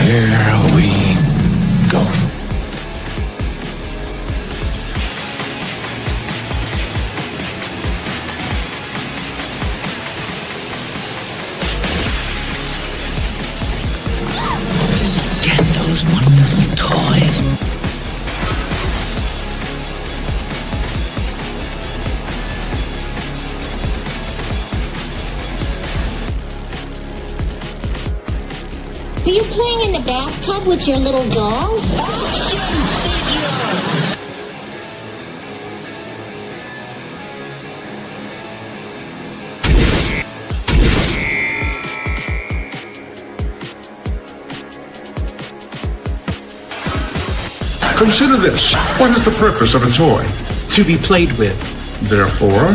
Here we go. Just get those wonderful toys. Are you playing in the bathtub with your little doll? Action figure! Consider this. What is the purpose of a toy? To be played with. Therefore,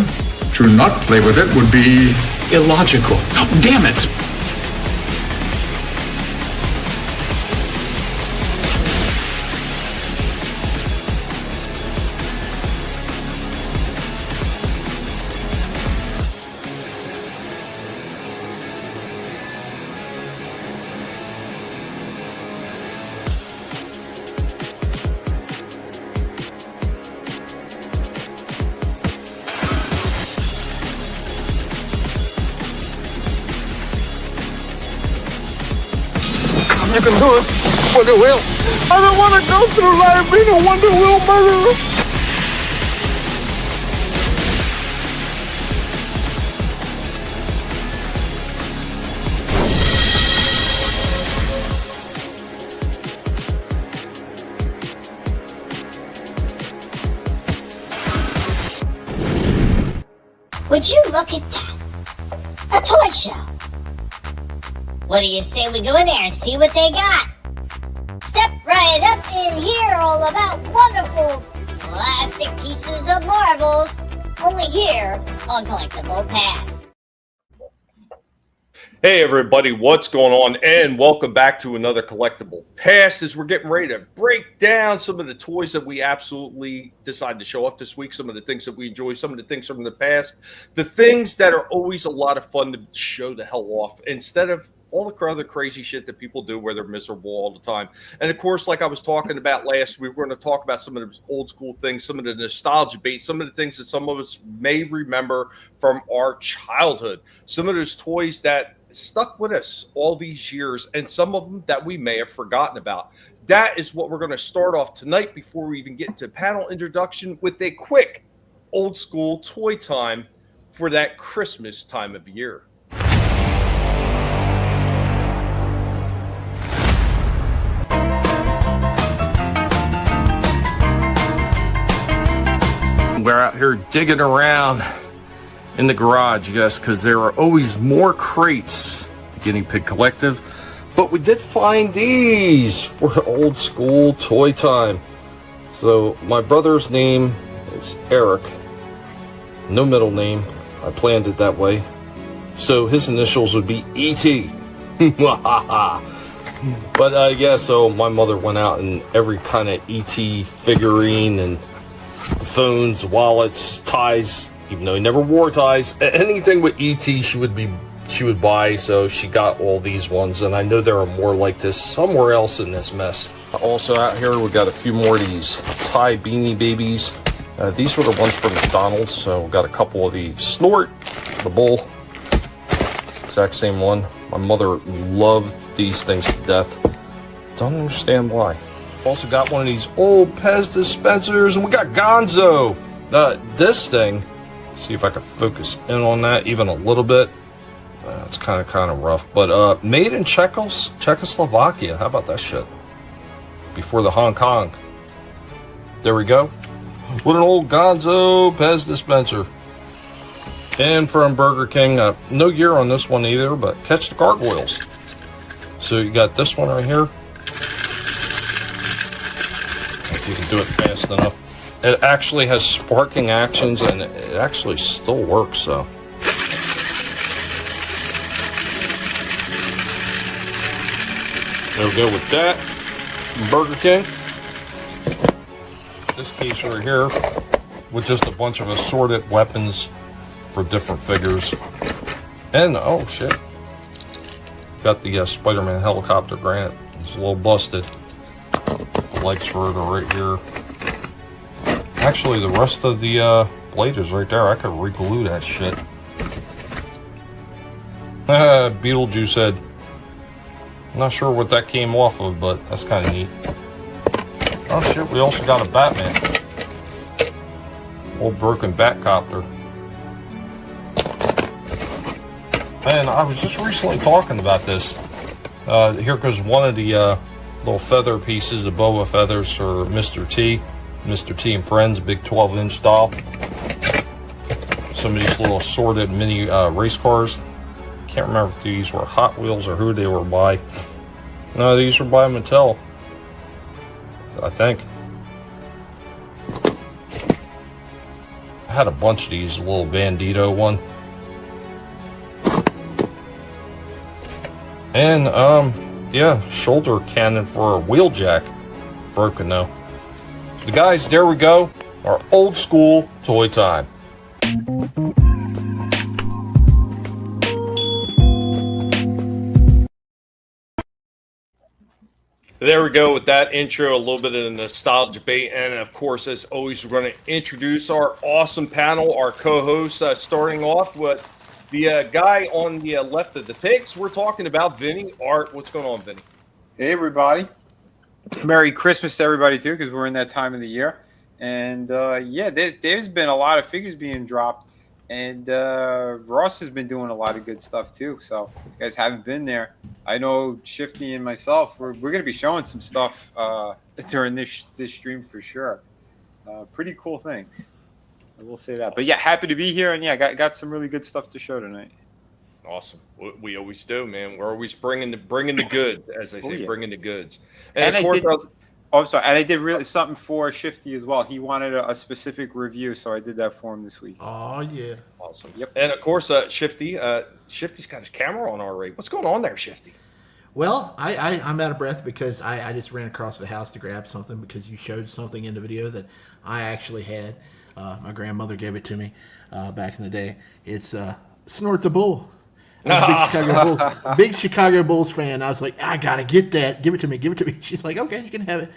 to not play with it would be Illogical. Oh, damn it! You can do it, Wonder Wheel. I don't want to go through life being a Wonder Wheel murderer. Would you look at that? A toy show. What do you say we go in there and see what they got? Step right up and hear all about wonderful plastic pieces of marvels. Only here on Collectable Past. Hey everybody, what's going on? And welcome back to another Collectible Past as we're getting ready to break down some of the toys that we absolutely decided to show off this week, some of the things that we enjoy, some of the things from the past, the things that are always a lot of fun to show the hell off instead of all the other crazy shit that people do where they're miserable all the time. And of course, like I was talking about last week, we're going to talk about some of the old school things, some of the nostalgia bait, some of the things that some of us may remember from our childhood, some of those toys that stuck with us all these years, and some of them that we may have forgotten about. That is what we're going to start off tonight before we even get into panel introduction with a quick old school toy time for that Christmas time of year. We're out here digging around in the garage, yes, because there are always more crates, the Guinea Pig Collective, but we did find these for old school toy time. So my brother's name is Eric, no middle name. I planned it that way, so his initials would be E.T. But yeah, so my mother went out and every kind of E.T. figurine and the phones, wallets, ties, even though he never wore ties, anything with E.T. she would buy, so she got all these ones, and I know there are more like this somewhere else in this mess. Also out here we got a few more of these tie Beanie Babies. These were the ones from McDonald's, so we got a couple of the Snort, the Bull, exact same one. My mother loved these things to death. Don't understand why. Also got one of these old Pez dispensers, and we got Gonzo. This thing, see if I can focus in on that even a little bit. It's kind of rough, but made in Czechoslovakia. How about that shit? Before the Hong Kong. There we go. What an old Gonzo Pez dispenser. And from Burger King, no year on this one either, but Catch the Gargoyles. So you got this one right here. If you can do it fast enough. It actually has sparking actions, and it actually still works, so. There we go with that. Burger King. This case right here with just a bunch of assorted weapons for different figures. And, oh shit. Got the Spider-Man helicopter granite. It's a little busted. The legs for it are right here. Actually, the rest of the blade is right there. I could re-glue that shit. Beetlejuice head. I'm not sure what that came off of, but that's kind of neat. Oh shit, we also got a Batman. Old broken Batcopter. Man, I was just recently talking about this. Here goes one of the little feather pieces, the boa feathers for Mr. T. Mr. T and Friends, big 12-inch style. Some of these little assorted mini race cars. Can't remember if these were Hot Wheels or who they were by. No, these were by Mattel, I think. I had a bunch of these, a little Bandito one. And, yeah, shoulder cannon for a wheeljack. Broken though. The guys, there we go. Our old school toy time. There we go with that intro, a little bit of the nostalgia bait. And of course, as always, we're going to introduce our awesome panel, our co-hosts, starting off with the guy on the left of the pics. We're talking about Vinnie. Art, what's going on, Vinnie? Hey, everybody. Merry Christmas to everybody, too, because we're in that time of the year. And, yeah, there's been a lot of figures being dropped. And Ross has been doing a lot of good stuff, too. So, if you guys haven't been there, I know Shifty and myself, we're going to be showing some stuff during this stream for sure. Pretty cool things. I will say that. But, yeah, happy to be here. And, yeah, got some really good stuff to show tonight. Awesome. We always do, man. We're always bringing the goods, as they say, bringing the goods. And of course, I'm sorry. And I did really something for Shifty as well. He wanted a specific review, so I did that for him this week. Oh, yeah. Awesome. Yep. And, of course, Shifty. Shifty's got his camera on already. What's going on there, Shifty? Well, I'm out of breath because I just ran across the house to grab something because you showed something in the video that I actually had. My grandmother gave it to me back in the day. It's Snort the Bull. I'm a big Chicago Bulls fan. I was like, I gotta get that. Give it to me. Give it to me. She's like, okay, you can have it.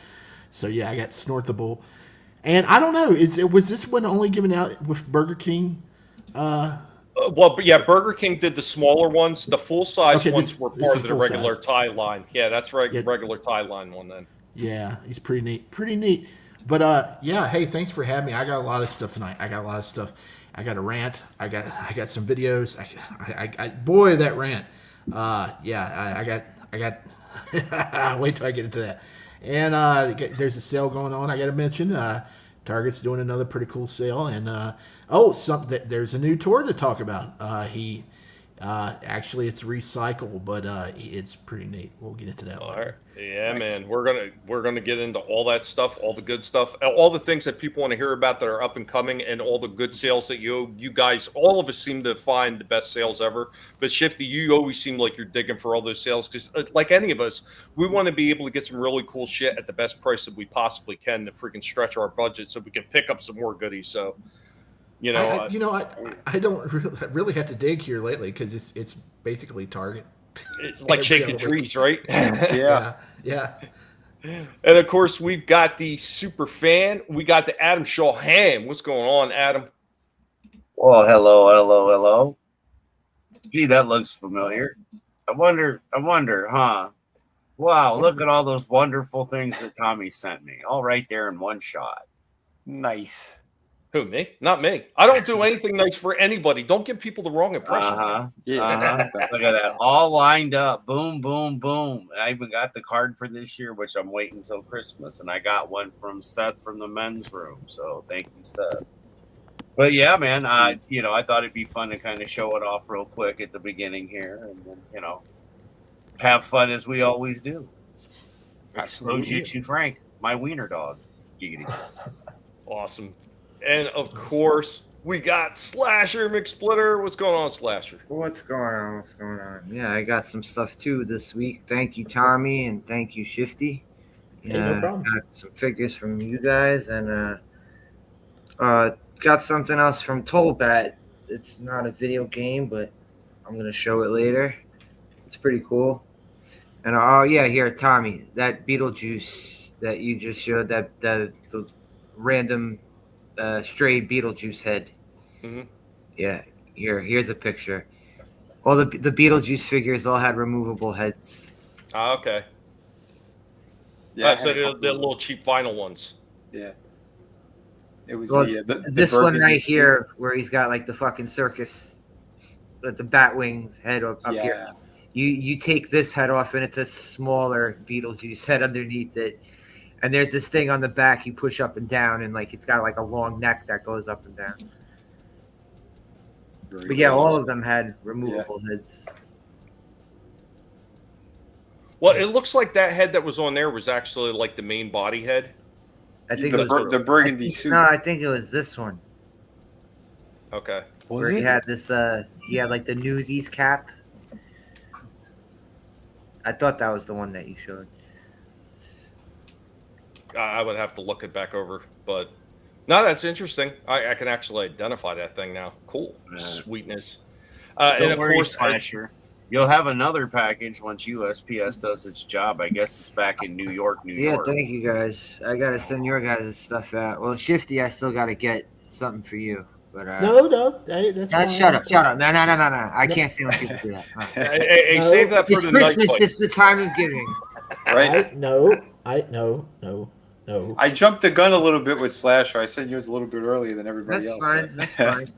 So yeah, I got Snort the Bull. And I don't know, was this one only given out with Burger King? Well, yeah, Burger King did the smaller ones. The full size ones were part of the regular size. tie line. Yeah, that's right. Yeah. Regular tie line one then. Yeah, he's pretty neat. Pretty neat. But yeah, hey, thanks for having me. I got a lot of stuff tonight. I got a rant. I got some videos. I boy, that rant. Yeah, I got. Wait till I get into that. And there's a sale going on. I got to mention. Target's doing another pretty cool sale. And there's a new toy to talk about. Actually, it's recyclable, but it's pretty neat. We'll get into that. All right. Yeah, nice. Man, we're gonna get into all that stuff, all the good stuff, all the things that people want to hear about that are up and coming, and all the good sales that you guys, all of us seem to find the best sales ever. But Shifty, you always seem like you're digging for all those sales because, like any of us, we want to be able to get some really cool shit at the best price that we possibly can to freaking stretch our budget so we can pick up some more goodies. So. I don't really have to dig here lately because it's basically Target. It's like shaking trees, right? Yeah. And of course, we've got the super fan. We got the Adam Shawham. What's going on, Adam? Well, hello. Gee, that looks familiar. I wonder, huh? Wow, look at all those wonderful things that Tommy sent me. All right there in one shot. Nice. Who, me? Not me. I don't do anything nice for anybody. Don't give people the wrong impression. Look at that. All lined up. Boom, boom, boom. I even got the card for this year, which I'm waiting until Christmas. And I got one from Seth from the men's room. So thank you, Seth. But yeah, man, I thought it'd be fun to kind of show it off real quick at the beginning here. And then, have fun as we always do. Expose you to Frank, my wiener dog. Giggity. Awesome. And of course, we got Slasher McSplitter. What's going on, Slasher? What's going on? Yeah, I got some stuff too this week. Thank you, Tommy, and thank you, Shifty. Yeah, no problem. Got some figures from you guys, and got something else from Tollbat. It's not a video game, but I'm gonna show it later. It's pretty cool. And oh yeah, here, Tommy, that Beetlejuice that you just showed, that the random stray Beetlejuice head. Mm-hmm. Yeah, here's a picture. All the Beetlejuice figures all had removable heads. Okay. Yeah, So they're little cheap vinyl ones. Yeah. It was this one right here, where he's got like the fucking circus, the bat wings head up here. You take this head off, and it's a smaller Beetlejuice head underneath it. And there's this thing on the back you push up and down, and like it's got like a long neck that goes up and down. But yeah, all of them had removable heads. Well, it looks like that head that was on there was actually like the main body head. I think the burgundy suit. No, I think it was this one. Okay. Where he had this, he had like the Newsies cap. I thought that was the one that you showed. I would have to look it back over, but no, that's interesting. I can actually identify that thing now. Cool. Sweetness. Don't worry, Slasher. You'll have another package once USPS does its job. I guess it's back in New York, New York. Yeah, thank you guys. I gotta send your guys' stuff out. Well, Shifty, I still gotta get something for you. But no, hey, that's fine. Shut up. No. I can't see when people do that. Hey, save that for it's the Christmas. night. It's the time of giving. Right? No. I jumped the gun a little bit with Slasher. I said yours a little bit earlier than everybody else. That's fine.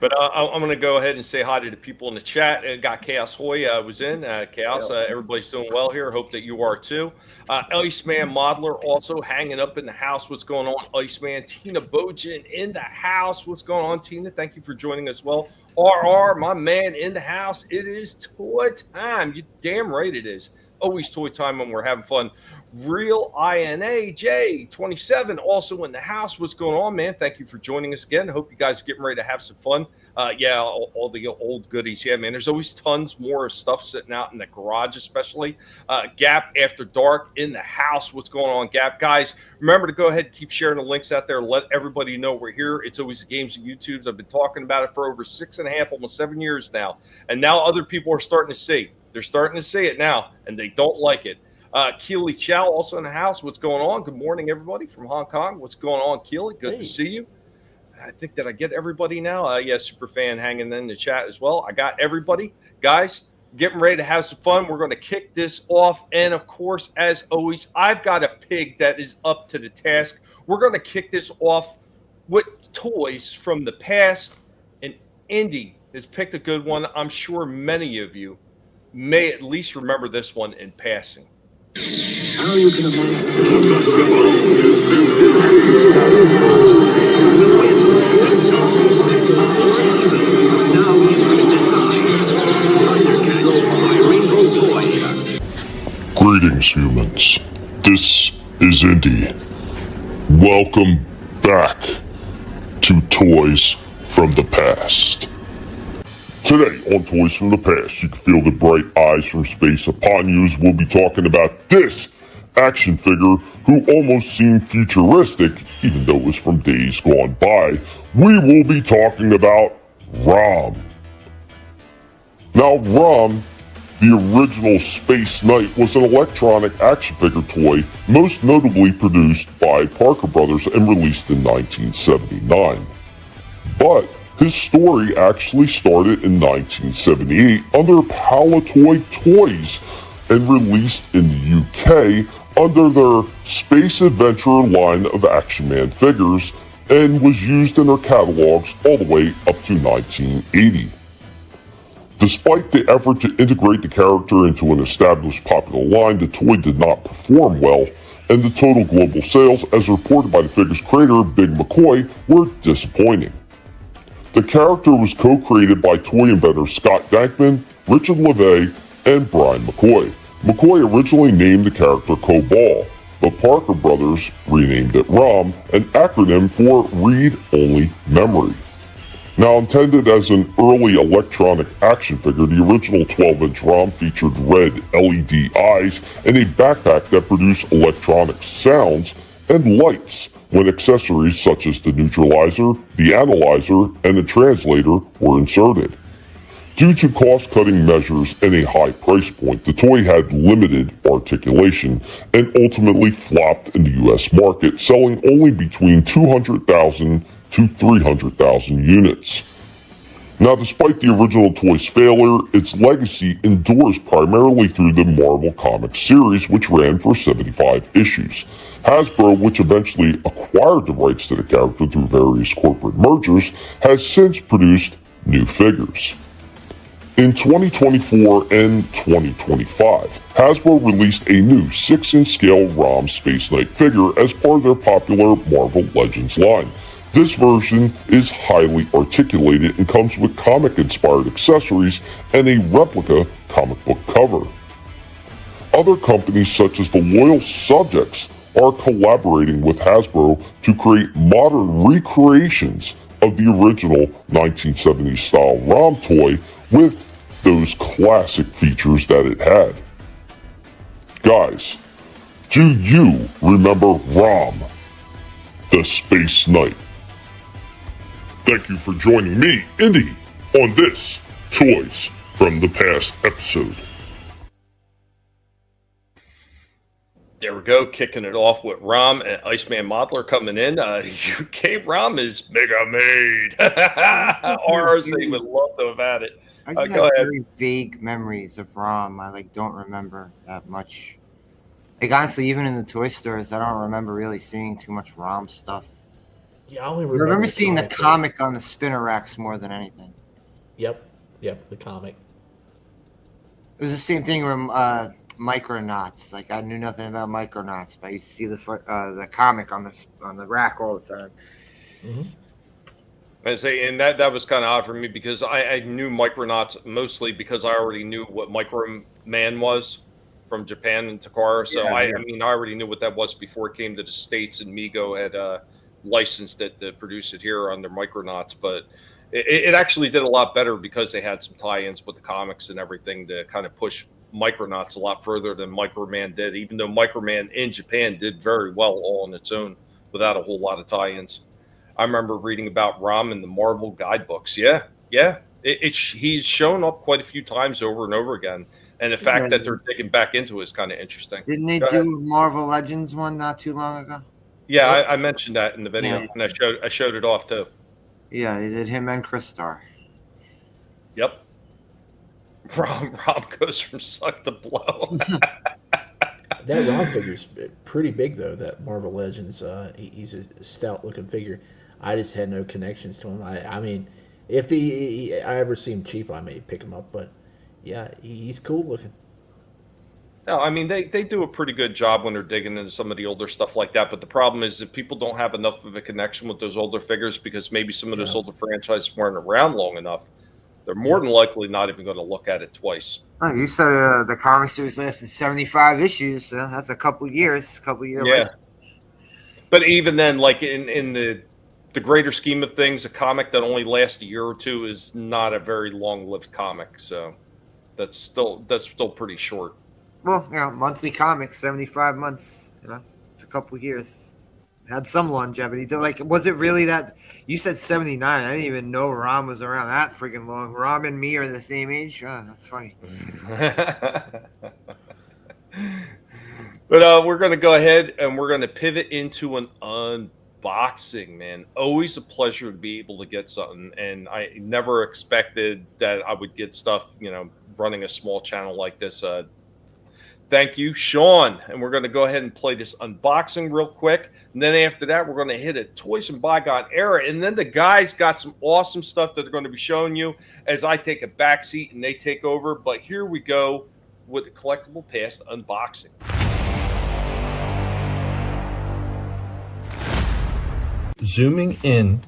But I'm going to go ahead and say hi to the people in the chat. Got Chaos Hoy was in. Chaos, everybody's doing well here. Hope that you are too. Iceman Modeler also hanging up in the house. What's going on, Iceman? Tina Bojan in the house. What's going on, Tina? Thank you for joining us. Well, RR, my man in the house. It is toy time. You damn right it is. Always toy time when we're having fun. Real INAJ 27 also in the house. What's going on, man? Thank you for joining us again. Hope you guys are getting ready to have some fun. All the old goodies. Yeah, man, there's always tons more stuff sitting out in the garage, especially. Gap After Dark in the house. What's going on, Gap? Guys, remember to go ahead and keep sharing the links out there. Let everybody know we're here. It's always the Games and YouTubes. I've been talking about it for over 6.5, almost 7 years now. And now other people are starting to see. They're starting to see it now, and they don't like it. Keely Chow also in the house. What's going on? Good morning, everybody from Hong Kong. What's going on, Keely? Good to see you. I think that I get everybody now. Super fan hanging in the chat as well. I got everybody. Guys, getting ready to have some fun. We're going to kick this off. And, of course, as always, I've got a pig that is up to the task. We're going to kick this off with toys from the past. And Indy has picked a good one. I'm sure many of you may at least remember this one in passing. How you can Greetings, humans. This is Indy. Welcome back to Toys from the Past. Today on Toys from the Past, you can feel the bright eyes from space upon you as we'll be talking about this action figure who almost seemed futuristic, even though it was from days gone by. We will be talking about Rom. Now, Rom, the original Space Knight, was an electronic action figure toy most notably produced by Parker Brothers and released in 1979. But his story actually started in 1978 under Palitoy Toys and released in the UK under their Space Adventurer line of Action Man figures and was used in their catalogs all the way up to 1980. Despite the effort to integrate the character into an established popular line, the toy did not perform well, and the total global sales, as reported by the figure's creator, Big McCoy, were disappointing. The character was co-created by toy inventors Scott Dankman, Richard LeVay, and Brian McCoy. McCoy originally named the character Cobol, but Parker Brothers renamed it ROM, an acronym for Read Only Memory. Now intended as an early electronic action figure, the original 12-inch ROM featured red LED eyes and a backpack that produced electronic sounds and lights when accessories such as the neutralizer, the analyzer, and the translator were inserted. Due to cost-cutting measures and a high price point, the toy had limited articulation and ultimately flopped in the US market, selling only between 200,000 to 300,000 units. Now, despite the original toy's failure, its legacy endures primarily through the Marvel Comics series, which ran for 75 issues. Hasbro, which eventually acquired the rights to the character through various corporate mergers, has since produced new figures. In 2024 and 2025, Hasbro released a new 6-inch scale ROM Space Knight figure as part of their popular Marvel Legends line. This version is highly articulated and comes with comic-inspired accessories and a replica comic book cover. Other companies such as the Loyal Subjects are collaborating with Hasbro to create modern recreations of the original 1970s style ROM toy with those classic features that it had. Guys, do you remember ROM, the Space Knight? Thank you for joining me, Indy, on this Toys from the Past episode. There we go, kicking it off with ROM and Iceman Modeler coming in. UK ROM is mega made. RC would love to have had it. I just go have ahead. very vague memories of ROM. I don't remember that much. Honestly, even in the toy stores, I don't remember really seeing too much ROM stuff. Yeah, I only I remember the seeing the comic comic on the spinner racks more than anything. Yep, the comic. It was the same thing with Micronauts. Like, I knew nothing about Micronauts, but I used to see the comic on the rack all the time. Mm-hmm. I say, and that was kind of odd for me because I knew Micronauts mostly because I already knew what Micro Man was from Japan and Takara. So I mean, I already knew what that was before it came to the States, and Mego had licensed it to produce it here under Micronauts. But it actually did a lot better because they had some tie-ins with the comics and everything to kind of push Micronauts a lot further than Micro Man did, even though Micro Man in Japan did very well all on its own without a whole lot of tie-ins. I remember reading about ROM in the Marvel guidebooks. He's shown up quite a few times over and over again. And the fact that they're digging back into it is kind of interesting. Didn't they do Marvel Legends one not too long ago? Yeah, I mentioned that in the video, and I showed it off too. Yeah, they did him and Chris Star. Yep. ROM goes from suck to blow. That ROM figure's pretty big, though, that Marvel Legends. He's a stout-looking figure. I just had no connections to him. I mean, if I ever see him cheap, I may pick him up. But, yeah, he's cool-looking. No, I mean, they do a pretty good job when they're digging into some of the older stuff like that. But the problem is that people don't have enough of a connection with those older figures because maybe some of those older franchises weren't around long enough. They're more than likely not even going to look at it twice. Oh, you said the comic series lasted 75 issues. So that's a couple years. Yeah. But even then, like in the greater scheme of things, a comic that only lasts a year or two is not a very long-lived comic. So that's still pretty short. Well, monthly comics, 75 months. It's a couple years. Had some longevity. Was it really that? You said 79. I didn't even know ROM was around that freaking long. ROM and me are the same age. Oh, that's funny. But we're going to go ahead and we're going to pivot into an unboxing, man. Always a pleasure to be able to get something. And I never expected that I would get stuff, running a small channel like this. Thank you, Sean. And we're going to go ahead and play this unboxing real quick. And then after that, we're going to hit a Toys and Bygone era. And then the guys got some awesome stuff that they're going to be showing you as I take a back seat and they take over. But here we go with the Collectable Past unboxing. Zooming in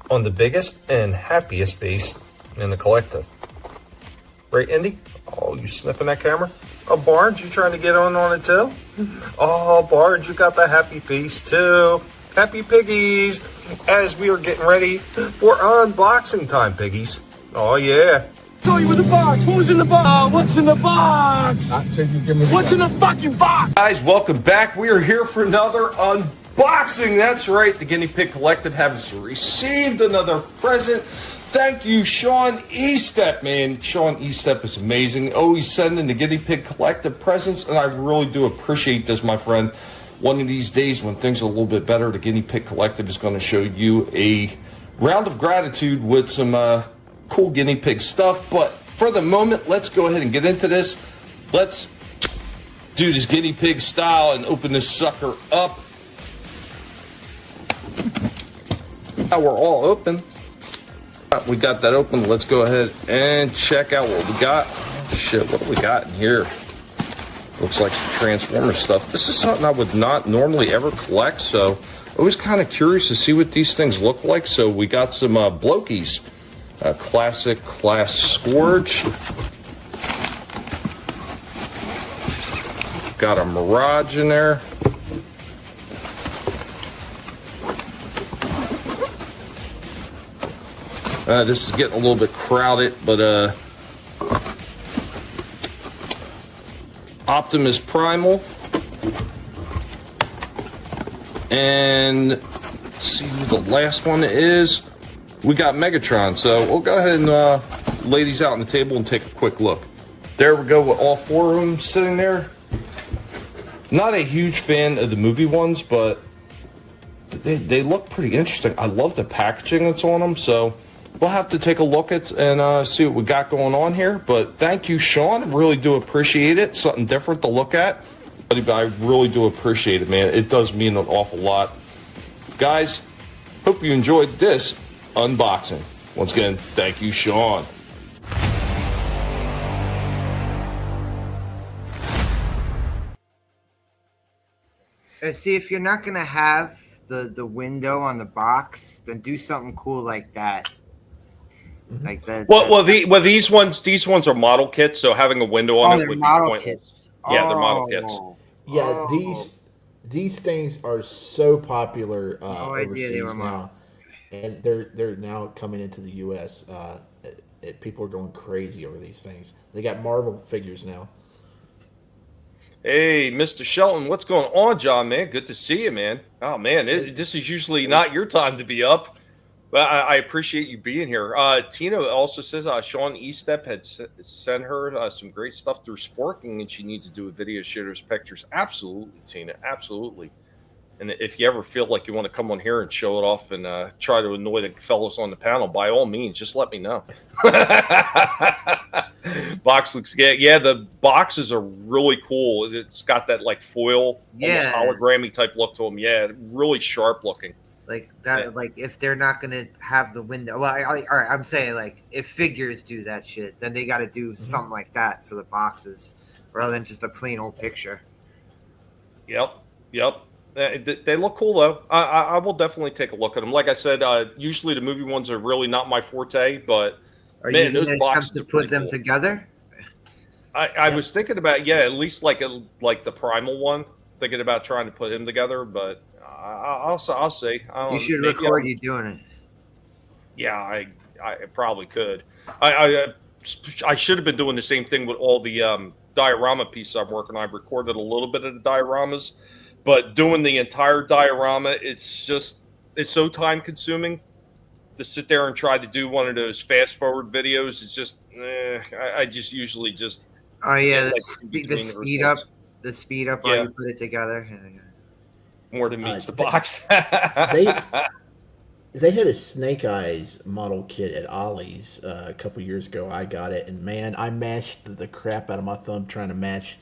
on the biggest and happiest face in the collective. Right, Indy? Oh, you sniffing that camera? Oh, Barnes, you trying to get on it too? Oh, Barnes, you got the happy face too. Happy piggies. As we are getting ready for unboxing time, piggies. Oh, yeah. Show you in the box. Who's in the box? What's in the box? What's in the fucking box? Guys, welcome back. We are here for another unboxing. That's right. The Guinea Pig Collective has received another present Thank you, Sean Estep, man. Sean Estep is amazing. Always sending the Guinea Pig Collective presents, and I really do appreciate this, my friend. One of these days when things are a little bit better, the Guinea Pig Collective is going to show you a round of gratitude with some cool guinea pig stuff. But for the moment, let's go ahead and get into this. Let's do this guinea pig style and open this sucker up. Now we're all open. We got that open. Let's go ahead and check out what we got. Shit, what do we got in here? Looks like some Transformer stuff. This is something I would not normally ever collect, so always kind of curious to see what these things look like. So we got some Blokies. Classic Class Scourge. Got a Mirage in there. This is getting a little bit crowded, but Optimus Primal. And let's see who the last one is. We got Megatron. So we'll go ahead and lay these out on the table and take a quick look. There we go with all four of them sitting there. Not a huge fan of the movie ones, but they look pretty interesting. I love the packaging that's on them, so we'll have to take a look at and see what we got going on here. But thank you, Sean. I really do appreciate it. Something different to look at. But I really do appreciate it, man. It does mean an awful lot. Guys, hope you enjoyed this unboxing. Once again, thank you, Sean. See, if you're not gonna have the window on the box, then do something cool like that. Like that. Well, these ones are model kits, so having a window on it would be pointless. Kits. Yeah, they're model kits. Yeah, these things are so popular overseas they were now, models. and they're now coming into the U.S. People are going crazy over these things. They got Marvel figures now. Hey, Mr. Shelton, what's going on, John, man? Good to see you, man. Oh, man, this is usually not your time to be up, but I appreciate you being here. Tina also says Sean Estep had sent her some great stuff through Sporking, and she needs to do a video, share those pictures. Absolutely, Tina, absolutely. And if you ever feel like you want to come on here and show it off and try to annoy the fellows on the panel, by all means, just let me know. Box looks good. Yeah, the boxes are really cool. It's got that like foil, almost hologrammy type look to them. Yeah, really sharp looking. Like that. Yeah. Like if they're not gonna have the window, well, all right. I'm saying like if figures do that shit, then they got to do something like that for the boxes, rather than just a plain old picture. Yep. They look cool though. I will definitely take a look at them. Like I said, usually the movie ones are really not my forte, but man, those boxes to put them together. I was thinking about at least like the Primal one. Thinking about trying to put him together, but I'll see. You should record you doing it. Yeah, I probably could. I should have been doing the same thing with all the diorama pieces I'm working on. I've recorded a little bit of the dioramas. But doing the entire diorama, it's so time consuming to sit there and try to do one of those fast forward videos. It's just, I just usually just. Oh yeah, the speed up while you put it together. More than meets the box. They had a Snake Eyes model kit at Ollie's a couple years ago. I got it, and man, I mashed the crap out of my thumb trying to match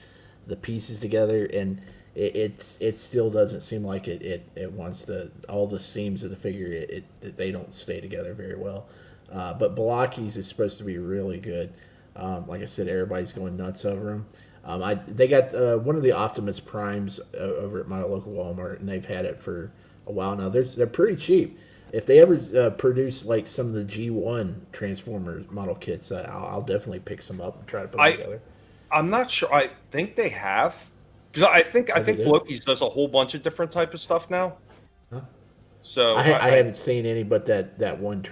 the pieces together, and it still doesn't seem like it wants all the seams of the figure. They don't stay together very well. But Blokies is supposed to be really good. Like I said, everybody's going nuts over them. They got one of the Optimus Primes over at my local Walmart, and they've had it for a while now. They're pretty cheap. If they ever produce like some of the G1 Transformers model kits, I'll definitely pick some up and try to put them together. I'm not sure. I think they have. Because I think Blokies does a whole bunch of different type of stuff now. Huh? So I haven't seen any, but that one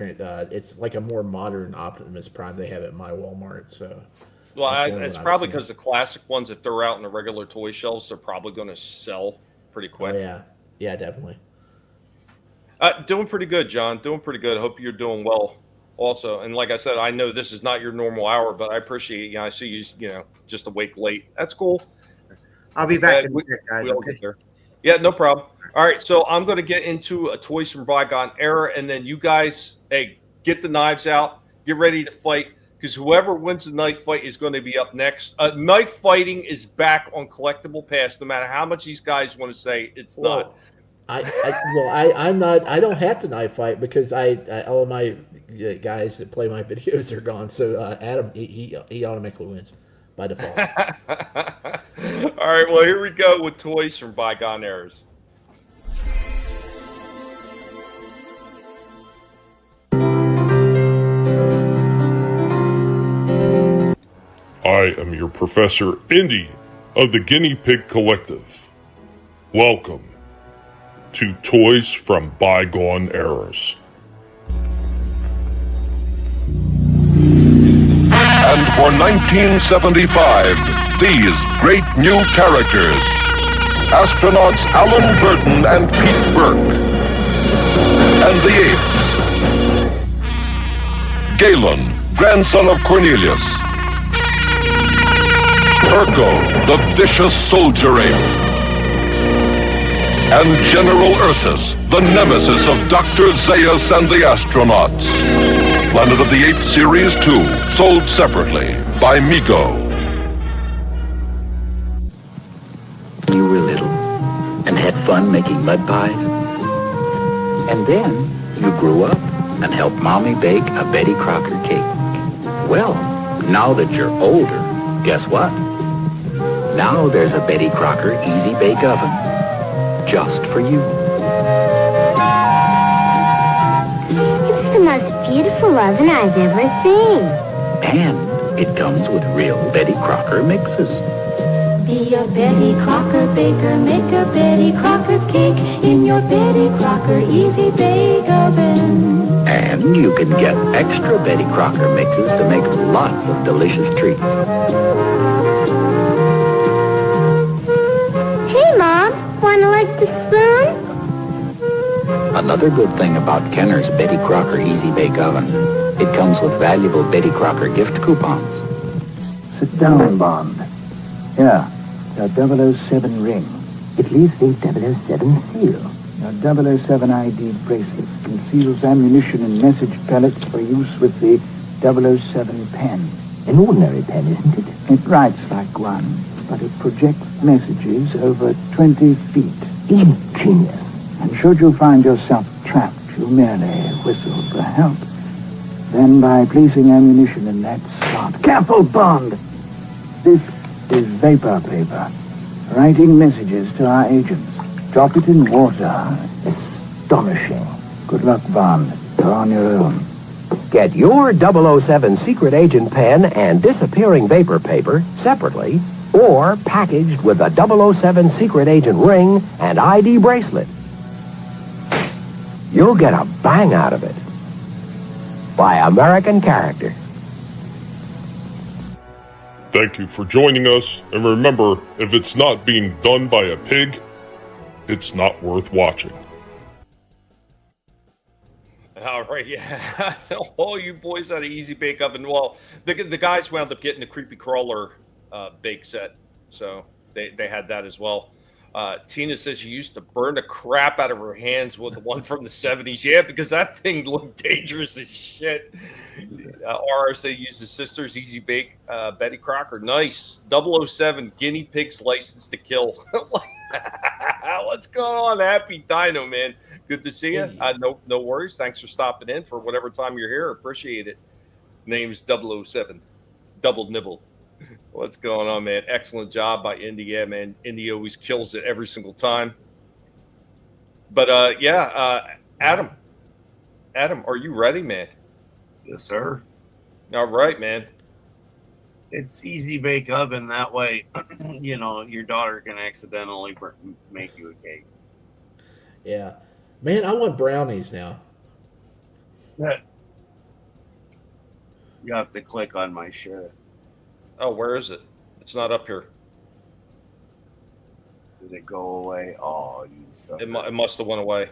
it's like a more modern Optimus Prime. They have at my Walmart. So it's probably because the classic ones, if they're out in the regular toy shelves, they're probably going to sell pretty quick. Oh, yeah, definitely. Doing pretty good, John. Doing pretty good. Hope you're doing well. also. And like I said, I know this is not your normal hour, but I appreciate I see you, just awake late. That's cool. I'll be back in a bit, guys. We all get there. Yeah, no problem. All right, so I'm going to get into a Toys from Bygone Era, and then you guys, hey, get the knives out, get ready to fight, because whoever wins the knife fight is going to be up next. Knife fighting is back on Collectible Past, no matter how much these guys want to say it's not. I'm not. I don't have to knife fight because all of my guys that play my videos are gone. So Adam, he automatically wins by default. All right, well, here we go with Toys from Bygone Eras. I am your Professor Indy of the Guinea Pig Collective. Welcome to Toys from Bygone Eras. And for 1975, these great new characters. Astronauts Alan Burton and Pete Burke. And the Apes. Galen, grandson of Cornelius. Urko, the vicious soldier ape. And General Ursus, the nemesis of Dr. Zaius and the astronauts. Planet of the Apes Series 2, sold separately by Mego. You were little and had fun making mud pies. And then you grew up and helped Mommy bake a Betty Crocker cake. Well, now that you're older, guess what? Now there's a Betty Crocker Easy Bake Oven, just for you. It's the most beautiful oven I've ever seen. And it comes with real Betty Crocker mixes. Be a Betty Crocker baker, make a Betty Crocker cake in your Betty Crocker Easy Bake Oven. And you can get extra Betty Crocker mixes to make lots of delicious treats. Wanna lick the spoon? Another good thing about Kenner's Betty Crocker Easy Bake Oven, it comes with valuable Betty Crocker gift coupons. Sit down, Bond. Here, your 007 ring. It leaves the 007 seal. Your 007 ID bracelet conceals ammunition and message pellets for use with the 007 pen. An ordinary pen, isn't it? It writes like one, but it projects messages over 20 feet. Ingenious. And should you find yourself trapped, you merely whistle for help. Then by placing ammunition in that slot... Careful, Bond! This is vapor paper. Writing messages to our agents. Drop it in water. Astonishing. Good luck, Bond. You're on your own. Get your 007 secret agent pen and disappearing vapor paper separately or packaged with a 007 secret agent ring and ID bracelet. You'll get a bang out of it. By American Character. Thank you for joining us, and remember, if it's not being done by a pig, it's not worth watching. All right, yeah. All you boys had an Easy Bake Oven. Well, the guys wound up getting the Creepy Crawler bake set, so they had that as well. Tina says she used to burn the crap out of her hands with the one from the 70s. Yeah, because that thing looked dangerous as shit. RSA used his sister's Easy Bake Betty Crocker. Nice. 007 Guinea Pig's License to Kill. What's going on? Happy Dino, man. Good to see you. No worries. Thanks for stopping in for whatever time you're here. Appreciate it. Name's 007. Double Nibble. What's going on, man? Excellent job by Indy. Yeah, man. Indy always kills it every single time. But, Adam. Adam, are you ready, man? Yes, sir. All right, man. It's Easy Bake Oven. That way, your daughter can accidentally make you a cake. Yeah. Man, I want brownies now. You have to click on my share. Oh, where is it? It's not up here. Did it go away? Oh, you sucker. It must have went away.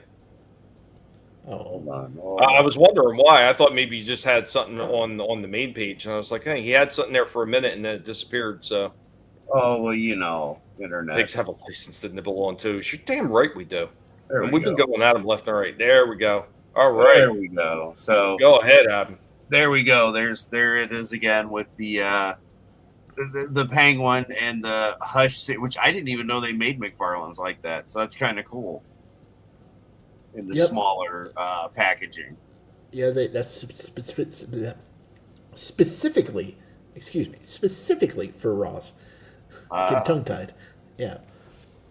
Hold on. I was wondering why. I thought maybe he just had something on the main page, and I was like, hey, he had something there for a minute, and then it disappeared. So, oh well, you know, internet. Pigs have a license to nibble on too. You're damn right we do. There And we we've been go. going at him left and right. There we go. All right. There we go. So go ahead, Adam. There we go. There it is again with the penguin and the Hush, which I didn't even know they made McFarlane's like that. So that's kind of cool. In the smaller packaging. Yeah, that's specifically, specifically for Ross. Get tongue tied. Yeah.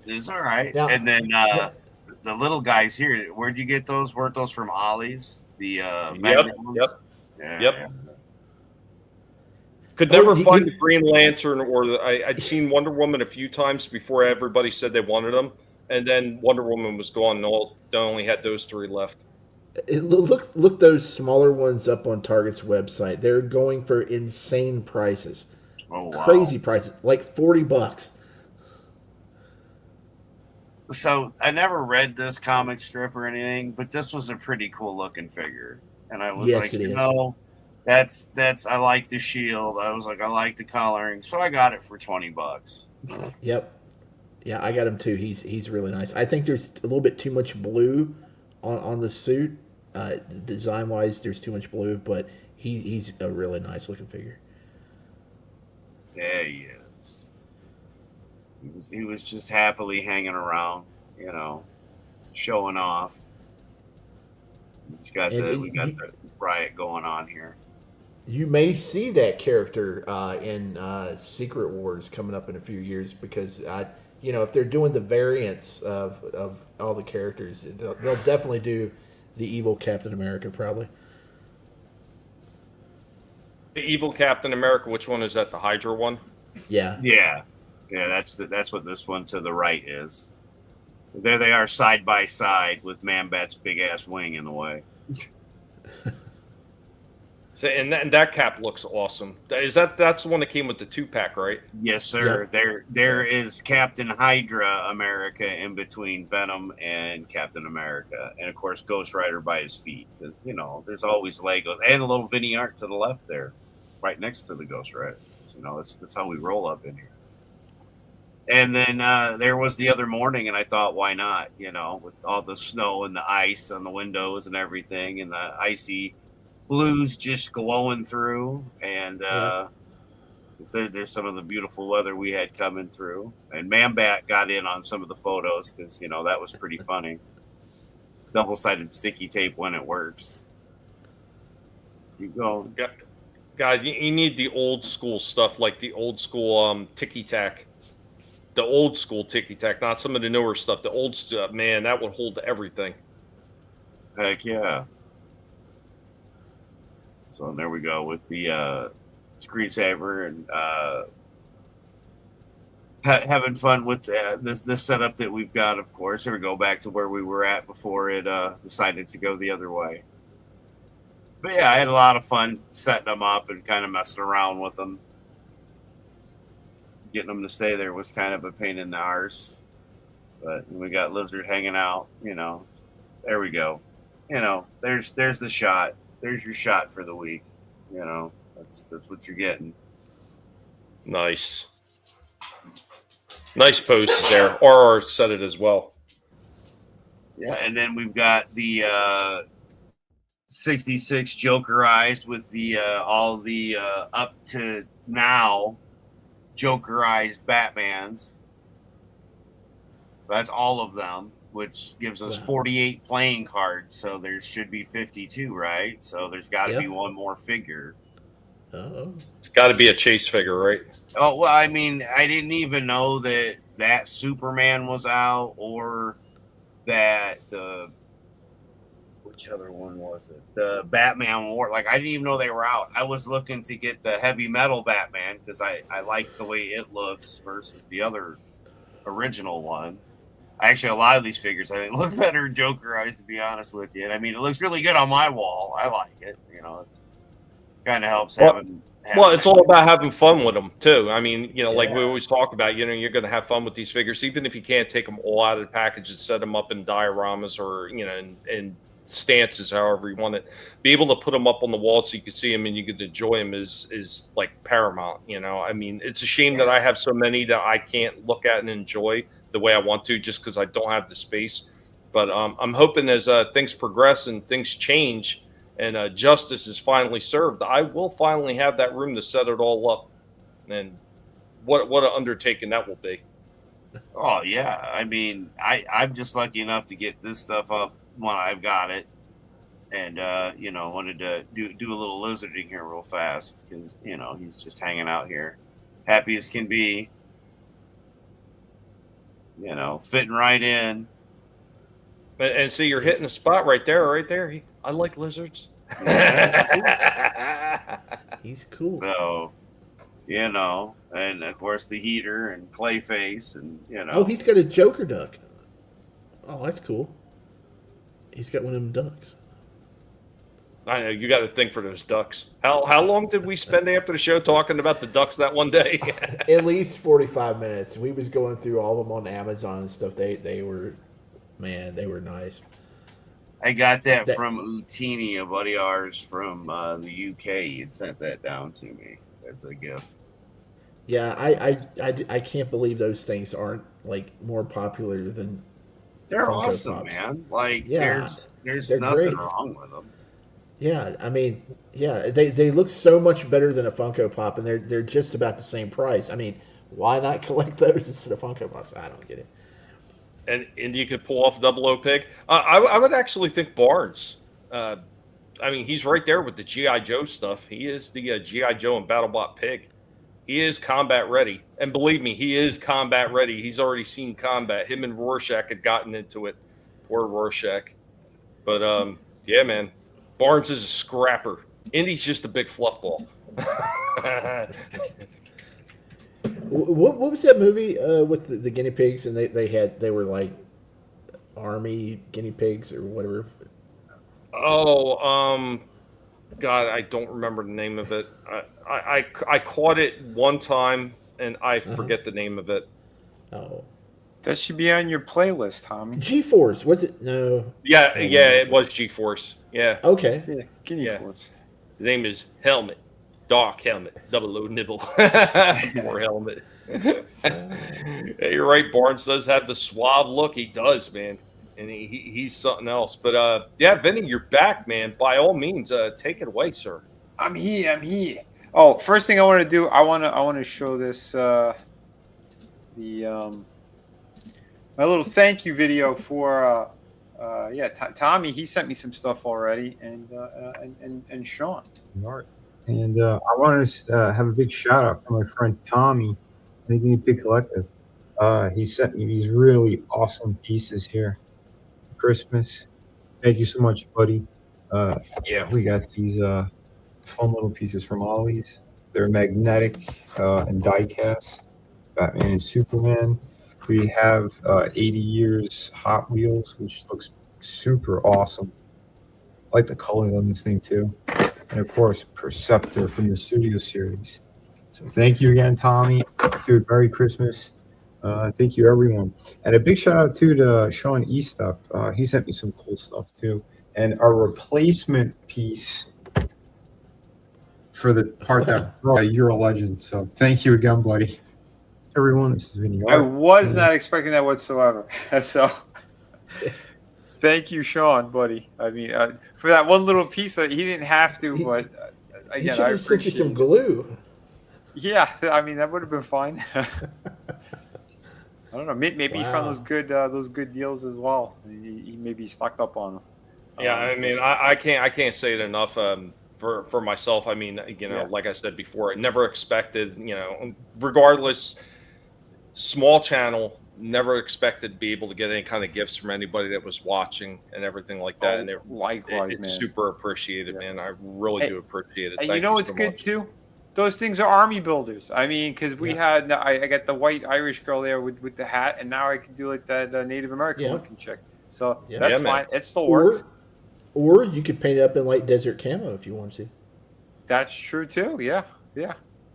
It's all right. Now, and then the little guys here, where'd you get those? Weren't those from Ollie's? The magnet ones? Yep. Could never find the Green Lantern, or I'd seen Wonder Woman a few times before everybody said they wanted them, and then Wonder Woman was gone, and they only had those 3 left. Look those smaller ones up on Target's website. They're going for insane prices. Oh, wow. Crazy prices, like $40. So I never read this comic strip or anything, but this was a pretty cool looking figure, and I was like, you know, that's I like the shield. I was like, I like the coloring, so I got it for $20. Yep. Yeah, I got him too. He's really nice. I think there's a little bit too much blue on the suit. Design wise, there's too much blue, but he's a really nice looking figure. Yeah, he is. He was just happily hanging around, you know, showing off. We got the riot going on here. You may see that character in Secret Wars coming up in a few years, because if they're doing the variants of all the characters, they'll definitely do the evil Captain America, probably. The evil Captain America, which one is that? The Hydra one? Yeah. Yeah. That's what this one to the right is. There they are side by side with Man-Bat's big ass wing in the way. So, and that cap looks awesome. That's the one that came with the 2-pack, right? Yes, sir. Yeah. There is Captain Hydra America in between Venom and Captain America, and of course Ghost Rider by his feet, because there's always Legos and a little Vinnie art to the left there, right next to the Ghost Rider. That's how we roll up in here. And then there was the other morning, and I thought, why not? With all the snow and the ice on the windows and everything, and the icy blues just glowing through, and there's some of the beautiful weather we had coming through. And Man-Bat got in on some of the photos because that was pretty funny. Double-sided sticky tape when it works. Keep going. God, you need the old school stuff, like the old school ticky-tack. The old school ticky-tack, not some of the newer stuff. The old stuff, man, that would hold everything. Heck yeah. So there we go with the screensaver and having fun with this setup that we've got, of course. Here we go back to where we were at before it decided to go the other way. But yeah, I had a lot of fun setting them up and kind of messing around with them. Getting them to stay there was kind of a pain in the arse. But we got Lizard hanging out, There we go. There's the shot. There's your shot for the week. That's what you're getting. Nice. Nice posts there. RR said it as well. Yeah, and then we've got the 66 Jokerized with the all the up to now Jokerized Batmans. So that's all of them, which gives us 48 playing cards. So there should be 52, right? So there's got to be one more figure. Oh, it's got to be a chase figure, right? Oh, well, I mean, I didn't even know that Superman was out, or that which other one was it? The Batman War. Like, I didn't even know they were out. I was looking to get the heavy metal Batman because I like the way it looks versus the other original one. Actually, a lot of these figures, I think, look better Jokerized, to be honest with you. And I mean, it looks really good on my wall. I like it. It's kind of helps having. Well, it's all about having fun with them too. I mean, like we always talk about, you're going to have fun with these figures, even if you can't take them all out of the package and set them up in dioramas or, and stances, however you want it. Be able to put them up on the wall so you can see them and you can enjoy them is like paramount. You know, I mean, it's a shame that I have so many that I can't look at and enjoy the way I want to, just because I don't have the space. But I'm hoping as things progress and things change and justice is finally served, I will finally have that room to set it all up. And what an undertaking that will be. Oh yeah, I mean, I'm just lucky enough to get this stuff up when I've got it, and you know, wanted to do a little lizarding here real fast because you know he's just hanging out here, happy as can be, you know, fitting right in. And see, you're hitting a spot right there. I like lizards. He's cool. So, you know, and of course the heater and Clayface, and you know. Oh, he's got a Joker duck. Oh, that's cool. He's got one of them ducks. I know, you got to think for those ducks. How long did we spend after the show talking about the ducks that one day? At least 45 minutes. We was going through all of them on Amazon and stuff. They were, man, they were nice. I got that from Utini, a buddy of ours from the UK. He had sent that down to me as a gift. Yeah, I can't believe those things aren't like more popular than. They're Funko awesome, Pops. man. Like Yeah, there's they're nothing great. wrong with them. Yeah, I mean, yeah, they look so much better than a Funko Pop, and they're just about the same price. I mean, why not collect those instead of Funko Pops? I don't get it. And you could pull off Double O Pig. I would actually think Barnes. I mean, he's right there with the G.I. Joe stuff. He is the G.I. Joe and BattleBot Pig. He is combat ready. And believe me, he is combat ready. He's already seen combat. Him and Rorschach had gotten into it. Poor Rorschach. But, yeah, man. Barnes is a scrapper. Indy's just a big fluff ball. What was that movie with the guinea pigs, and they were like army guinea pigs or whatever? Oh, God, I don't remember the name of it. I caught it one time, and I forget the name of it. Oh, that should be on your playlist, Tommy. G-Force, was it? No. Yeah, it was G-Force. Yeah. Okay. Yeah, Guinea Force. The name is Helmet. Dark Helmet. Double O Nibble. Poor Helmet. Yeah, you're right. Barnes does have the suave look. He does, man. And he's something else. But, yeah, Vinny, you're back, man. By all means, take it away, sir. I'm here. Oh, first thing I want to do, I want to show this my little thank you video for Tommy. He sent me some stuff already, and Sean. And I want to have a big shout out for my friend Tommy, the Guinea Pig Collective. He sent me these really awesome pieces here for Christmas. Thank you so much, buddy. Yeah, we got these fun little pieces from Ollie's. They're magnetic and die cast. Batman and Superman. We have 80 years Hot Wheels, which looks super awesome. I like the color on this thing too. And of course, Perceptor from the Studio Series. So thank you again, Tommy. Dude, Merry Christmas. Thank you, everyone. And a big shout out too to Sean Eastup. He sent me some cool stuff too. And our replacement piece for the part that you're a legend. So thank you again, buddy. Everyone, this is Vinnie. I was not expecting that whatsoever. So thank you, Sean, buddy. I mean, for that one little piece, he didn't have to, but again, I appreciate some glue. Yeah, I mean that would have been fine. I don't know. Maybe he found those good deals as well. He maybe stocked up on them. Yeah, I mean, I can't say it enough. For myself, I mean, like I said before, I never expected, regardless, small channel, never expected to be able to get any kind of gifts from anybody that was watching and everything like that. And likewise, it's man. Super appreciated, man. I really do appreciate it. And Thank you know what's so good much. too? Those things are army builders. I mean, because we had, I got the white Irish girl there with the hat, and now I can do like that Native American looking chick. So that's fine. It still works. Or you could paint it up in like desert camo if you want to. That's true too. Yeah.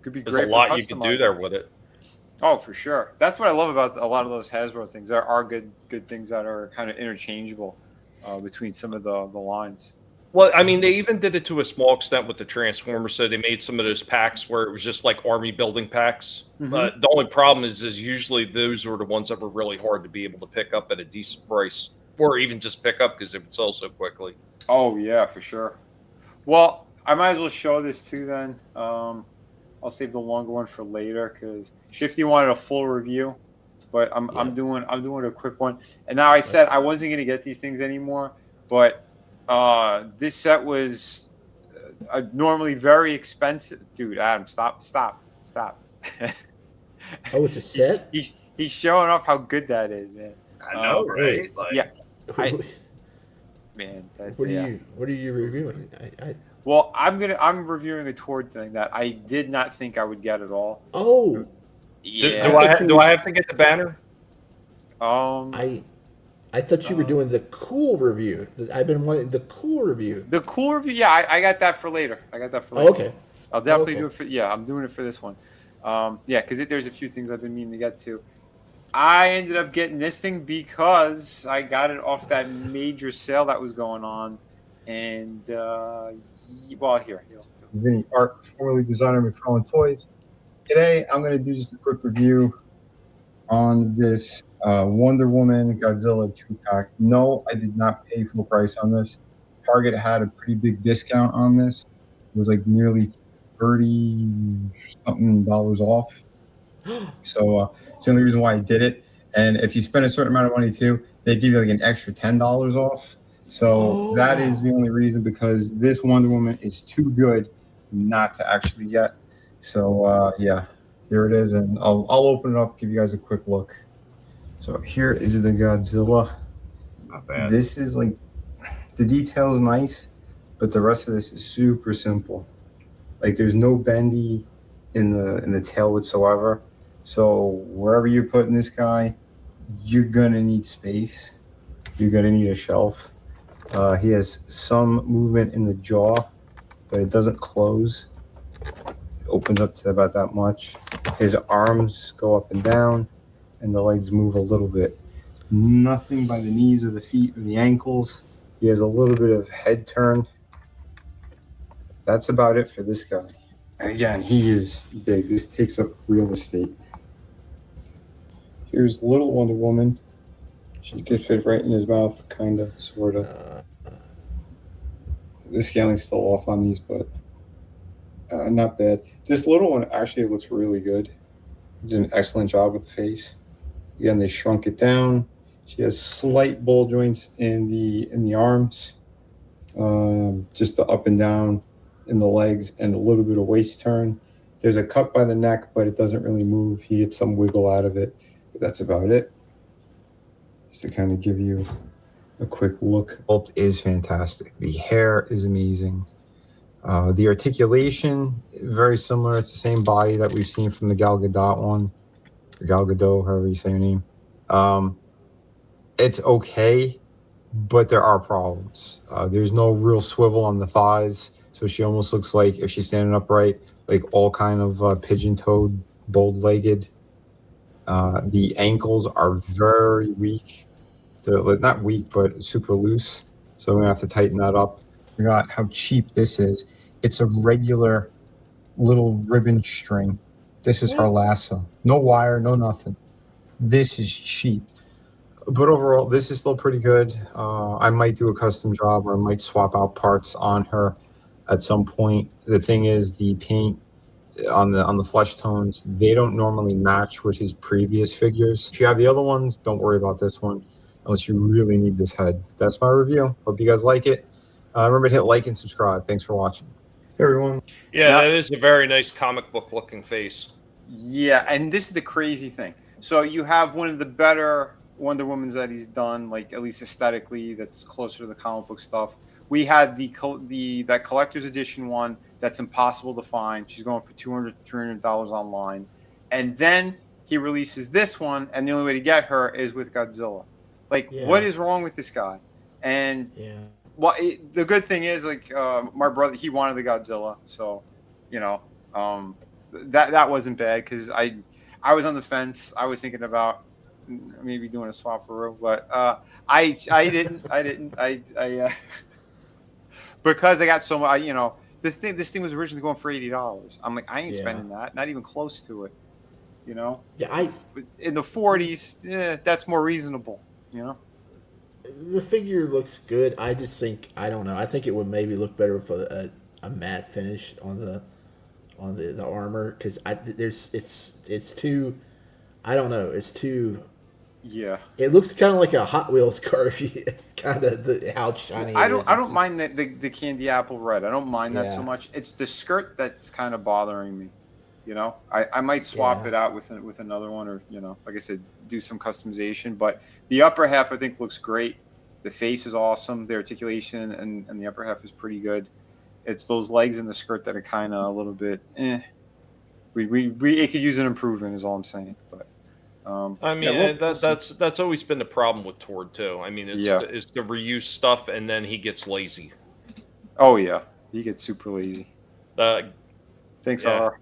Could be There's great. a lot you can do there with it. Oh, for sure. That's what I love about a lot of those Hasbro things. There are good things that are kind of interchangeable. between some of the lines. Well, I mean, they even did it to a small extent with the Transformers. So they made some of those packs where it was just like army building packs. Mhm. The only problem is usually those were the ones that were really hard to be able to pick up at a decent price, or even just pick up because they would sell so quickly. Oh yeah, for sure. Well, I might as well show this too then. I'll save the longer one for later because Shifty wanted a full review, but I'm doing a quick one. And now I said I wasn't gonna get these things anymore, but this set was normally very expensive. Dude, Adam, stop. Oh, it's a set? He's showing off how good that is, man. I know, right? Like, yeah. Man, What are you reviewing? Well, I'm reviewing a Tord thing that I did not think I would get at all. Oh, yeah. Do I have to get the banner? I thought you were doing the cool review. I've been wanting the cool review. The cool review, yeah, I got that for later. Oh, okay. I'll definitely do it for. Yeah, I'm doing it for this one. Yeah, because there's a few things I've been meaning to get to. I ended up getting this thing because I got it off that major sale that was going on, and well, here. Vinnie, art, formerly designer, McFarlane Toys. Today, I'm going to do just a quick review on this Wonder Woman Godzilla 2-pack. No, I did not pay full price on this. Target had a pretty big discount on this. It was like nearly $30-something off. So it's the only reason why I did it. And if you spend a certain amount of money too, they give you like an extra $10 off. So that is the only reason, because this Wonder Woman is too good not to actually get. So yeah, here it is, and I'll open it up, give you guys a quick look. So here is the Godzilla. Not bad. This is like, the detail is nice, but the rest of this is super simple. Like there's no bendy in the tail whatsoever. So wherever you're putting this guy, you're gonna need space. You're gonna need a shelf. He has some movement in the jaw, but it doesn't close. It opens up to about that much. His arms go up and down, and the legs move a little bit. Nothing by the knees or the feet or the ankles. He has a little bit of head turn. That's about it for this guy. And again, he is big. This takes up real estate. Here's little Wonder Woman. She could fit right in his mouth, kind of, sort of. The scaling's still off on these, but not bad. This little one actually looks really good. Did an excellent job with the face. Again, they shrunk it down. She has slight ball joints in the arms, just the up and down in the legs, and a little bit of waist turn. There's a cut by the neck, but it doesn't really move. He gets some wiggle out of it, but that's about it. Just to kind of give you a quick look. Sculpt is fantastic. The hair is amazing. The articulation, very similar. It's the same body that we've seen from the Gal Gadot one, or Gal Gadot, however you say your name. It's okay, but there are problems. There's no real swivel on the thighs, so she almost looks like, if she's standing upright, like all kind of pigeon-toed, bold-legged. The ankles are very weak. They're not weak, but super loose. So I'm gonna have to tighten that up. I forgot how cheap this is. It's a regular little ribbon string. This is her lasso. No wire, no nothing. This is cheap. But overall, this is still pretty good. I might do a custom job, or I might swap out parts on her at some point. The thing is, the paint on the flesh tones, they don't normally match with his previous figures. If you have the other ones, don't worry about this one, unless you really need this head. That's my review. Hope you guys like it. Remember to hit like and subscribe. Thanks for watching. Hey, everyone. Yeah, that is a very nice comic book looking face. Yeah, and this is the crazy thing. So you have one of the better Wonder Womans that he's done, like at least aesthetically, that's closer to the comic book stuff. We had that collector's edition one that's impossible to find. She's going for $200 to $300 online, and then he releases this one, and the only way to get her is with Godzilla. Like, what is wrong with this guy? And well, the good thing is, like, my brother, he wanted the Godzilla, so you know, that wasn't bad, because I was on the fence. I was thinking about maybe doing a swap for real, but I didn't because I got so much. This thing was originally going for $80. I'm like, I ain't spending that, not even close to it. Yeah, in the 40s, that's more reasonable. The figure looks good. I just think I don't know. I think it would maybe look better with a matte finish on the armor because it's too. I don't know. It's too. Yeah. It looks kind of like a Hot Wheels car. Kind of how shiny. I don't mind the candy apple red. I don't mind that so much. It's the skirt that's kind of bothering me. I might swap it out with another one, or like I said, do some customization. But the upper half I think looks great. The face is awesome. The articulation and the upper half is pretty good. It's those legs and the skirt that are kind of a little bit. It could use an improvement, is all I'm saying. But I mean, that's always been the problem with Tord too. I mean, it's the reuse stuff, and then he gets lazy. Oh yeah, he gets super lazy. Thanks, R.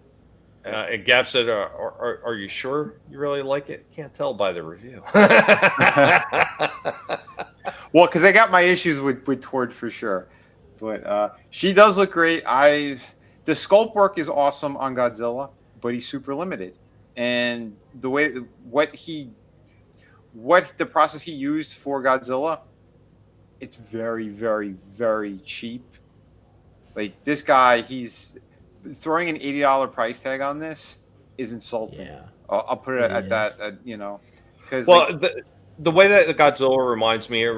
And Gab said, "Are you sure you really like it? Can't tell by the review." Well, because I got my issues with Tord for sure, but she does look great. The sculpt work is awesome on Godzilla, but he's super limited, and the way what the process he used for Godzilla, it's very, very, very cheap. Like this guy, he's throwing an $80 price tag on this is insulting. Yeah, I'll put it at that. Because the way that the Godzilla reminds me of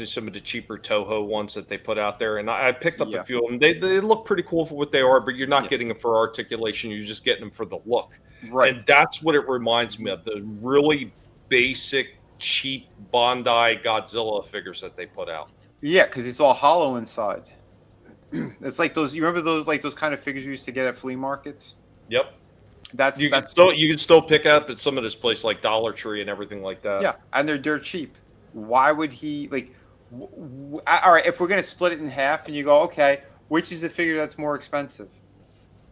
some of the cheaper Toho ones that they put out there, and I picked up a few of them. They look pretty cool for what they are, but you're not getting them for articulation. You're just getting them for the look. Right, and that's what it reminds me of, the really basic, cheap Bandai Godzilla figures that they put out. Yeah, because it's all hollow inside. It's like those. You remember those kind of figures you used to get at flea markets? Yep. You can still pick up at some of this place like Dollar Tree and everything like that. Yeah, and they're dirt cheap. Why would he like? All right, if we're gonna split it in half, and you go, okay, which is the figure that's more expensive?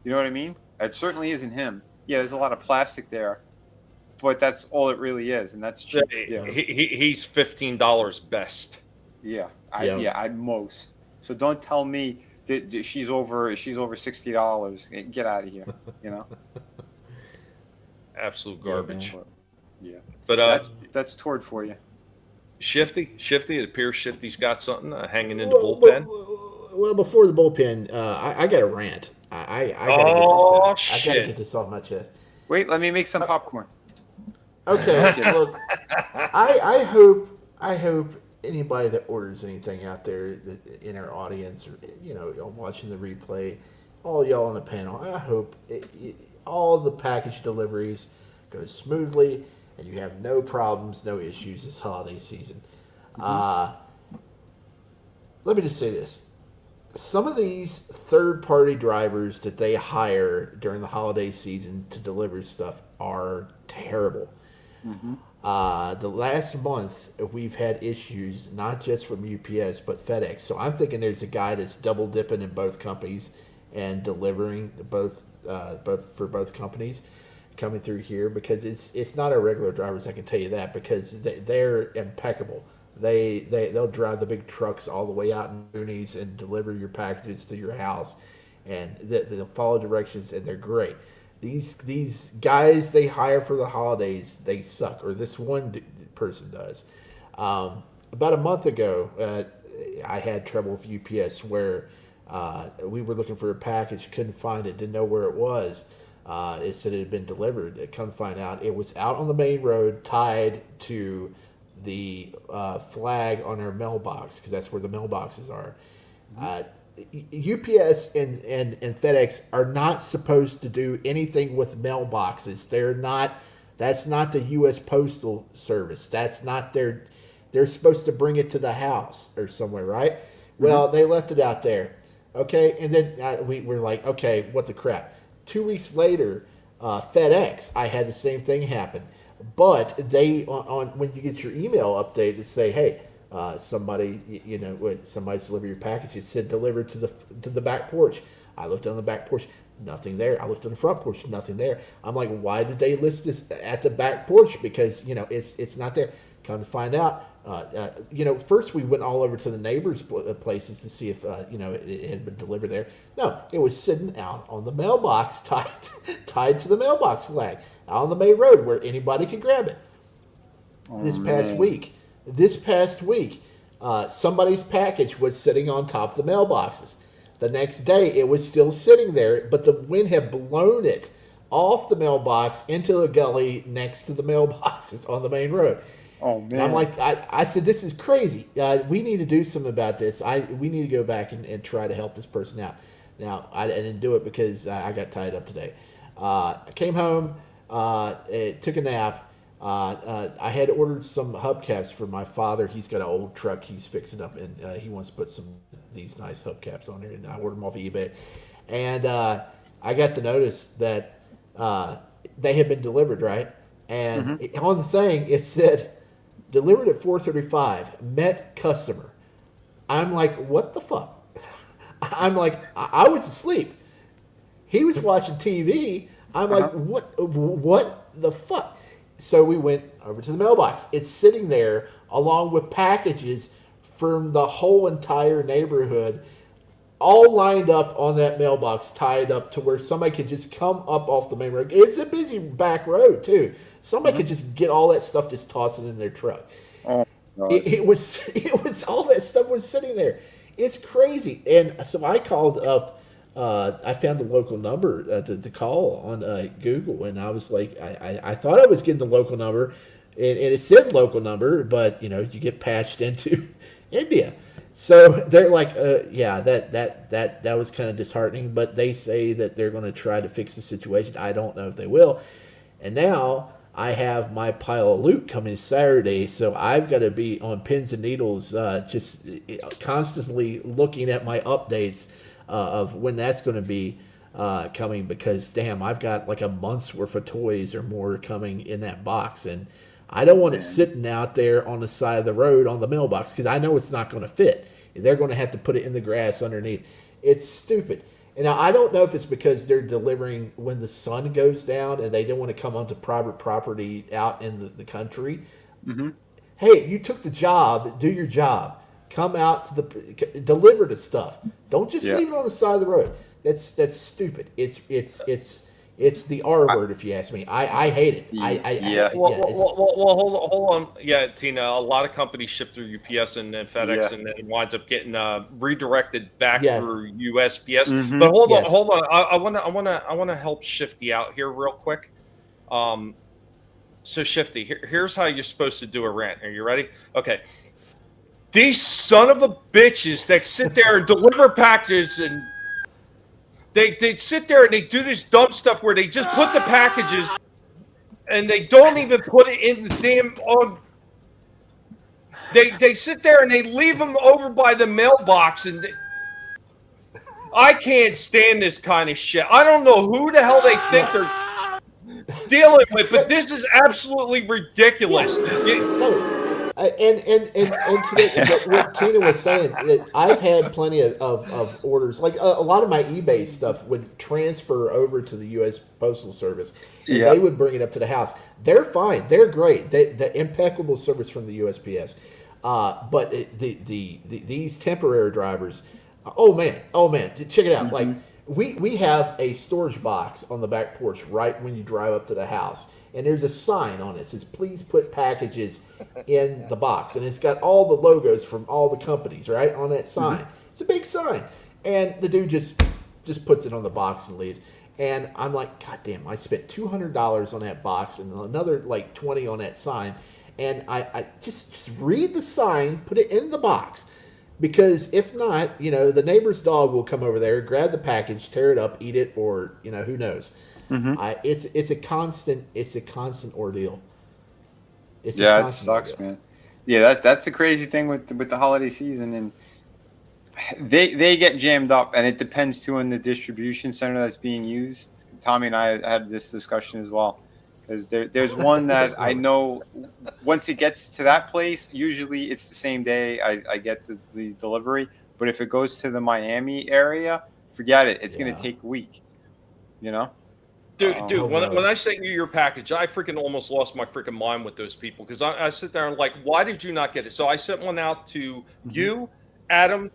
You know what I mean? It certainly isn't him. Yeah, there's a lot of plastic there, but that's all it really is, and that's cheap. Yeah. He's $15 best. Yeah, at most. So don't tell me that she's over $60. Get out of here. Absolute garbage. Yeah. But that's Tord for you. Shifty. It appears Shifty's got something hanging in the bullpen. Well, before the bullpen, I got a rant. I gotta get this off my chest. Wait, let me make some popcorn. Okay, look, I hope anybody that orders anything out there in our audience, or watching the replay, all y'all on the panel, I hope all the package deliveries go smoothly and you have no problems, no issues this holiday season. Let me just say this. Some of these third-party drivers that they hire during the holiday season to deliver stuff are terrible. The last month, we've had issues, not just from UPS, but FedEx. So I'm thinking there's a guy that's double dipping in both companies and delivering both for both companies coming through here, because it's not our regular drivers, I can tell you that, because they're impeccable. They'll drive the big trucks all the way out in boonies and deliver your packages to your house, and they'll follow directions, and they're great. These guys they hire for the holidays, they suck, or this one person does. About a month ago, I had trouble with UPS where we were looking for a package, couldn't find it, didn't know where it was. It said it had been delivered. Come find out, it was out on the main road, tied to the flag on our mailbox, because that's where the mailboxes are. UPS and FedEx are not supposed to do anything with mailboxes. That's not the U.S. Postal Service. That's not they're supposed to bring it to the house or somewhere, right? Well, they left it out there. Okay, and then we're like, okay, what the crap? 2 weeks later, FedEx, I had the same thing happen. But they, on when you get your email update, to say, hey, somebody, when somebody's delivered your package, it said delivered to the back porch. I looked on the back porch, nothing there. I looked on the front porch, nothing there. I'm like, why did they list this at the back porch? Because it's not there. Come to find out, first we went all over to the neighbors' places to see if it had been delivered there. No, it was sitting out on the mailbox, tied to the mailbox flag out on the main road where anybody could grab it. This past week, somebody's package was sitting on top of the mailboxes. The next day, it was still sitting there, but the wind had blown it off the mailbox into a gully next to the mailboxes on the main road. Oh, man. And I'm like, I said, this is crazy. We need to do something about this. We need to go back and try to help this person out. Now, I didn't do it because I got tied up today. I came home, took a nap. I had ordered some hubcaps for my father. He's got an old truck he's fixing up, and he wants to put these nice hubcaps on there. And I ordered them off of eBay. And I got the notice that they had been delivered, right? And on the thing, it said, delivered at 4:35, met customer. I'm like, what the fuck? I'm like, I was asleep. He was watching TV. I'm like, what the fuck? So we went over to the mailbox. It's sitting there along with packages from the whole entire neighborhood, all lined up on that mailbox, tied up to where somebody could just come up off the main road. It's a busy back road too. Somebody could just get all that stuff, just toss it in their truck. Oh, it was all that stuff was sitting there. It's crazy. And so I called up. I found the local number to call on Google, and I was like, I thought I was getting the local number, and it said local number, but you get patched into India. So they're like, yeah, that was kind of disheartening, but they say that they're going to try to fix the situation. I don't know if they will. And now I have my pile of loot coming Saturday, so I've got to be on pins and needles, just constantly looking at my updates of when that's going to be coming, because damn, I've got like a month's worth of toys or more coming in that box, and I don't want it sitting out there on the side of the road on the mailbox, because I know it's not going to fit. They're going to have to put it in the grass underneath. It's stupid. And now I don't know if it's because they're delivering when the sun goes down and they don't want to come onto private property out in the country. Hey, you took the job, do your job. Come out to deliver the stuff. Don't just leave it on the side of the road. That's stupid. It's the R word, if you ask me. I hate it. Well, hold on. Yeah, Tina, a lot of companies ship through UPS and then FedEx, and then it winds up getting redirected back through USPS. But hold on. I want to help Shifty out here real quick. So Shifty, here's how you're supposed to do a rant. Are you ready? Okay. These son of a bitches that sit there and deliver packages, and they sit there and they do this dumb stuff where they just put the packages and they don't even put it in the damn they sit there and they leave them over by the mailbox, and I can't stand this kind of shit. I don't know who the hell they think they're dealing with, but this is absolutely ridiculous. And today, what Tina was saying, I've had plenty of orders. Like a lot of my eBay stuff would transfer over to the U.S. Postal Service, and they would bring it up to the house. They're fine. They're great. The impeccable service from the USPS. But these temporary drivers, oh man, check it out. Like we have a storage box on the back porch right when you drive up to the house. And there's a sign on it that says, please put packages in the box. And it's got all the logos from all the companies, right, on that sign. It's a big sign. And the dude just puts it on the box and leaves. And I'm like, God damn, I spent $200 on that box and another like $20 on that sign. And I just read the sign, put it in the box. Because if not, the neighbor's dog will come over there, grab the package, tear it up, eat it, or, who knows. It's a constant ordeal. It sucks, man. Yeah, that's the crazy thing with the holiday season, and they get jammed up, and it depends too on the distribution center that's being used. Tommy and I had this discussion as well, Because there's one that I know once it gets to that place, usually it's the same day I get the delivery. But if it goes to the Miami area, forget it. It's going to take a week, you know? Dude, when I sent you your package, I freaking almost lost my freaking mind with those people because I sit there and like, why did you not get it? So I sent one out to you, Adam,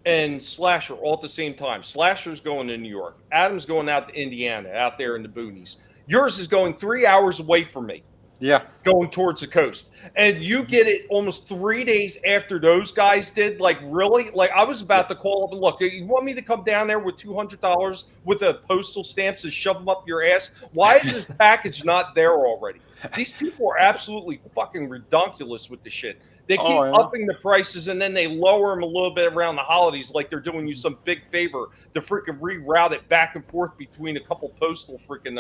and Slasher all at the same time. Slasher's going to New York. Adam's going out to Indiana, out there in the boonies. Yours is going 3 hours away from me. Yeah. Going towards the coast. And you get it almost 3 days after those guys did. Like, really? Like, I was about to call up and look, you want me to come down there with $200 with a postal stamps and shove them up your ass? Why is this package not there already? These people are absolutely fucking redonkulous with the shit. They keep upping the prices and then they lower them a little bit around the holidays like they're doing you some big favor to freaking reroute it back and forth between a couple postal freaking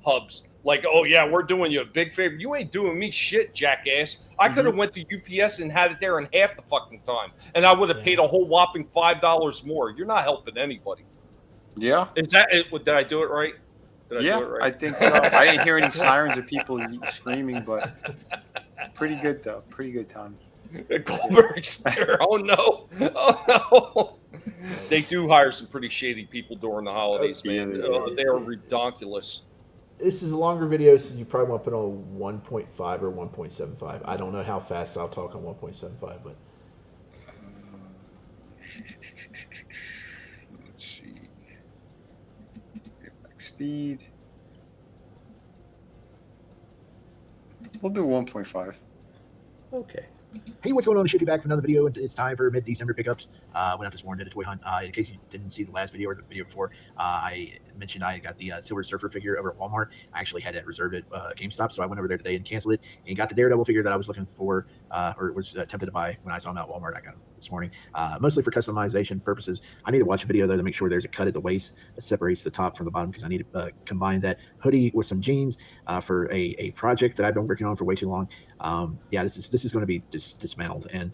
hubs. Like, oh, yeah, we're doing you a big favor. You ain't doing me shit, jackass. I could have went to UPS and had it there in half the fucking time, and I would have paid a whole whopping $5 more. You're not helping anybody. Yeah. Is that it? Did I do it right? Did I do it right? I think so. I didn't hear any sirens or people screaming, but pretty good, though. Pretty good time. Goldberg Spear. Oh, no. Oh, no. They do hire some pretty shady people during the holidays, man. They are redonkulous. This is a longer video, so you probably want to put on 1.5 or 1.75. I don't know how fast I'll talk on 1.75, but let's see. Max speed. We'll do 1.5. Okay. Hey, what's going on? Shifty back for another video. It's time for mid-December pickups. Went out this morning, did a toy hunt. In case you didn't see the last video or the video before, I mentioned I got the Silver Surfer figure over at Walmart. I actually had it reserved at GameStop, so I went over there today and canceled it and got the Daredevil figure that I was looking for or was tempted to buy when I saw him at Walmart. I got him this morning, mostly for customization purposes. I need to watch a video though to make sure there's a cut at the waist that separates the top from the bottom because I need to combine that hoodie with some jeans for a project that I've been working on for way too long. Yeah, this is going to be dismantled, and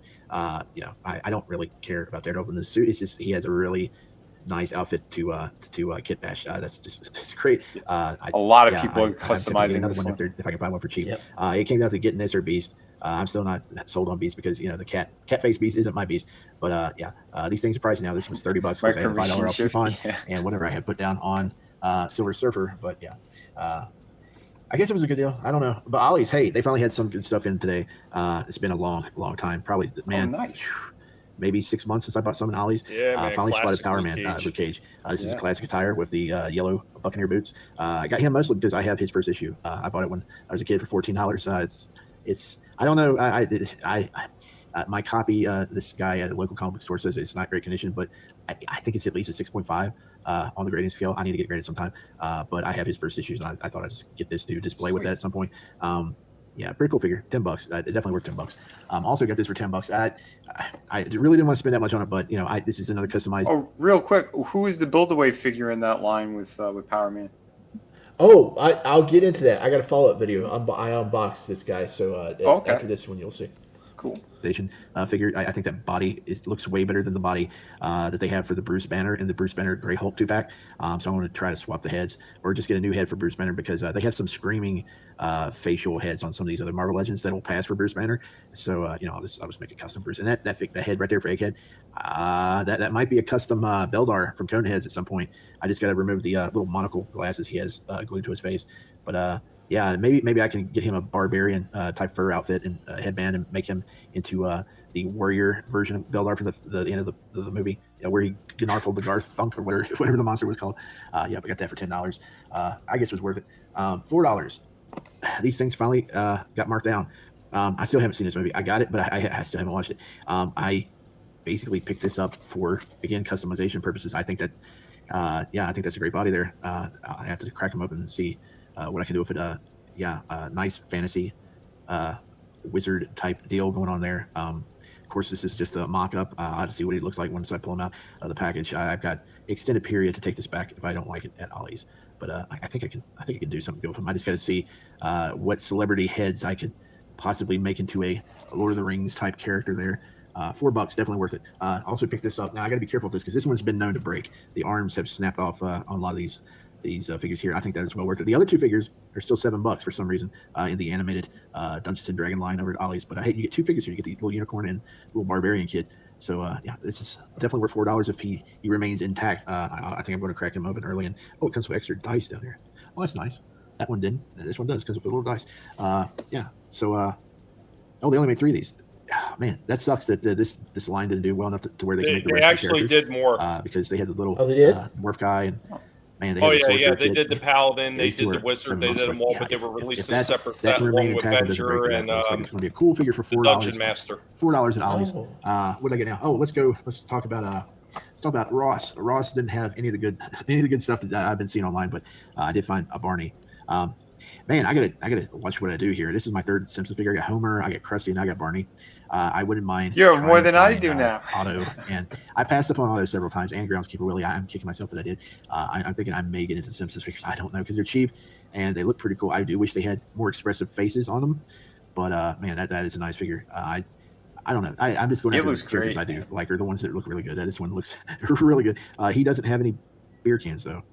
you know, I don't really care about Daredevil in this suit. It's just he has a really nice outfit to kit bash. It's great. A lot of people are customizing another this one if I can find one for cheap. It came down to getting this or Beast. I'm still not sold on Beast because, you know, the cat face Beast isn't my Beast. But these things are pricey now. This was $30 because I had $5 off coupon and whatever I had put down on Silver Surfer. But yeah, I guess it was a good deal. I don't know. But Ollie's, hey, they finally had some good stuff in today. It's been a long time. Probably, man, nice. Maybe 6 months since I bought some in Ollie's. Yeah, man, finally spotted Power Luke Man, Cage. Luke Cage. This is a classic attire with the yellow Buccaneer boots. I got him mostly because I have his first issue. I bought it when I was a kid for $14. It's I don't know. My copy, this guy at a local comic book store says it's not great condition, but I think it's at least a 6.5 on the grading scale. I need to get graded sometime. But I have his first issues, and I thought I'd just get this to display with that at some point. Yeah, pretty cool figure. $10. It definitely worth $10. Also got this for $10. I really didn't want to spend that much on it, but you know, this is another customized. Oh, real quick, who is the build-away figure in that line with Power Man? Oh, I'll get into that. I got a follow-up video. I unboxed this guy, so after this one you'll see. Cool. Figure. I think that body looks way better than the body that they have for the Bruce Banner and the Bruce Banner Grey Hulk 2-pack. So I'm going to try to swap the heads or just get a new head for Bruce Banner because they have some screaming facial heads on some of these other Marvel Legends that will pass for Bruce Banner. So you know, I'll just make a custom Bruce, and that head right there for Egghead, that might be a custom Beldar from Coneheads at some point. I just got to remove the little monocle glasses he has glued to his face, but. Yeah, maybe I can get him a barbarian type fur outfit and headband and make him into the warrior version of Beldar from the end of the movie, you know, where he Gnarfled the Garth Thunk or whatever the monster was called. Yeah, I got that for $10. I guess it was worth it. $4. These things finally got marked down. I still haven't seen this movie. I got it, but I still haven't watched it. I basically picked this up for, again, customization purposes. I think that, I think that's a great body there. I have to crack them open and see what I can do with it. Nice fantasy wizard type deal going on there. Of course, this is just a mock-up. I'll have to see what he looks like once I pull him out of the package. I've got extended period to take this back if I don't like it at Ollie's. But I think I can do something good with him. I just got to see what celebrity heads I could possibly make into a Lord of the Rings type character there. $4, definitely worth it. Also picked this up. Now I got to be careful with this because this one's been known to break. The arms have snapped off on a lot of these these figures here. I think that is well worth it. The other two figures are still $7 for some reason in the animated Dungeons and Dragon line over at Ollie's. But hey, you get two figures here. You get the little unicorn and little barbarian kid. So yeah, this is definitely worth $4 if he remains intact. I think I'm going to crack him open early. And it comes with extra dice down here. Oh, that's nice. That one didn't. This one does because with the little dice. Yeah. So oh, they only made 3 of these. Man, that sucks that this line didn't do well enough to where they can make the rest actually of the did more because they had the little they did? dwarf guy and man. They Oh had the yeah, sorcerer they kid. did the paladin, they These two did the are wizard, they $7, did them all, yeah, but they were if released that, in separate that set remain along with intact, it doesn't break Avenger that. and Looks like it's going to be a cool figure for the $4. Dungeon Master. $4 at Ollie's. What did I get now? Oh, let's talk about Ross. Ross didn't have any of the good stuff that I've been seeing online, but I did find a Barney. Man, I gotta watch what I do here. This is my third Simpsons figure. I got Homer, I got Krusty, and I got Barney. I wouldn't mind. You have more trying than to I find, do now. Otto, and I passed up on Otto several times, and Groundskeeper Willie. I'm kicking myself that I did. I'm thinking I may get into Simpsons figures. I don't know because they're cheap and they look pretty cool. I do wish they had more expressive faces on them, but man, that is a nice figure. I don't know. I'm just going after the characters I do like, are the ones that look really good. This one looks really good. He doesn't have any beer cans though,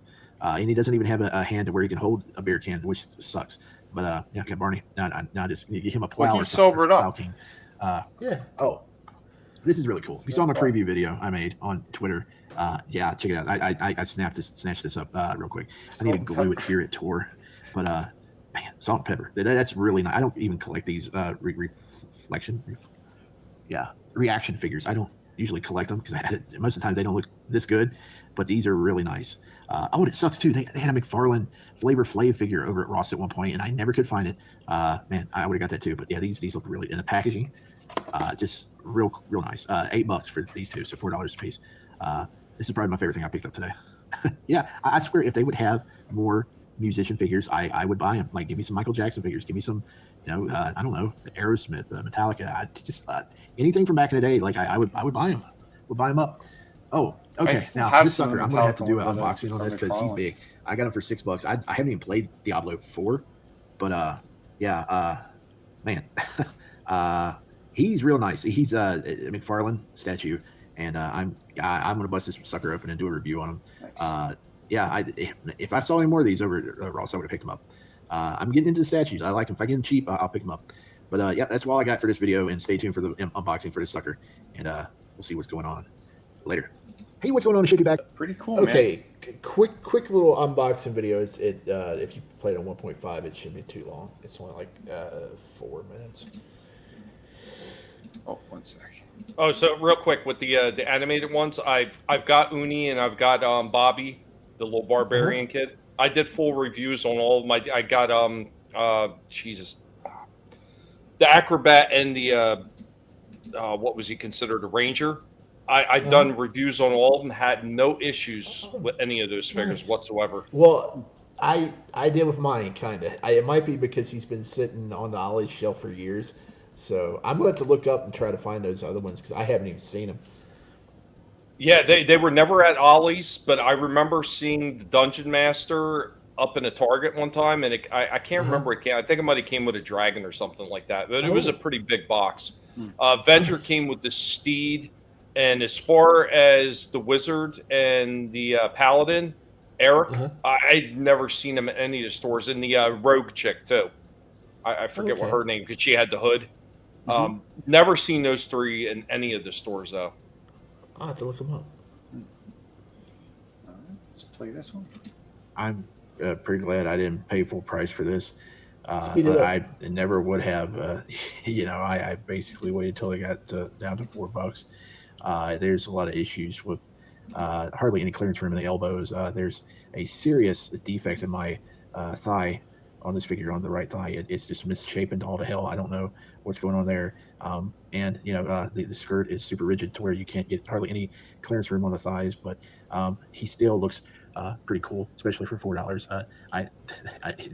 and he doesn't even have a hand where he can hold a beer can, which sucks. But yeah, I got Barney. Now just give him a plow. Well, he's sobered up. Yeah. Oh, this is really cool. You saw my preview video I made on Twitter. Yeah, check it out. I snatched this up real quick. I need to glue it here at Tor. But man, salt and pepper. That's really nice. I don't even collect these reaction figures. I don't usually collect them because most of the time they don't look this good. But these are really nice. Oh, and it sucks too. They had a McFarlane Flavor Flav figure over at Ross at one point, and I never could find it. Man, I would have got that too. But yeah, these look really in the packaging, just real nice. $8 for these two, so $4 a piece. This is probably my favorite thing I picked up today. Yeah, I swear if they would have more musician figures, I would buy them. Like, give me some Michael Jackson figures. Give me some, I don't know, Aerosmith, Metallica. Just anything from back in the day. Like I would buy them. Would buy them up. Oh, okay. Now this sucker, I'm gonna have to do an unboxing on this because he's big. I got him for $6. I haven't even played Diablo 4, but yeah, man, he's real nice. He's a McFarlane statue, and I'm gonna bust this sucker open and do a review on him. Nice. Yeah, if I saw any more of these over Ross, I would have picked them up. I'm getting into the statues. I like them. If I get them cheap, I'll pick them up. But yeah, that's all I got for this video, and stay tuned for the unboxing for this sucker, and we'll see what's going on later. Hey, what's going on, Shifty back? Pretty cool, okay, man. Quick little unboxing video. If you played on 1.5, it shouldn't be too long. It's only like 4 minutes. Oh, 1 sec. Oh, so real quick with the animated ones, I've got Uni and I've got Bobby, the little barbarian kid. I did full reviews on all of my. I got the acrobat and the what was he considered, a ranger. I've done reviews on all of them. Had no issues with any of those figures whatsoever. Well, I did with mine, kind of. It might be because he's been sitting on the Ollie's shelf for years. So I'm going to have to look up and try to find those other ones because I haven't even seen them. Yeah, they were never at Ollie's, but I remember seeing the Dungeon Master up in a Target one time, and I can't remember it. I think it might have came with a dragon or something like that, but it was a pretty big box. Avenger came with the steed, and as far as the wizard and the paladin, Eric, I'd never seen him at any of the stores, and the rogue chick too. I forget what her name, because she had the hood. Never seen those three in any of the stores though. I'll have to look them up. Let's play this one. I'm pretty glad I didn't pay full price for this. But I never would have. I basically waited till it got down to $4. There's a lot of issues with hardly any clearance room in the elbows. There's a serious defect in my thigh on this figure, on the right thigh. It's just misshapen all to hell. I don't know what's going on there. And the skirt is super rigid to where you can't get hardly any clearance room on the thighs. But he still looks pretty cool, especially for $4. I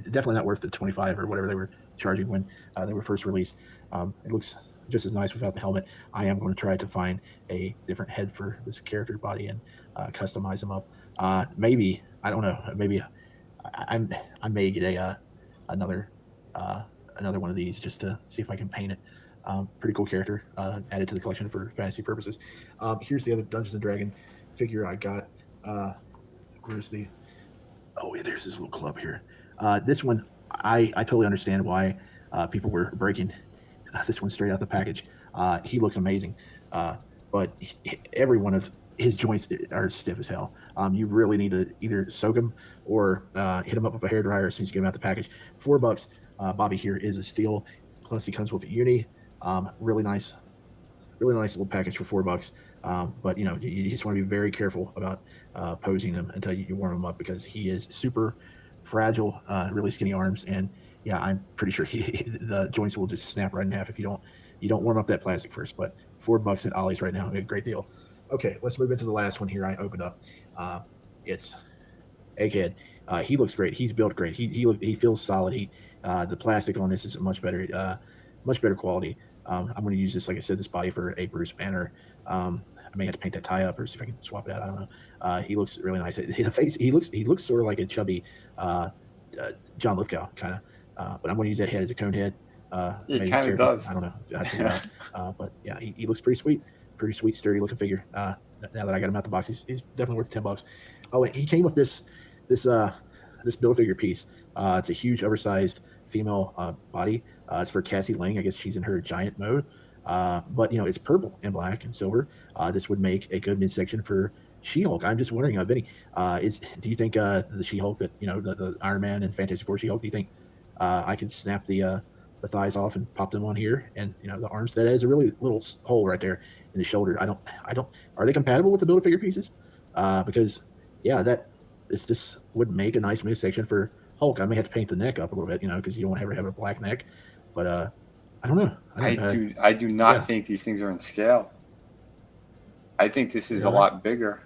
definitely not worth the $25 or whatever they were charging when they were first released. It looks just as nice without the helmet. I am going to try to find a different head for this character body and customize them up. Maybe, I don't know. Maybe I may get another one of these just to see if I can paint it. Pretty cool character, added to the collection for fantasy purposes. Here's the other Dungeons and Dragon figure I got. Where's the Oh, yeah, there's this little club here. This one, I totally understand why people were breaking this one straight out the package. He looks amazing, but every one of his joints are stiff as hell. You really need to either soak him or hit him up with a hairdryer as soon as you get him out the package. $4. Bobby here is a steal. Plus, he comes with a uni. Really nice little package for $4. But you just want to be very careful about posing him until you warm him up, because he is super fragile, really skinny arms, and yeah, I'm pretty sure the joints will just snap right in half if you don't warm up that plastic first. But $4 at Ollie's right now, a great deal. Okay, let's move into the last one here. I opened up. It's Egghead. He looks great. He's built great. He feels solid. The plastic on this is much better quality. I'm going to use this, like I said, this body for a Bruce Banner. I may have to paint that tie up or see if I can swap it out. I don't know. He looks really nice. His face, he looks sort of like a chubby John Lithgow kind of. But I'm going to use that head as a cone head. He kind of does. I don't know. But yeah, he looks pretty sweet, sturdy looking figure. Now that I got him out the box, he's definitely worth $10. Oh, and he came with this Build-A-Figure piece. It's a huge, oversized female body. It's for Cassie Lang. I guess she's in her giant mode. But it's purple and black and silver. This would make a good midsection for She-Hulk. I'm just wondering, Vinny, do you think the She-Hulk that the Iron Man and Fantastic Four She-Hulk? Do you think I could snap the thighs off and pop them on here, and the arms? That is a really little hole right there in the shoulder. I don't. Are they compatible with the Build-A-Figure pieces? Because this would make a nice midsection for Hulk. I may have to paint the neck up a little bit, because you don't ever have a black neck. But I don't know. I do not think these things are in scale. I think this is a lot bigger.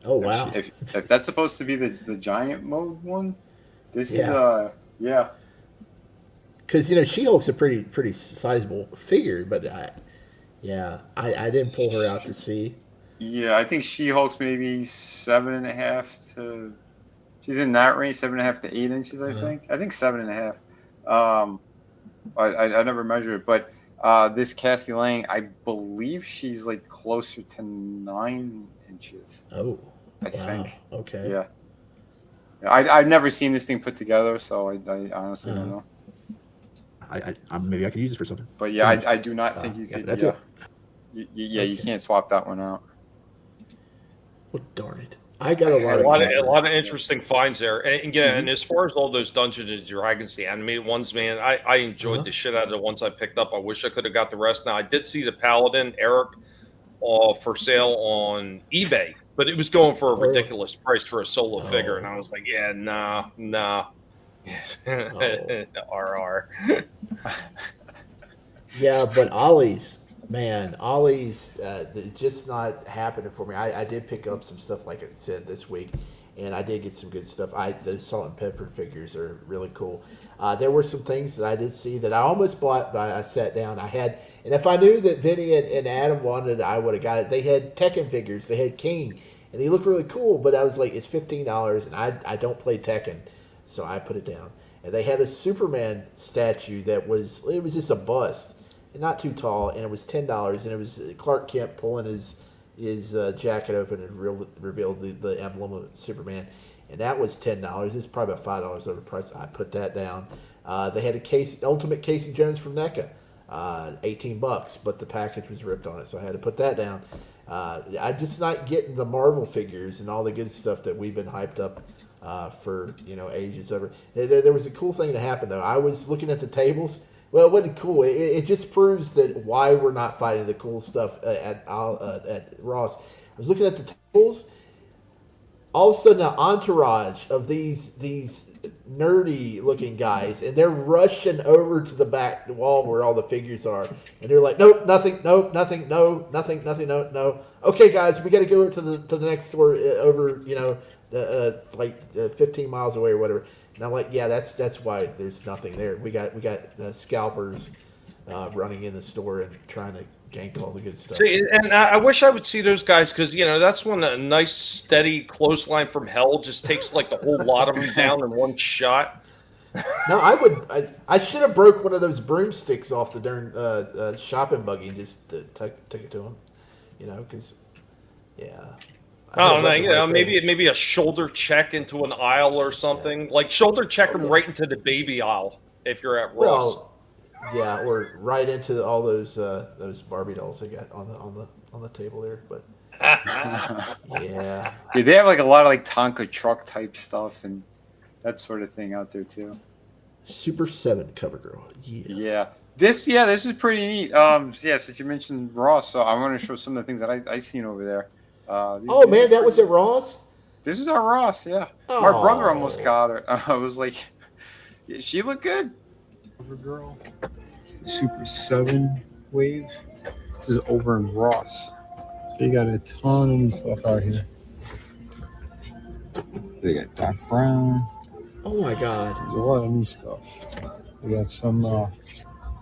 Oh wow! If that's supposed to be the giant mode one, this is Because She-Hulk's a pretty sizable figure, but I didn't pull her out to see. Yeah, I think She-Hulk's maybe 7.5 to. She's in that range, 7.5 to 8 inches. I think 7.5. I never measured it, but this Cassie Lang, I believe she's like closer to 9 inches. Oh, I think. Okay. Yeah. I've never seen this thing put together, so I honestly don't know. Maybe I could use this for something. But yeah, I do not think you could. That's it. You can't swap that one out. Well, darn it. I got a lot of interesting finds there. And again, and as far as all those Dungeons and Dragons, the animated ones, man, I enjoyed the shit out of the ones I picked up. I wish I could have got the rest. Now, I did see the Paladin, Eric, for sale on eBay, but it was going for a ridiculous price for a solo figure. And I was like, yeah, nah. RR. Yeah, but Ollie's just not happening for me. I did pick up some stuff, like I said, this week, and I did get some good stuff. The Salt and Pepper figures are really cool. There were some things that I did see that I almost bought, but I sat down. And if I knew that Vinnie and Adam wanted it, I would have got it. They had Tekken figures. They had King, and he looked really cool, but I was like, it's $15, and I don't play Tekken, so I put it down. And they had a Superman statue that was just a bust, and not too tall, and it was $10, and it was Clark Kent pulling his jacket open and revealed the emblem of Superman, and that was $10. It's probably about $5 over the price. I put that down. They had Ultimate Casey Jones from NECA, $18, but the package was ripped on it, so I had to put that down. I'm just not getting the Marvel figures and all the good stuff that we've been hyped up for ages over. There was a cool thing that happened though. I was looking at the tables. Well, it wasn't cool. It just proves that why we're not fighting the cool stuff at Ross. I was looking at the tables. All of a sudden, an entourage of these nerdy looking guys, and they're rushing over to the back wall where all the figures are, and they're like, nope, nothing, nope, nothing, no, nothing, no. Okay, guys, we got to go to the next store over, 15 miles away or whatever. And I'm like, yeah, that's why there's nothing there. We got scalpers running in the store and trying to gank all the good stuff. See, and I wish I would see those guys, because that's when a nice steady clothesline from hell just takes like the whole lot of them down in one shot. No, I should have broke one of those broomsticks off the darn shopping buggy and just took it to him, because I don't know. You know, maybe a shoulder check into an aisle or something. Like shoulder check them right into the baby aisle if you're at Ross. Well, yeah, or right into all those Barbie dolls they got on the table there. But yeah, they have like a lot of like Tonka truck type stuff and that sort of thing out there too. Super 7 cover girl. Yeah. This is pretty neat. Since you mentioned Ross, so I want to show some of the things that I seen over there. Man, that was at Ross? This is our Ross, yeah. My brother almost got her. I was like, she looked good. Cover girl. Super 7 wave. This is over in Ross. They got a ton of new stuff out here. They got Doc Brown. Oh my God. There's a lot of new stuff. We got some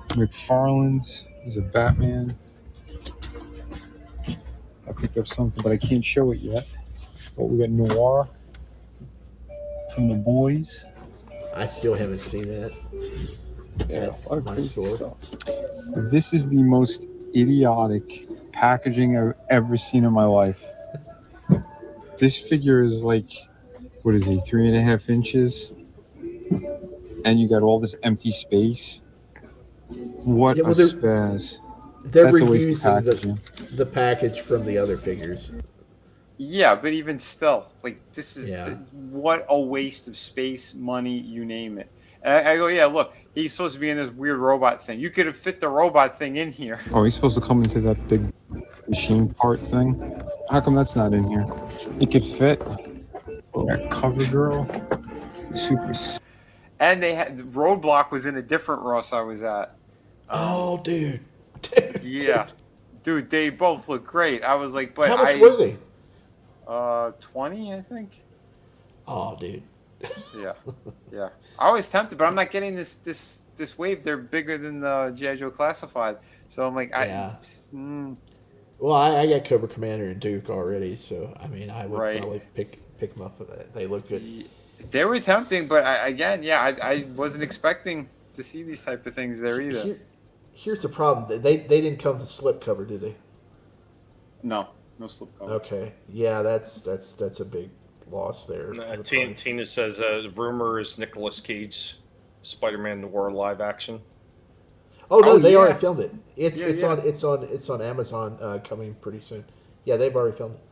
McFarlane's. There's a Batman. I picked up something, but I can't show it yet. But we got Noir from The Boys. I still haven't seen that. Yeah, a lot of crazy stuff. This is the most idiotic packaging I've ever seen in my life. This figure is like, what is he, 3.5 inches? And you got all this empty space. What a spaz. They're That's a waste of reusing packaging. the package from the other figures. Yeah, but even still, like this is what a waste of space, money, you name it. And I go, yeah, look, he's supposed to be in this weird robot thing. You could have fit the robot thing in here. Oh, he's supposed to come into that big machine part thing. How come that's not in here? It could fit. That cover girl. Super. And they had Roadblock was in a different Ross I was at. Oh, dude. Yeah, dude, they both look great. I was like, but how much were they? 20, I think. Oh, dude. Yeah. I was tempted, but I'm not getting this wave. They're bigger than the G.I. Joe Classified, so I'm like, Well, I got Cobra Commander and Duke already, so I mean, I would probably pick them up for that. They look good. They were tempting, but I wasn't expecting to see these type of things there either. Here's the problem: they didn't come to slip cover, did they? No slip cover. Okay, yeah, that's a big loss there. Tina says the rumor is Nicolas Cage, Spider-Man Noir live action. Oh no, they already filmed it. It's on Amazon coming pretty soon. Yeah, they've already filmed it.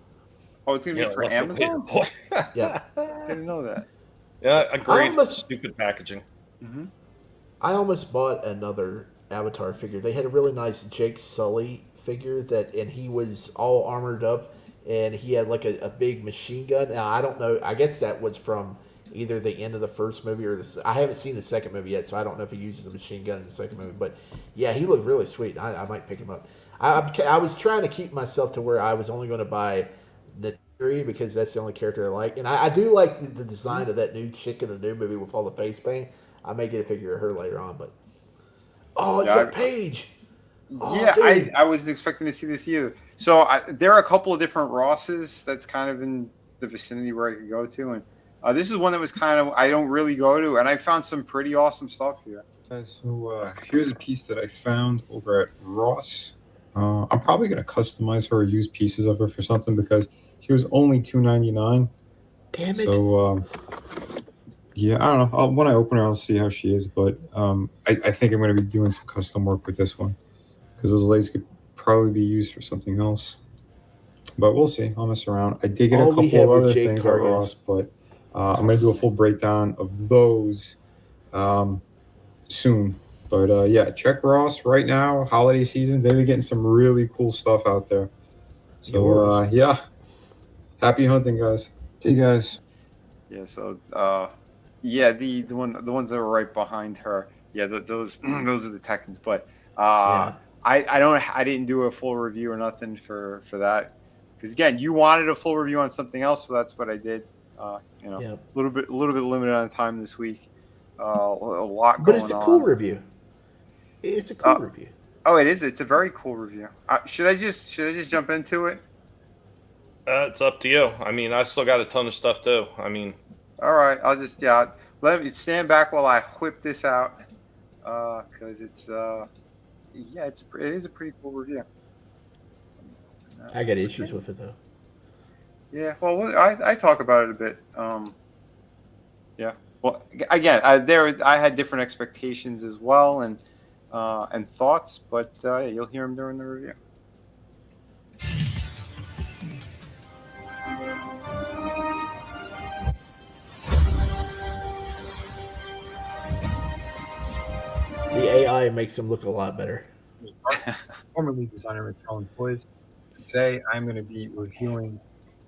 Oh, it's gonna be for Amazon. Yeah, didn't know that. Yeah, a great stupid packaging. Mm-hmm. I almost bought another Avatar figure. They had a really nice Jake Sully figure and he was all armored up, and he had like a big machine gun. Now I don't know. I guess that was from either the end of the first movie or I haven't seen the second movie yet, so I don't know if he uses the machine gun in the second movie. But yeah, he looked really sweet. I might pick him up. I was trying to keep myself to where I was only going to buy the 3 because that's the only character I like, and I do like the design of that new chick in the new movie with all the face paint. I may get a figure of her later on, but you got Paige. I wasn't expecting to see this either. So there are a couple of different Rosses that's kind of in the vicinity where I could go to, and this is one that was kind of I don't really go to, and I found some pretty awesome stuff here. So here's a piece that I found over at Ross. I'm probably going to customize her or use pieces of her for something because she was only $2.99. Damn it. So, yeah, I don't know. When I open her, I'll see how she is. But I think I'm going to be doing some custom work with this one because those legs could probably be used for something else. But we'll see. I'll mess around. I did get a couple of other things at Ross, but I'm going to do a full breakdown of those soon. But yeah, check Ross right now. Holiday season, they've been getting some really cool stuff out there. So yeah, happy hunting, guys. Hey guys. Yeah. So the ones that were right behind her. Yeah, those are the Tekkens. But I didn't do a full review or nothing for that because again, you wanted a full review on something else, so that's what I did. A little bit limited on time this week. A lot going on. But it's a cool review. It's a cool review. Oh, it is. It's a very cool review. Should I just jump into it? It's up to you. I mean, I still got a ton of stuff too. I mean, all right. I'll just let me stand back while I whip this out because it is a pretty cool review. I got issues with it though. Yeah, well, I talk about it a bit. Yeah. Well, again, I had different expectations as well and thoughts, but you'll hear them during the review. The AI makes him look a lot better. Formerly designer at McFarlane Toys. Today, I'm going to be reviewing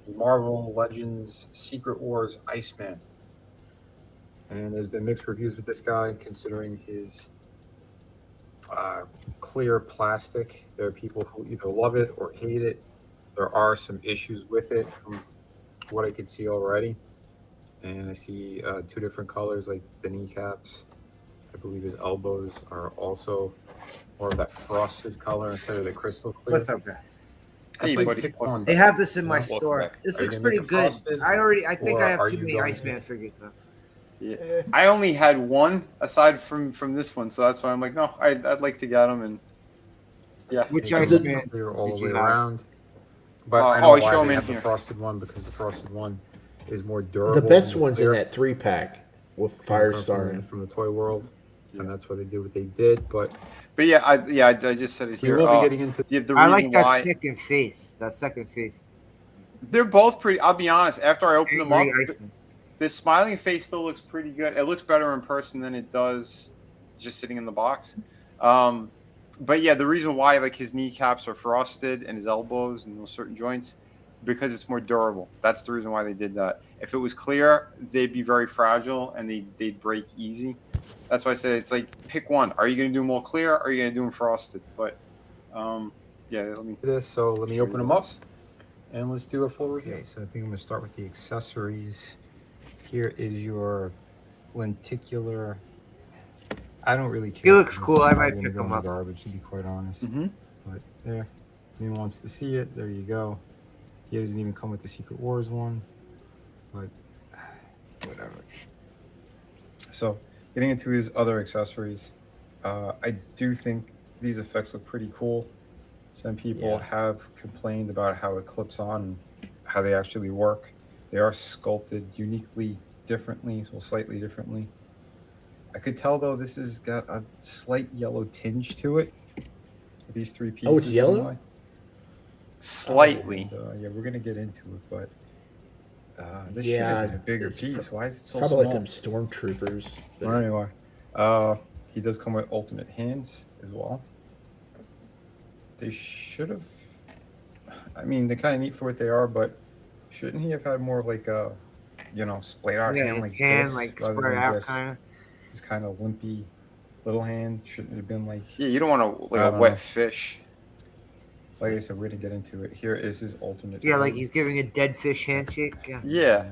the Marvel Legends Secret Wars Iceman. And there's been mixed reviews with this guy, considering his clear plastic. There are people who either love it or hate it. There are some issues with it from what I could see already. And I see two different colors, like the kneecaps. I believe his elbows are also more of that frosted color instead of the crystal clear. What's up, guys? Hey, buddy. They have this in my store. back. This Are you looks gonna pretty make it good. frosted, I think I have or too are many you going Iceman figures though. Yeah, I only had one aside from this one, so that's why I'm like, no, I'd like to get them, and yeah. Which Iceman? They're all the way around. But I oh, know I show why them they in have the here. frosted one, because the frosted one is more durable. The best and one's in clear. that 3-pack with From Firestar in. from the toy world, and that's why they did what they did. But yeah, I just said it we here. will be getting into. The I reason like that why second face. That second face. they're both pretty. I'll be honest. After I open them up, Angry Iceman. the smiling face still looks pretty good. It looks better in person than it does just sitting in the box. But yeah, the reason why like his kneecaps are frosted and his elbows and those certain joints, because it's more durable. That's the reason why they did that. If it was clear, they'd be very fragile and they'd break easy. That's why I said it's like pick one. Are you going to do them all clear? Or are you going to do them frosted? But yeah, let me let me open them up, and let's do a full review. So I think I'm going to start with the accessories. Here is your lenticular. I don't really care. He looks This cool. is I probably might gonna pick go in him the up. Garbage, to be quite honest. Mhm. But there, if anyone wants to see it, there you go. He doesn't even come with the Secret Wars one, but whatever. So, getting into his other accessories, I do think these effects look pretty cool. Some people have complained about how it clips on and how they actually work. They are sculpted uniquely differently, well, slightly differently. I could tell though this has got a slight yellow tinge to it. These three pieces. Oh, it's yellow? anyway. Slightly. And, yeah, we're gonna get into it, but this should Yeah, have been a bigger it's piece. Why is it so Probably small? like them stormtroopers. that- Well, anyway, he does come with ultimate hands as well. They should have. I mean, they're kind of neat for what they are, but shouldn't he have had more of like a, splayed out Yeah, hand his like hand this, like rather spread than out just kind of. his kind of limpy little hand? Shouldn't it have been like? Yeah, you don't want to I like a don't wet know. fish. Like I said, we're gonna get into it. Here is his ultimate. Yeah, like hand. he's giving a dead fish handshake. Yeah. Yeah.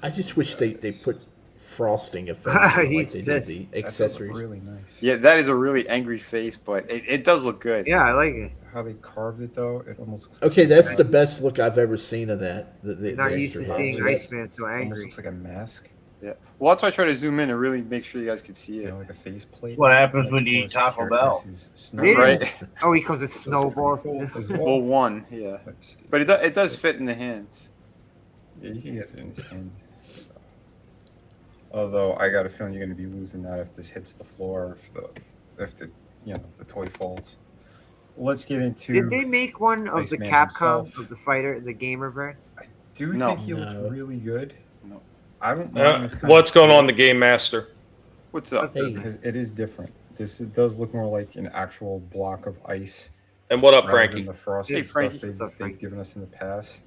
I just wish they put frosting effects on like He's they did pissed. the That does look accessories. really nice. Yeah, that is a really angry face, but it does look good. Yeah, I like it. How they carved it though, it almost looks Okay, like that's the best look I've ever seen of that. Not used to extra seeing hands. Iceman so almost angry. looks like a mask. Yeah. Well, that's why I try to zoom in and really make sure you guys can see it. Like a face plate. What happens when you eat Taco Bell? Right. Oh, he comes with snowballs. Well, one, yeah. But it does fit in the hands. Yeah, you can get it in his hand. So. Although I got a feeling you're going to be losing that if this hits the floor, if the toy falls. Let's get into. Did they make one of the Iceman Capcom himself. of the fighter, the Gamerverse? Do No. think he looks No. really good. No. I don't mind this kind What's of going on, feel, the Game Master? What's up? Hey. because it is different. It does look more like an actual block of ice. And what up, rather Frankie? than the frosted Hey, Frankie. stuff What's up, they've Frankie? given us in the past.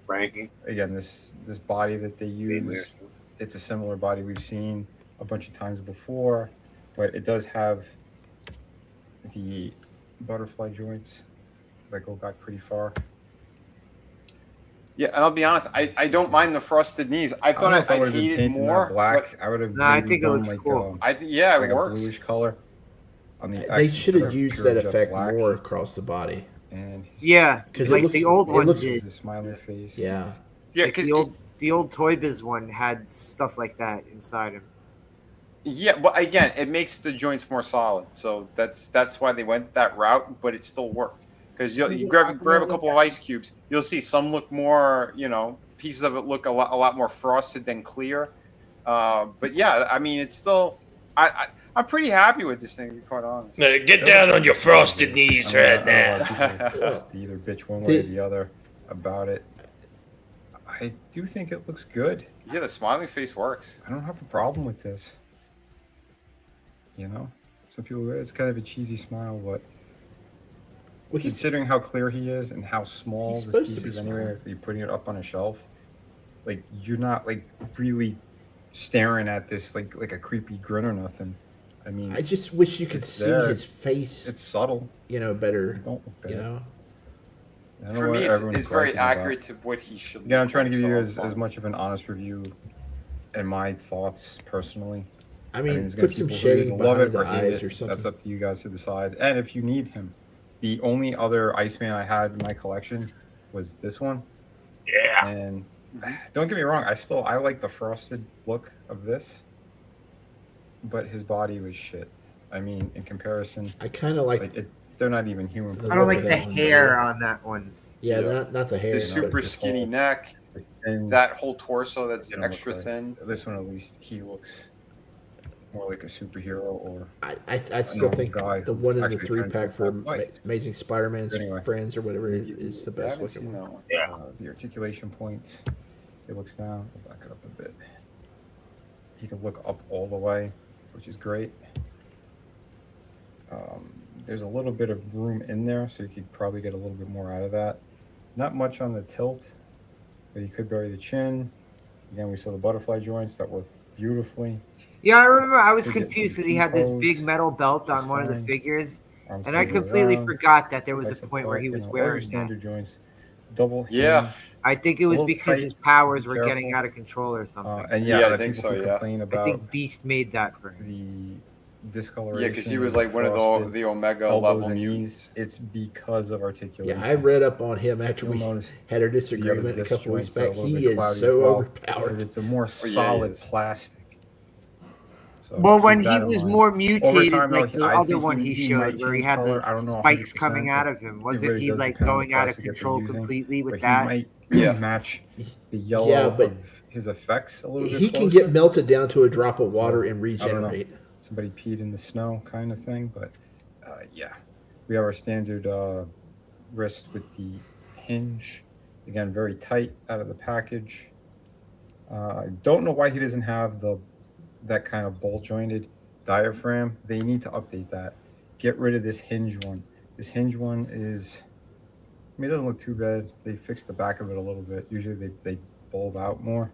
Frankie. Again, this body that they use, Master. it's a similar body we've seen a bunch of times before, but it does have the butterfly joints that go back pretty far. Yeah, and I'll be honest, I don't mind the frosted knees. I thought if I I'd would have been hate it painting more. that black. I would have. No, I maybe think it done looks like, cool. Yeah, like it works. a bluish color on the. They X should instead have of used pure that jet effect black. more across the body. And his, Yeah, 'Cause it like looks- the old it one looks- did. his smiley face. Yeah. Yeah, Like the old Toy Biz one had stuff like that inside him. yeah, but again, it makes the joints more solid. So that's why they went that route, but it still worked. because you grab a couple of ice cubes, you'll see some look more, pieces of it look a lot more frosted than clear. But yeah, I mean, it's still, I'm pretty happy with this thing, to be quite honest. Now, get down on your frosted knees right now. Just either bitch one way or the other about it. I do think it looks good. Yeah, the smiling face works. I don't have a problem with this. Some people, it's kind of a cheesy smile, but considering how clear he is and how small this piece is anyway, if you're putting it up on a shelf, like you're not like really staring at this like a creepy grin or nothing. I mean, I just wish you could see his face. It's subtle, better. Don't look bad. For me, it's very accurate to what he should. Yeah, I'm trying to give you as much of an honest review and my thoughts personally. I mean, there's put some shading behind the eyes or something. That's up to you guys to decide. And if you need him, the only other Iceman I had in my collection was this one. Yeah. And don't get me wrong, I like the frosted look of this, but his body was shit. I mean, in comparison, I kind of like it. They're not even human. I don't like the hair on that one. Yeah, not the hair. The super skinny neck, that whole torso that's extra thin. This one, at least, he looks more like a superhero, or I still think the one in the 3-pack for Amazing Spider-Man's Friends or whatever is the best looking one. Yeah, the articulation points. It looks down. I'll back it up a bit. He can look up all the way, which is great. There's a little bit of room in there, so you could probably get a little bit more out of that. Not much on the tilt, but you could bury the chin. Again, we saw the butterfly joints that work beautifully. Yeah, I remember I was confused because he had this big metal belt on one of the figures, and I completely forgot that there was a point where he was wearing standard joints, double. Yeah, I think it was because his powers were getting out of control or something. And I think so. Yeah, I think Beast made that for him. The discoloration. Yeah, because he was like one of the Omega level mutants. It's because of articulation. Yeah, I read up on him after we had our disagreement a couple weeks back. He is so overpowered. It's a more solid plastic. So well, when he was more mutated, like the other one he showed, where he had the spikes coming out of him, wasn't he like going out of control completely with that? He might match the yellow of his effects a little bit. He can get melted down to a drop of water and regenerate. Somebody peed in the snow kind of thing, but yeah, we have our standard wrist with the hinge, again very tight out of the package. I don't know why he doesn't have that kind of ball jointed diaphragm. They need to update that. Get rid of this hinge one. This hinge one is, it doesn't look too bad. They fixed the back of it a little bit. Usually they bulb out more,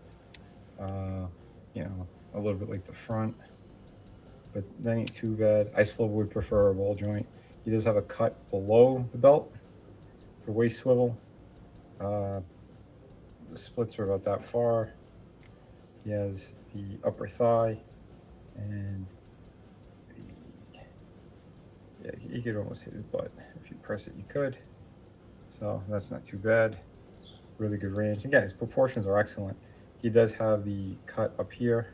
a little bit like the front. But that ain't too bad. I still would prefer a ball joint. He does have a cut below the belt for waist swivel. The splits are about that far. He has the upper thigh and you could almost hit his butt. If you press it, you could. So that's not too bad. Really good range. Again, his proportions are excellent. He does have the cut up here.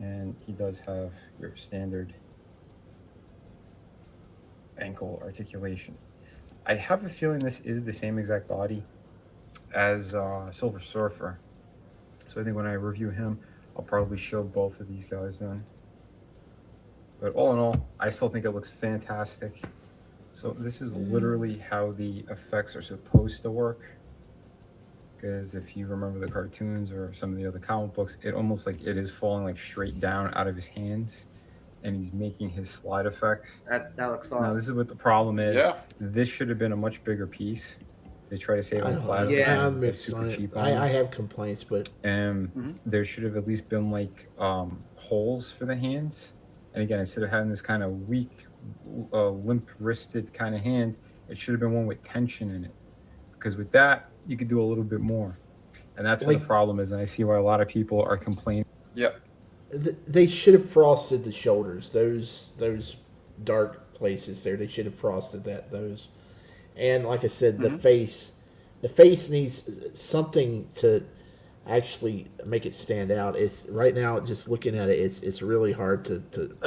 And he does have your standard ankle articulation. I have a feeling this is the same exact body as Silver Surfer. So I think when I review him, I'll probably show both of these guys then. But all in all, I still think it looks fantastic. So this is literally how the effects are supposed to work. Because if you remember the cartoons or some of the other comic books, it almost like it is falling like straight down out of his hands, and he's making his slide effects. That looks awesome. Now this is what the problem is. Yeah. This should have been a much bigger piece. They try to save on plastic. Yeah, I'm mixed on it. I have complaints, but there should have at least been like holes for the hands. And again, instead of having this kind of weak, limp-wristed kind of hand, it should have been one with tension in it. Because with that, you could do a little bit more, and that's what the problem is. And I see why a lot of people are complaining. Yeah, they should have frosted the shoulders. Those dark places there. They should have frosted those. And like I said, the face needs something to. actually make it stand out. It's right now, just looking at it, it's really hard to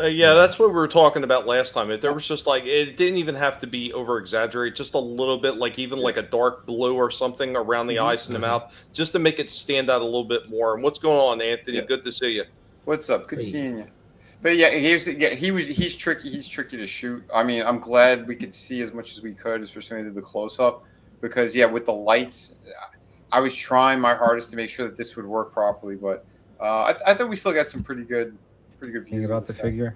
Yeah, that's what we were talking about last time. There was just like it didn't even have to be over exaggerated, just a little bit, like even like a dark blue or something around the eyes and the mouth, just to make it stand out a little bit more. And what's going on, Anthony? Good to see you. What's up? Good seeing you. But yeah, he's tricky. He's tricky to shoot. I mean, I'm glad we could see as much as we could, especially when we did the close up, because with the lights, I was trying my hardest to make sure that this would work properly, but I thought we still got some pretty good views about the figure.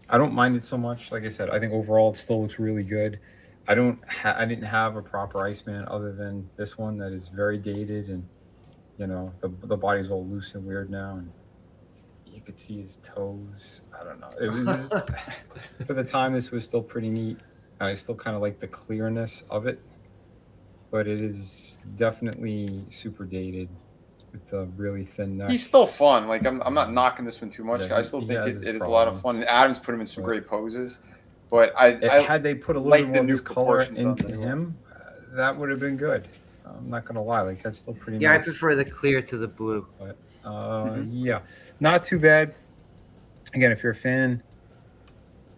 I don't mind it so much. Like I said, I think overall it still looks really good. I didn't have a proper Iceman other than this one that is very dated, and the body's all loose and weird now, and you could see his toes. I don't know. It was for the time. This was still pretty neat. I still kind of like the clearness of it, but it is definitely super dated with the really thin neck. He's still fun. Like I'm not knocking this one too much. Yeah, I still think has it is his a lot of fun. And Adams put him in some great poses, but had they put a little bit more of this color proportions on into the him, that would have been good. I'm not gonna lie, like that's still pretty. Yeah, nice. I prefer the clear to the blue. But, yeah, not too bad. Again, if you're a fan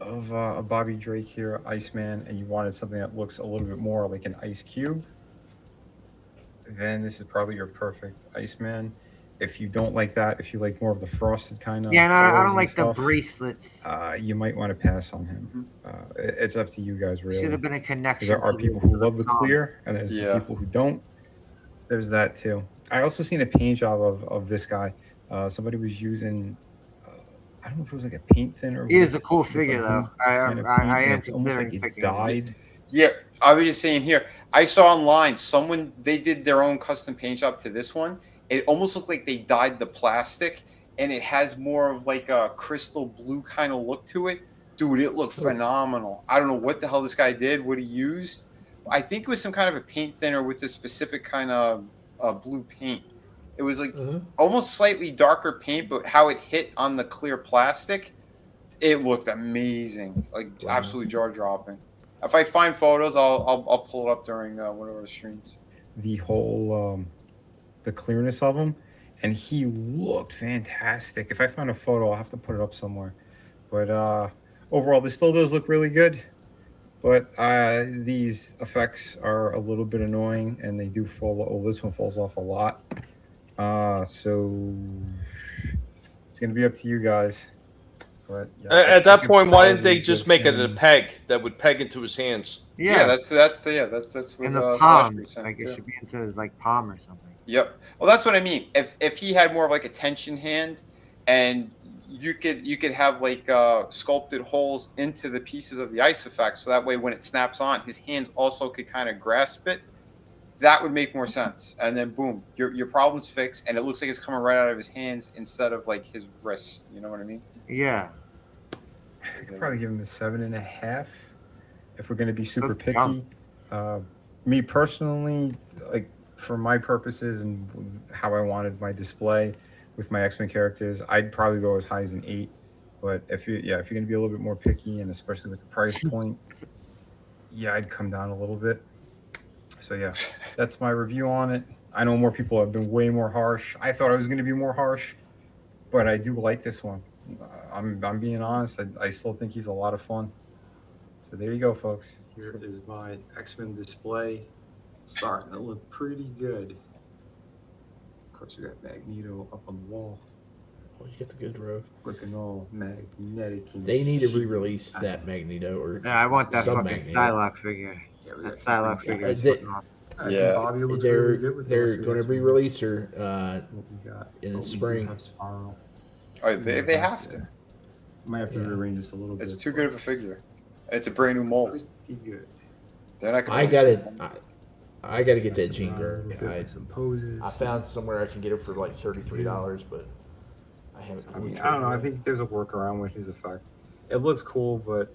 of Bobby Drake here, Iceman, and you wanted something that looks a little bit more like an Ice Cube, then this is probably your perfect Iceman. If you don't like that, if you like more of the frosted kind of, Yeah, no, I don't like the bracelets. You might want to pass on him. It's up to you guys, really. Should have been a connection. There are to people the- who to the love the palm. clear, and there's the people who don't. There's that too. I also seen a paint job of this guy. Somebody was using, I don't know if it was like a paint thinner. He is a cool figure, though. I am It's almost like considering it picking died. Yeah, I was just saying here. I saw online they did their own custom paint job to this one. It almost looked like they dyed the plastic, and it has more of like a crystal blue kind of look to it. Dude, it looked phenomenal. I don't know what the hell this guy did, what he used. I think it was some kind of a paint thinner with this specific kind of blue paint. It was like almost slightly darker paint, but how it hit on the clear plastic, it looked amazing. Like absolutely jaw dropping. If I find photos, I'll pull it up during one of our streams. The whole the clearness of him, and he looked fantastic. If I find a photo, I'll have to put it up somewhere. But overall, this still does look really good. But these effects are a little bit annoying, and they do fall. Oh, this one falls off a lot. So it's gonna be up to you guys. But At that point, why didn't they just make it a peg that would peg into his hands? Yeah, that's what In the Slash palm, was saying, like it too. should be into his palm or something. Yep. Well, that's what I mean. If he had more of like a tension hand, and you could have like sculpted holes into the pieces of the ice effect, so that way when it snaps on, his hands also could kind of grasp it. That would make more sense. And then boom, your problem's fixed, and it looks like it's coming right out of his hands instead of like his wrists. You know what I mean? Yeah. I could probably give him a 7.5 if we're going to be super picky. Me personally, like for my purposes and how I wanted my display with my X-Men characters, I'd probably go as high as an 8. But if you're going to be a little bit more picky, and especially with the price point, I'd come down a little bit. So yeah, that's my review on it. I know more people have been way more harsh. I thought I was going to be more harsh, but I do like this one. I'm being honest. I still think he's a lot of fun. So there you go, folks. Here is my X-Men display. Starting to look pretty good. Of course, we got Magneto up on the wall. Oh, you get the good rogue. Looking all magnetic. They need to re-release that Magneto or I want that fucking Magneto. Psylocke figure. That Psylocke figure is They- fucking awesome. They're going to re-release her in the spring. Oh, they have to. Might have to rearrange this a little bit. It's too good of a figure. And it's a brand new mold. Pretty good. They're not gonna I got release it. I got to get that Jean Grey. Some poses. I found somewhere I can get it for like $33, but I haven't. I mean, I don't know. I think there's a workaround with his effect. It looks cool, but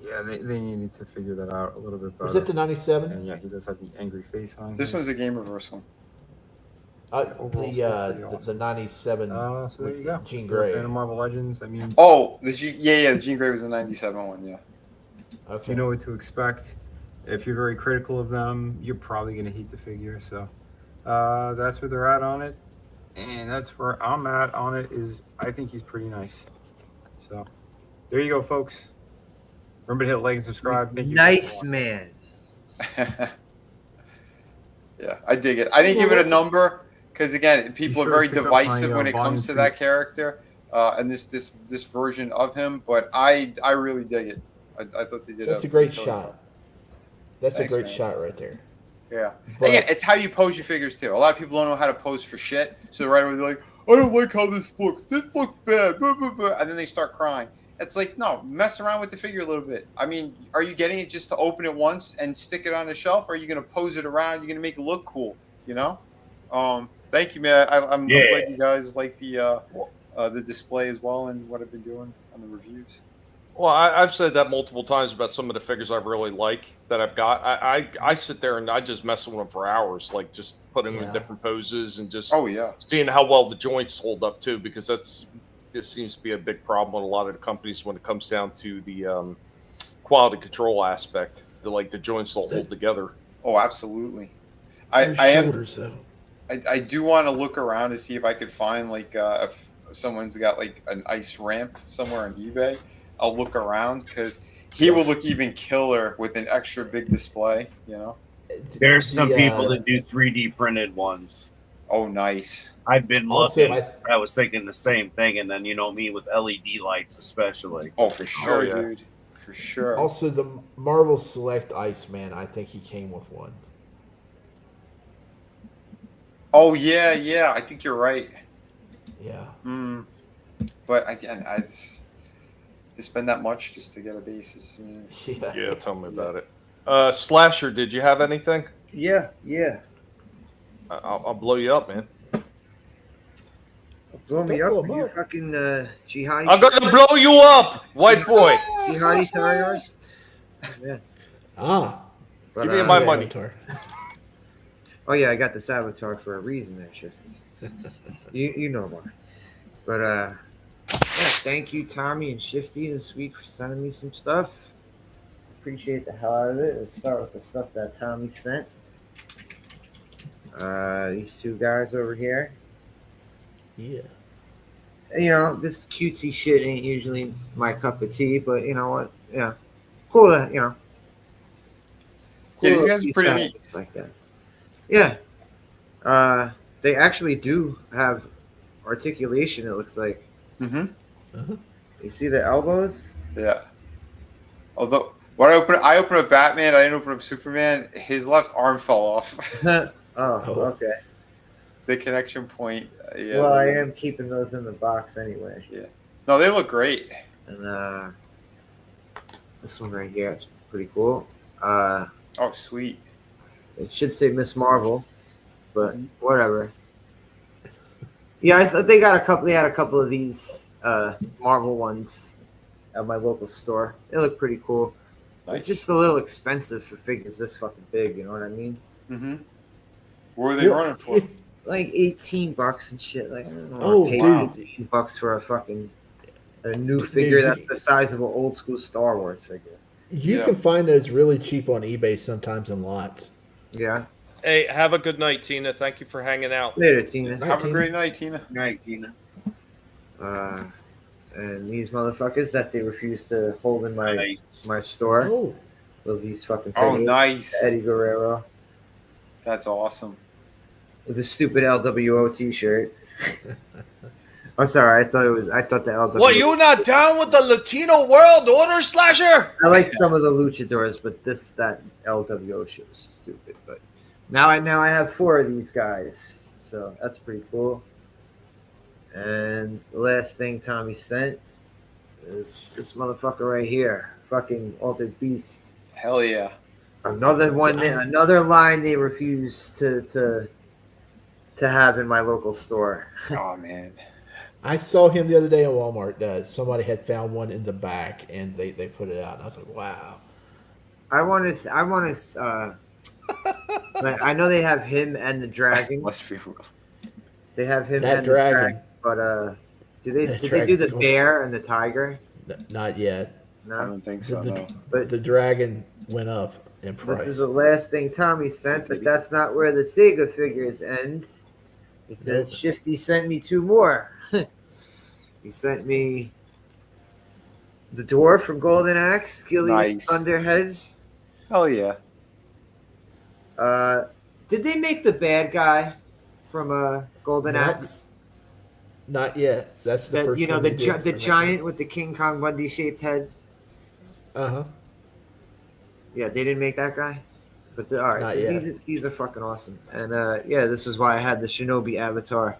yeah, they needed to figure that out a little bit better. Is it the 97? And yeah, he does have the angry face on. This here. one's a Game Reverse one. The 97. So there you go. Jean You're a Grey. fan of Marvel Legends. I mean, Oh, the Jean Grey was the 97 one, yeah. Okay. you know what to expect. If you're very critical of them, you're probably going to hate the figure. So That's where they're at on it, and that's where I'm at on it. Is I think he's pretty nice. So there you go, folks. Remember to hit like and subscribe. Thank you. Nice man. Yeah, I dig it. I didn't give it a number because again, people are very divisive when it comes to that character and this version of him. But I really dig it. I thought they did. That's a great shot. That's a great shot right there. Yeah. But, Again, it's how you pose your figures too. A lot of people don't know how to pose for shit, so right away they're like, "I don't like how this looks. This looks bad." Blah, blah, blah. And then they start crying. It's like, no, mess around with the figure a little bit. I mean, are you getting it just to open it once and stick it on the shelf? Or are you going to pose it around? You're going to make it look cool, you know? Thank you, man. I'm glad you guys like the display as well and what I've been doing on the reviews. Well, I've said that multiple times about some of the figures I really like that I've got. I sit there and I just mess with them for hours, like just putting them in different poses and just seeing how well the joints hold up too, because this seems to be a big problem with a lot of the companies when it comes down to the quality control aspect. The joints don't hold together. Oh, absolutely. I do want to look around to see if I could find if someone's got like an ice ramp somewhere on eBay. I'll look around because he will look even killer with an extra big display. You know, there's some people that do 3D printed ones. Oh, nice. I've been looking. I was thinking the same thing, and then me with LED lights, especially. Oh, for sure, dude. For sure. Also, the Marvel Select Iceman, I think he came with one. Oh yeah. I think you're right. Yeah. But again, to spend that much just to get a basis. Yeah, tell me about it. Slasher, did you have anything? Yeah. I'll blow you up, man. Blow me up? Are you fucking jihadi? I'm gonna blow you up, white boy. Jihadi terrorist? Yeah. Give me my money. Oh yeah, I got this avatar for a reason there, Shifty. you know why. But thank you, Tommy and Shifty, this week for sending me some stuff. Appreciate the hell out of it. Let's start with the stuff that Tommy sent. These two guys over here. Yeah. This cutesy shit ain't usually my cup of tea, but you know what? Yeah. Cool, cool. Yeah, these guys are pretty neat. Like that. Yeah. They actually do have articulation, it looks like. Mm-hmm. You see the elbows? Yeah. Although, when I opened up Batman, I didn't open up Superman. His left arm fell off. Okay. The connection point. Yeah. Well, I am keeping those in the box anyway. Yeah. No, they look great. And this one right here is pretty cool. Oh, sweet. It should say Miss Marvel, but whatever. Yeah, they had a couple of these Marvel ones at my local store. They look pretty cool. Nice. It's just a little expensive for figures this fucking big. You know what I mean? Mm-hmm. What are they running for? Like $18 and shit. Like I don't know. Oh, dude, $18 for a new figure that's the size of an old school Star Wars figure. You can find those really cheap on eBay sometimes in lots. Yeah. Hey, have a good night, Tina. Thank you for hanging out. Later, Tina. Have a great night, Tina. Night, Tina. And these motherfuckers that they refuse to hold in my store. Oh. With these fucking figures. Oh, figures. nice. Eddie Guerrero. That's awesome. With the stupid LWO t-shirt. I'm sorry, I thought the LWO. What, you not down with the Latino World Order, Slasher? I like some of the luchadors, but that LWO shit was stupid. But now I have 4 of these guys, so that's pretty cool. And the last thing Tommy sent is this motherfucker right here, fucking Altered Beast. Hell yeah! Another line they refuse to have in my local store. Oh man. I saw him the other day at Walmart. Somebody had found one in the back, and they put it out. And I was like, "Wow!" I want to. Like I know they have him and the dragon. Let's be real. They have him That and dragon. the dragon, but did they do the bear and the tiger? Not yet. No, I don't think so. No. But the dragon went up in This price. is the last thing Tommy sent, but that's not where the Sega figures end. Because Shifty sent me 2 more. He sent me the dwarf from Golden Axe, Gilly's Nice. Thunderhead. Hell yeah. Did they make the bad guy from Golden Axe? Not yet. That's the first. You know, one the they did the for giant with the King Kong Bundy shaped head. Yeah, they didn't make that guy. But all right, Not yet. these are fucking awesome. And yeah, this is why I had the Shinobi avatar.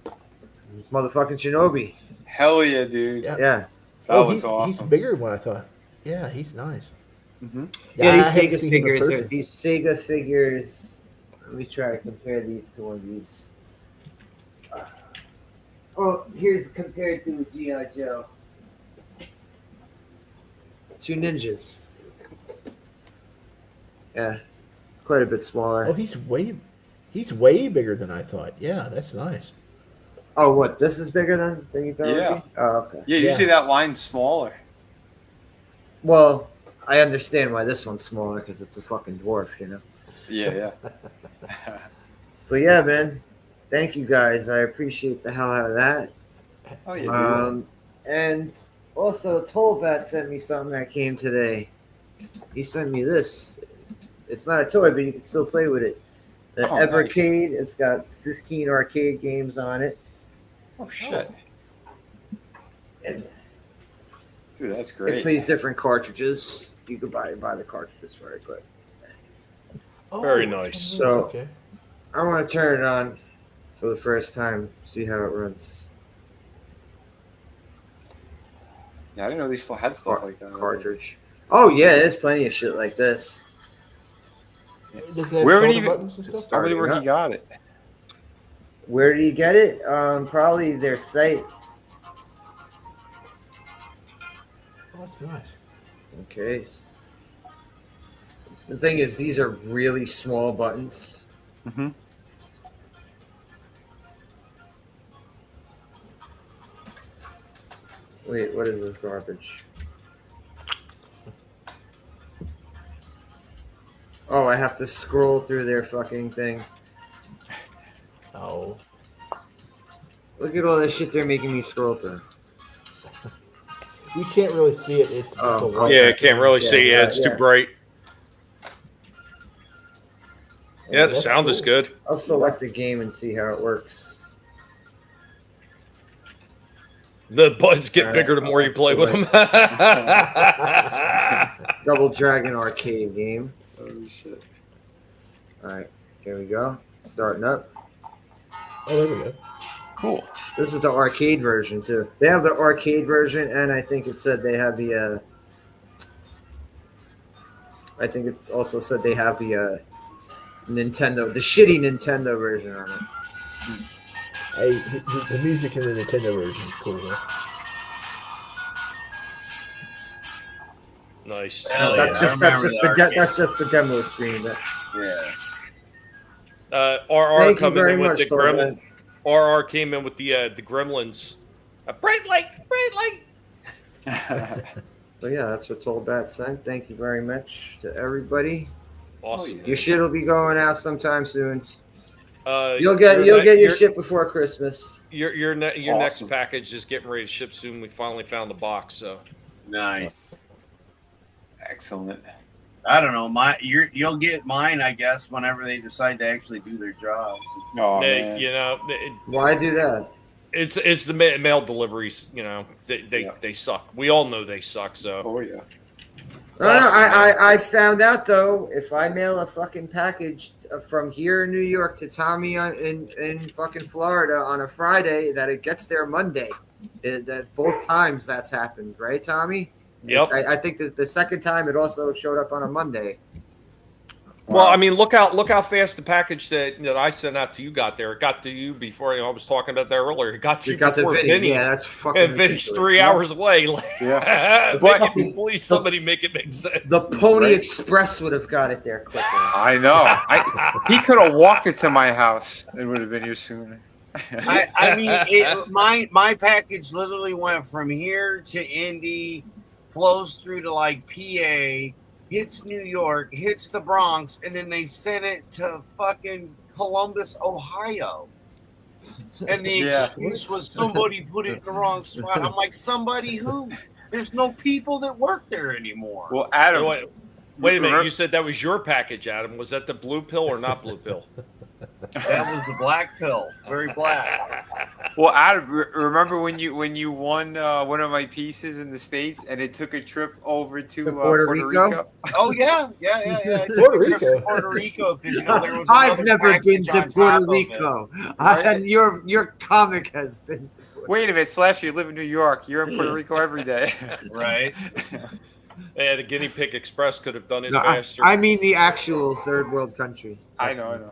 This motherfucking Shinobi. Hell yeah, dude. Yeah. That was awesome. He's bigger than what I thought. Yeah, he's nice. Mm-hmm. Yeah, I these haven't Sega seen him in figures. person. These Sega figures. Let me try to compare these to one of these. Oh, here's compared to a G.I. Joe. 2 ninjas. Yeah, quite a bit smaller. Oh, he's way bigger than I thought. Yeah, that's nice. Oh, what? This is bigger than you thought? It would be? Oh, okay. Yeah, usually that line's smaller. Well, I understand why this one's smaller because it's a fucking dwarf, you know. Yeah. But yeah, man, thank you guys. I appreciate the hell out of that. Oh yeah. And also, Tollbat sent me something that came today. He sent me this. It's not a toy, but you can still play with it. The Evercade. Nice. It's got 15 arcade games on it. Oh shit. And dude, that's great. it plays different cartridges. You could buy the cartridges for it, but very nice. So I want to turn it on for the first time, see how it runs. Yeah, I didn't know they still had stuff like that. Cartridge. Oh yeah, there's plenty of shit like this. Where would Tell me where he got it. Where did he get it? Probably their site. Oh, that's nice. Okay. The thing is, these are really small buttons. Mm-hmm. Wait, what is this garbage? Oh, I have to scroll through their fucking thing. Oh. Look at all this shit they're making me scroll through. You can't really see it. It's yeah, you can't really see it. It's too bright. Yeah, the sound is good. I'll select the game and see how it works. The buttons get bigger the more you play with them. Double Dragon arcade game. Oh shit! All right, here we go. Starting up. Oh, there we go. Cool. This is the arcade version too. They have the arcade version, and I think it said they have the. I think it also said they have the Nintendo, the shitty Nintendo version on it. Hey, the music in the Nintendo version is cool, though. Nice. That's just the demo screen. Yeah. RR coming in with the Gremlin. RR came in with the Gremlins. A bright light. So yeah, that's what Tollbat sent. Thank you very much to everybody. Awesome. Your shit will be going out sometime soon. You'll get your shit before Christmas. Your next package is getting ready to ship soon. We finally found the box, so nice. Excellent. I don't know. You'll get mine, I guess, whenever they decide to actually do their job. Oh man. You know, why do that? It's the mail deliveries. You know, they suck. We all know they suck. So. Oh yeah. No, I found out though, if I mail a fucking package from here in New York to Tommy in fucking Florida on a Friday, that it gets there Monday. That both times that's happened, right, Tommy? Yep. I think the second time it also showed up on a Monday. Well, I mean, look how fast the package that I sent out to you got there. It got to you before. I was talking about that earlier. It got to you before Vinnie. Yeah, that's fucking. And Vinnie's 3 hours away. Yeah. Please, somebody make it make sense. The Pony Express would have got it there quicker. I know. He could have walked it to my house. It would have been here sooner. I mean, my package literally went from here to Indy, flows through to like PA hits New York, hits the Bronx, and then they sent it to fucking Columbus, Ohio. And the excuse was somebody put it in the wrong spot. I'm like, somebody who? There's no people that work there anymore. Well, Adam, wait a minute. You said that was your package, Adam. Was that the blue pill or not blue pill? That was the black pill. Very black. Well, Adam, remember when you won one of my pieces in the States and it took a trip over to Puerto Rico? Oh yeah. Puerto Rico. Puerto Rico, because there was. I've never been to Puerto Rico, and your comic has been. Wait a minute, Slash, you live in New York. You're in Puerto Rico every day. Right. Yeah, the Guinea Pig Express could have done it No, faster. I mean the actual third world country. I know.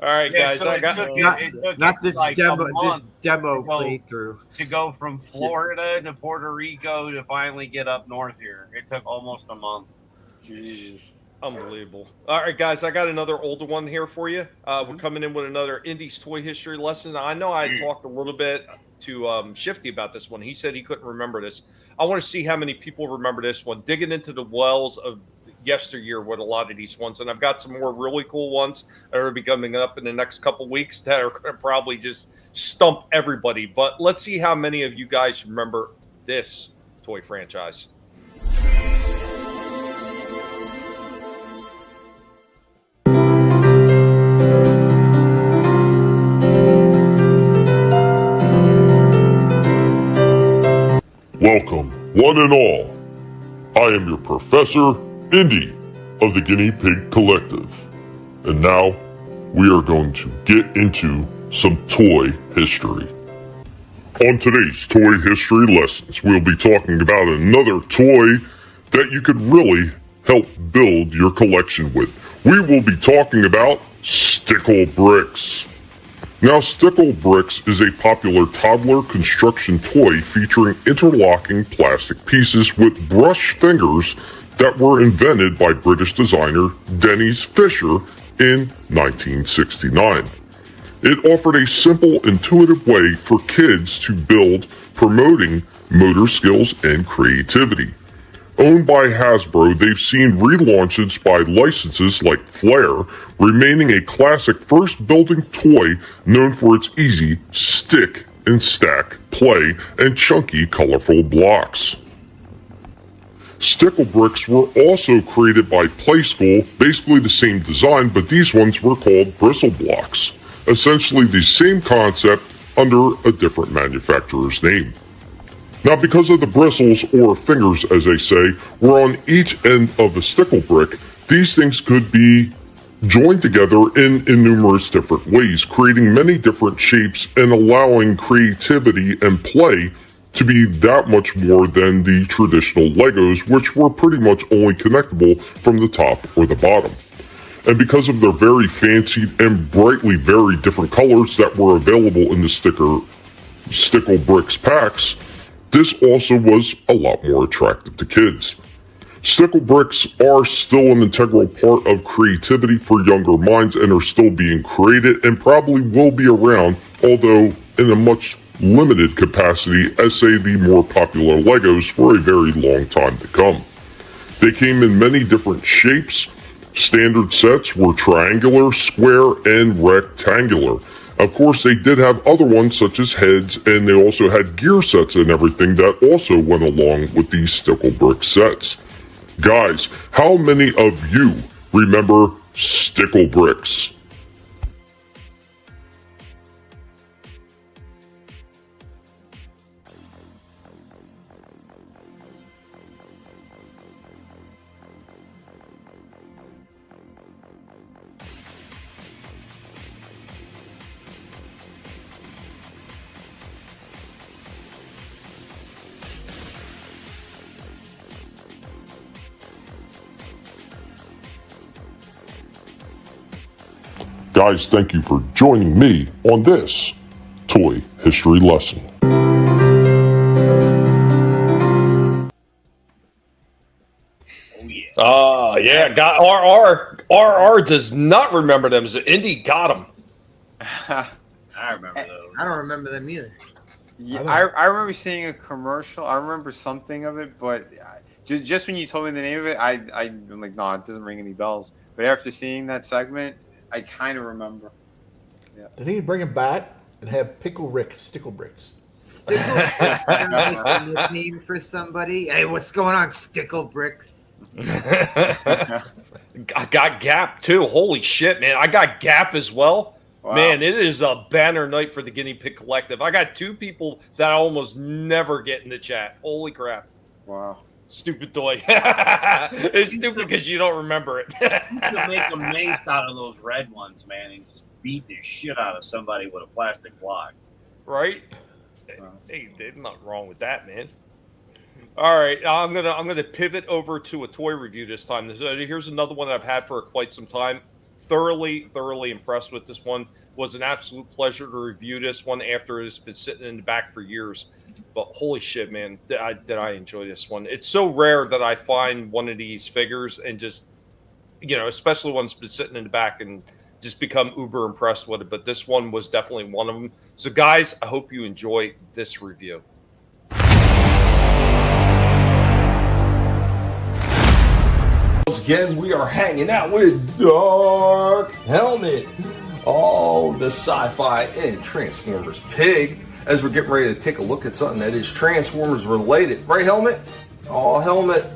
All right, guys. So I it got took not this like demo. a This month demo to go- playthrough. to go from Florida to Puerto Rico to finally get up north here. It took almost a month. Jeez. Unbelievable. All right, guys, I got another older one here for you. We're coming in with another Indy's toy history lesson. I know I talked a little bit to Shifty about this one. He said he couldn't remember this. I want to see how many people remember this one. Digging into the wells of yesteryear with a lot of these ones. And I've got some more really cool ones that are be coming up in the next couple weeks that are going to probably just stump everybody. But let's see how many of you guys remember this toy franchise. Welcome, one and all. I am your Professor Indy of the Guinea Pig Collective. And now, we are going to get into some toy history. On today's toy history lessons, we'll be talking about another toy that you could really help build your collection with. We will be talking about Stickle Bricks. Now, Stickle Bricks is a popular toddler construction toy featuring interlocking plastic pieces with brush fingers that were invented by British designer Dennis Fisher in 1969. It offered a simple, intuitive way for kids to build, promoting motor skills and creativity. Owned by Hasbro, they've seen relaunches by licenses like Flair, remaining a classic first building toy known for its easy stick and stack play and chunky, colorful blocks. Stickle Bricks were also created by Playschool, basically the same design, but these ones were called Bristle Blocks, essentially the same concept under a different manufacturer's name. Now, because of the bristles, or fingers as they say, were on each end of the stickle brick, these things could be joined together in numerous different ways, creating many different shapes and allowing creativity and play to be that much more than the traditional Legos, which were pretty much only connectable from the top or the bottom. And because of their very fancied and brightly very different colors that were available in the Stickle Bricks packs, this also was a lot more attractive to kids. Stickle Bricks are still an integral part of creativity for younger minds and are still being created and probably will be around, although in a much limited capacity as, say, the more popular Legos for a very long time to come. They came in many different shapes. Standard sets were triangular, square, and rectangular. Of course, they did have other ones such as heads, and they also had gear sets and everything that also went along with these Stickle Brick sets. Guys, how many of you remember Stickle Bricks? Guys, thank you for joining me on this toy history lesson. Oh, yeah. Got RR does not remember them. So Indy got them. I remember those. I don't remember them either. Yeah, I remember seeing a commercial. I remember something of it, but Just when you told me the name of it, I'm like, no, it doesn't ring any bells. But after seeing that segment, I kind of remember. Yeah. They need to bring him back and have Pickle Rick Stickle Bricks. Stickle Bricks. A nickname for somebody. Hey, what's going on, Stickle Bricks? I got Gap too. Holy shit, man! I got Gap as well. Wow. Man, it is a banner night for the Guinea Pig Collective. I got 2 people that I almost never get in the chat. Holy crap! Wow. Stupid toy. It's stupid because you don't remember it. You can make a mace out of those red ones, man, and just beat the shit out of somebody with a plastic block. Right? Hey, there's nothing wrong with that, man. All right, I'm gonna pivot over to a toy review this time. Here's another one that I've had for quite some time. Thoroughly impressed with this one. Was an absolute pleasure to review this one after it's been sitting in the back for years. But holy shit, man, did I enjoy this one. It's so rare that I find one of these figures and just, especially one that's been sitting in the back and just become uber impressed with it. But this one was definitely one of them. So guys, I hope you enjoy this review. Once again, we are hanging out with Dark Helmet. Oh, the sci-fi and Transformers pig. As we're getting ready to take a look at something that is Transformers related. Right, Helmet? Oh, Helmet.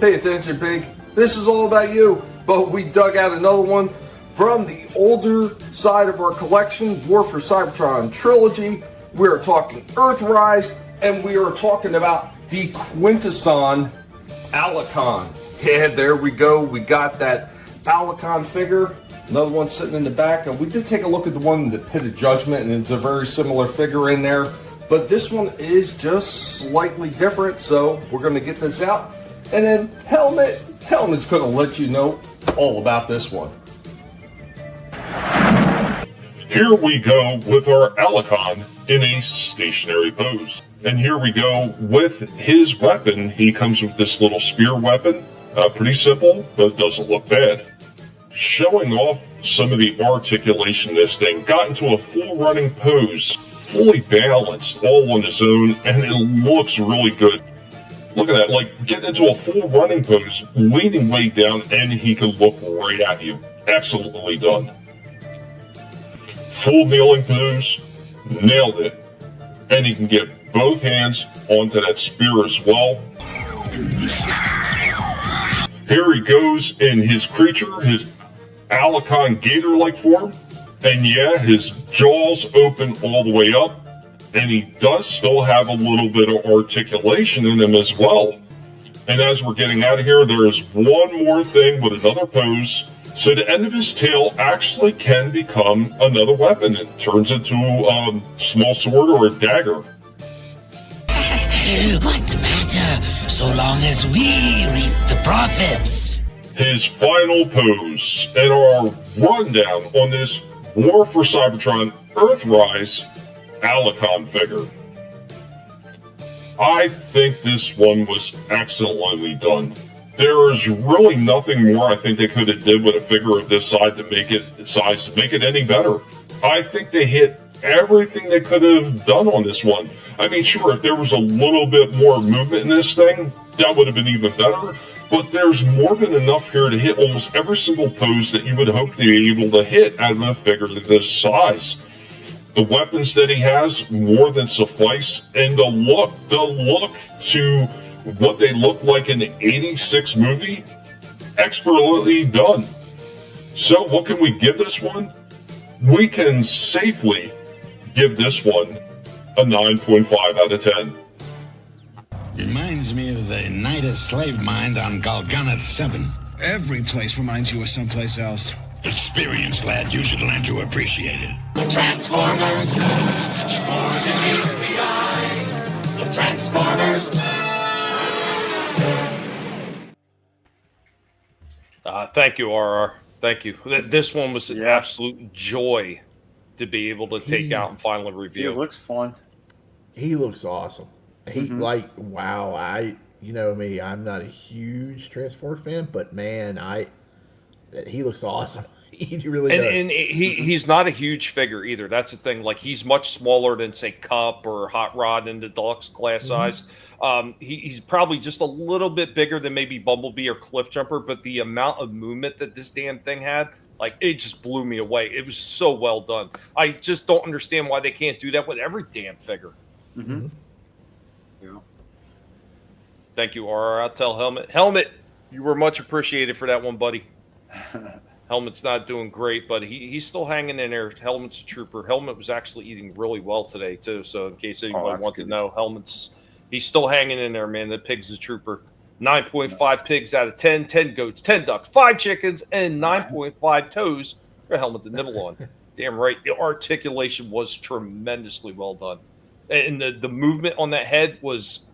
Pay attention, pig. This is all about you. But we dug out another one from the older side of our collection, War for Cybertron trilogy. We are talking Earthrise, and we are talking about the Quintesson Alicon. Yeah, there we go. We got that Alicon figure. Another one sitting in the back. And we did take a look at the one in the Pit of Judgment, and it's a very similar figure in there. But this one is just slightly different, so we're going to get this out. And then Helmet's going to let you know all about this one. Here we go with our Alicon in a stationary pose. And here we go with his weapon. He comes with this little spear weapon. Pretty simple, but it doesn't look bad. Showing off some of the articulation of this thing, got into a full running pose, fully balanced, all on his own, and it looks really good. Look at that, like getting into a full running pose, leaning way down, and he can look right at you. Excellently done. Full kneeling pose, nailed it. And he can get both hands onto that spear as well. Here he goes in his creature, his Alicon gator-like form. And yeah, his jaws open all the way up. And he does still have a little bit of articulation in him as well. And as we're getting out of here, there's one more thing with another pose. So the end of his tail actually can become another weapon. It turns into a small sword or a dagger. What the matter, so long as we reap the profits? His final pose and our rundown on this War for Cybertron Earthrise Alicon figure. I think this one was excellently done. There is really nothing more I think they could have did with a figure of this size to make it any better. I think they hit everything they could have done on this one. I mean, sure, if there was a little bit more movement in this thing, that would have been even better. But there's more than enough here to hit almost every single pose that you would hope to be able to hit out of a figure this size. The weapons that he has more than suffice, and the look to what they look like in the 86 movie, expertly done. So what can we give this one? We can safely give this one a 9.5 out of 10. Reminds me of the night of slave mind on Galgunnath 7. Every place reminds you of someplace else. Experience, lad. You should learn to appreciate it. The Transformers, more than meets the eye. The Transformers. Thank you, RR. Thank you. This one was an absolute joy to be able to take out and finally review. It looks fun. He looks awesome. Wow. You know me, I'm not a huge Transformers fan, but man, he looks awesome. He really does. And he's not a huge figure either. That's the thing. Like, he's much smaller than, say, Cup or Hot Rod in the deluxe class size. He's probably just a little bit bigger than maybe Bumblebee or Cliff Jumper, but the amount of movement that this damn thing had, like, it just blew me away. It was so well done. I just don't understand why they can't do that with every damn figure. Yeah. Thank you, RR. I'll tell Helmet. Helmet, you were much appreciated for that one, buddy. Helmet's not doing great, but he's still hanging in there. Helmet's a trooper. Helmet was actually eating really well today, too. So in case anyone wants to know, he's still hanging in there, man. The pig's a trooper. 9.5 pigs out of 10, 10 goats, 10 ducks, 5 chickens, and 9.5 toes for Helmet to nibble on. Damn right. The articulation was tremendously well done. And the movement on that head was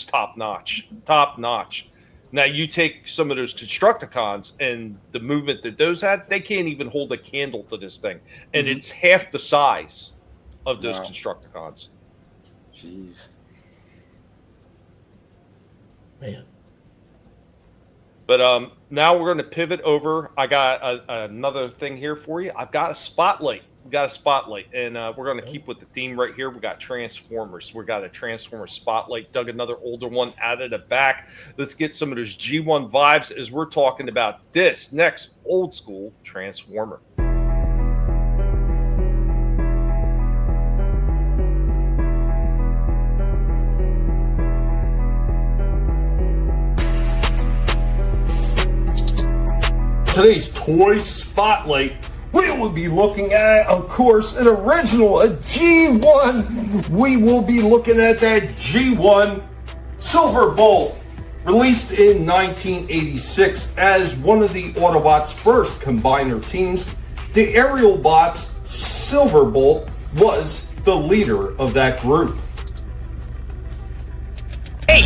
top notch. Top notch. Now, you take some of those Constructicons and the movement that those had, they can't even hold a candle to this thing. And it's half the size of those Constructicons. Jeez. Man. But now we're going to pivot over. I got another thing here for you. I've got a spotlight. We got a spotlight, and we're going to keep with the theme right here. We got Transformers. We got a Transformer spotlight. Dug another older one out of the back. Let's get some of those G1 vibes as we're talking about this next old school Transformer. Today's toy spotlight, we will be looking at, of course, an original, a G1. We will be looking at that G1 Silverbolt, released in 1986 as one of the Autobots' first combiner teams. The Aerial Bots Silverbolt was the leader of that group. Hey,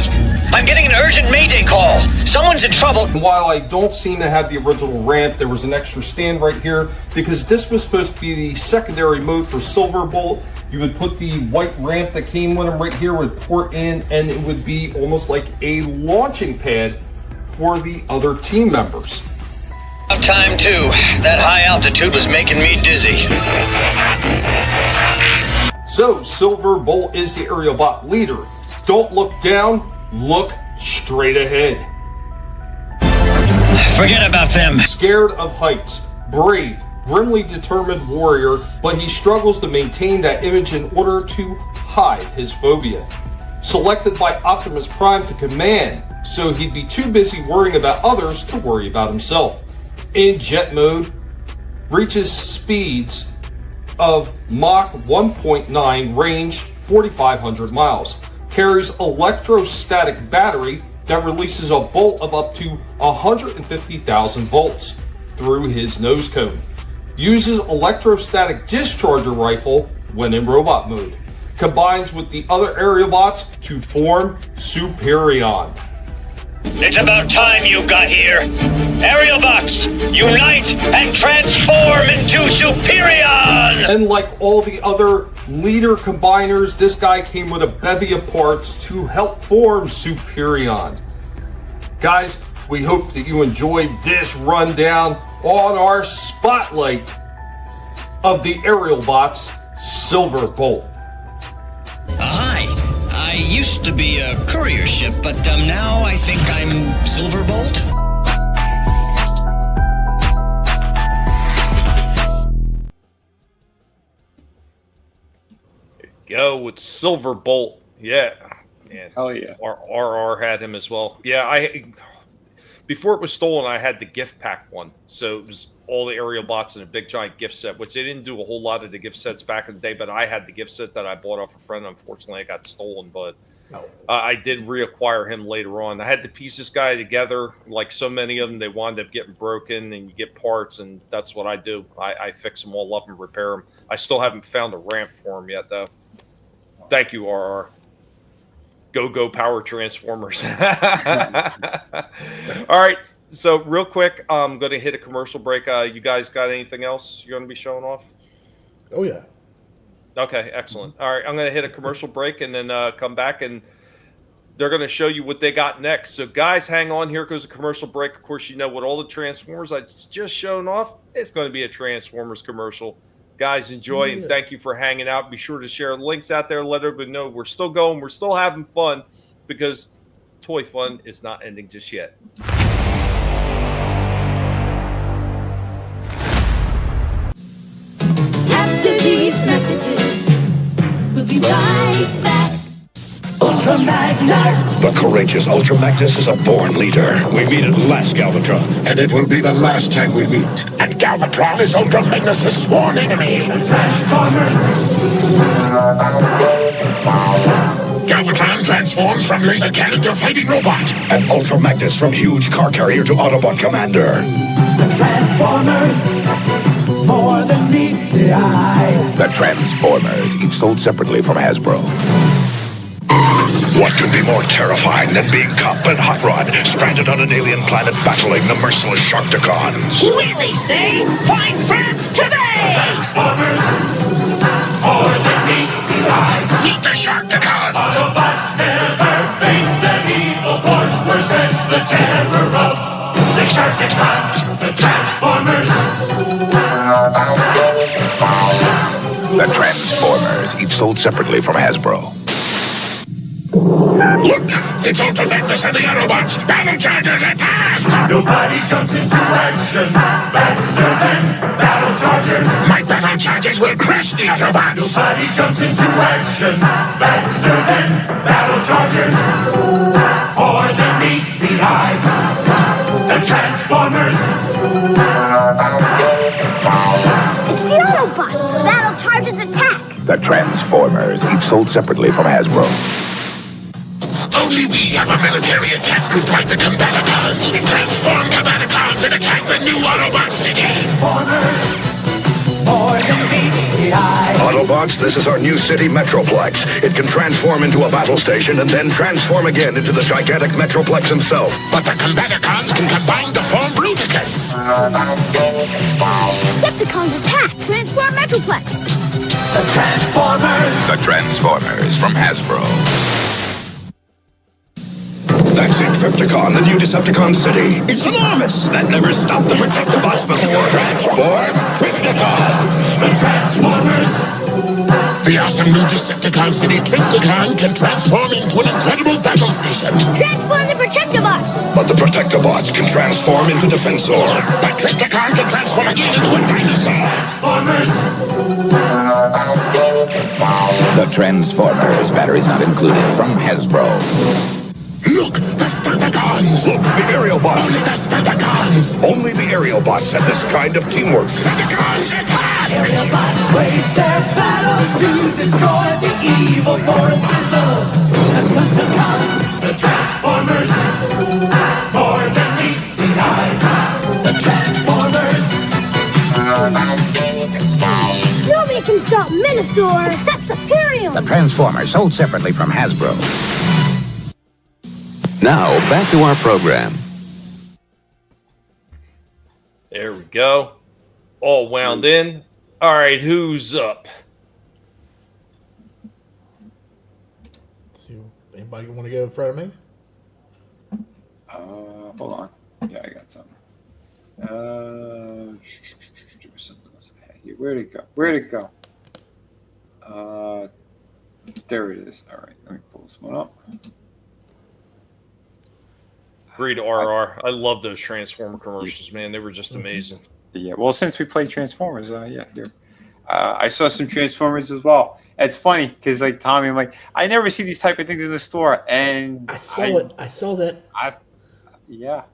I'm getting an urgent mayday call. Someone's in trouble. While I don't seem to have the original ramp, there was an extra stand right here because this was supposed to be the secondary mode for Silverbolt. You would put the white ramp that came with him right here, would port in, and it would be almost like a launching pad for the other team members. Time too. That high altitude was making me dizzy. So, Silverbolt is the Aerial Bot leader. Don't look down, look straight ahead. Forget about them. Scared of heights, brave, grimly determined warrior, but he struggles to maintain that image in order to hide his phobia. Selected by Optimus Prime to command, so he'd be too busy worrying about others to worry about himself. In jet mode, reaches speeds of Mach 1.9, range 4,500 miles. Carries electrostatic battery that releases a bolt of up to 150,000 volts through his nose cone. Uses electrostatic discharger rifle when in robot mode. Combines with the other Aerial Bots to form Superion. It's about time you got here. Aerial Bots, unite and transform into Superion! And like all the other leader combiners, this guy came with a bevy of parts to help form Superion. Guys, we hope that you enjoyed this rundown on our spotlight of the Aerial Bots Silverbolt. Hi, I used to be a courier ship, but now I think I'm Silverbolt. Go with Silverbolt. Yeah. Man. Hell yeah. RR had him as well. Yeah, before it was stolen, I had the gift pack one. So it was all the Aerial Bots in a big giant gift set, which they didn't do a whole lot of the gift sets back in the day, but I had the gift set that I bought off a friend. Unfortunately, it got stolen, but I did reacquire him later on. I had to piece this guy together. Like so many of them, they wound up getting broken, and you get parts, and that's what I do. I fix them all up and repair them. I still haven't found a ramp for him yet, though. Thank you, RR. Go Power Transformers. All right, so real quick, I'm going to hit a commercial break. You guys got anything else you're going to be showing off? Oh, yeah. Okay, excellent. All right, I'm going to hit a commercial break and then come back. And they're going to show you what they got next. So, guys, hang on. Here goes a commercial break. Of course, you know what all the Transformers I just shown off. It's going to be a Transformers commercial. Guys, enjoy, and thank you for hanging out. Be sure to share links out there. Let everybody know we're still going. We're still having fun because toy fun is not ending just yet. After these messages, we'll be right back. Ultra Magnus! The courageous Ultra Magnus is a born leader. We meet at last, Galvatron. And it will be the last time we meet. And Galvatron is Ultra Magnus' sworn enemy. Transformers! Galvatron transforms from laser cannon to fighting robot. And Ultra Magnus from huge car carrier to Autobot commander. The Transformers! More than meets the eye. The Transformers, each sold separately from Hasbro. What could be more terrifying than being Cop and Hot Rod, stranded on an alien planet battling the merciless Sharktacons? Really say, find friends today! Transformers! More than meets the eye. Meet the Sharktacons! Autobots never face that evil force. Worse than the terror of the Sharktacons. The Transformers! The Transformers, each sold separately from Hasbro. Look! It's Ultra Magnus and the Autobots! Battle Chargers attack! Nobody jumps into action faster than Battle Chargers! My Battle Chargers will crush the Autobots! Nobody jumps into action faster than Battle Chargers! More than meets the eye! The Transformers! It's the Autobots! Battle Chargers attack! The Transformers, each sold separately from Hasbro. Only we have a military attack group like the Combaticons. Transform Combaticons and attack the new Autobot city! Transformers! More than meets the eye! Autobots, this is our new city Metroplex. It can transform into a battle station and then transform again into the gigantic Metroplex himself. But the Combaticons can combine to form Bruticus. Decepticons attack! Transform Metroplex! The Transformers! The Transformers from Hasbro. That's Insecticon, the new Decepticon city. It's enormous! That never stopped the Protectobots before. Transform Tripticon! The Transformers! The awesome new Decepticon city, Tripticon, can transform into an incredible battle station. Transform the Protectobots! But the Protectobots can transform into Defensor. But Tripticon can transform again into a dinosaur. Transformers! The Transformers, batteries not included, from Hasbro. Look, the Spartacons! Look, the aerial bots! Only the Spartacons! Only the aerial bots have this kind of teamwork. Spartacons attack! Aerial bots wage their battle to destroy the evil forces of Decepticons. The Transformers! More than meets the eye. The Transformers! Nobody can stop Minosaur! That's Superior! The Transformers, sold separately from Hasbro. Now, back to our program. There we go. All wound in. All right, who's up? Anybody want to go in front of me? Hold on. Yeah, I got something. Where'd it go? Where'd it go? There it is. All right, let me pull this one up. Agreed, RR. I love those Transformer commercials, man. They were just amazing. Yeah, well, since we played Transformers, yeah, here. I saw some Transformers as well. It's funny because, like, Tommy, I'm like, I never see these type of things in the store, and I saw that. Yeah,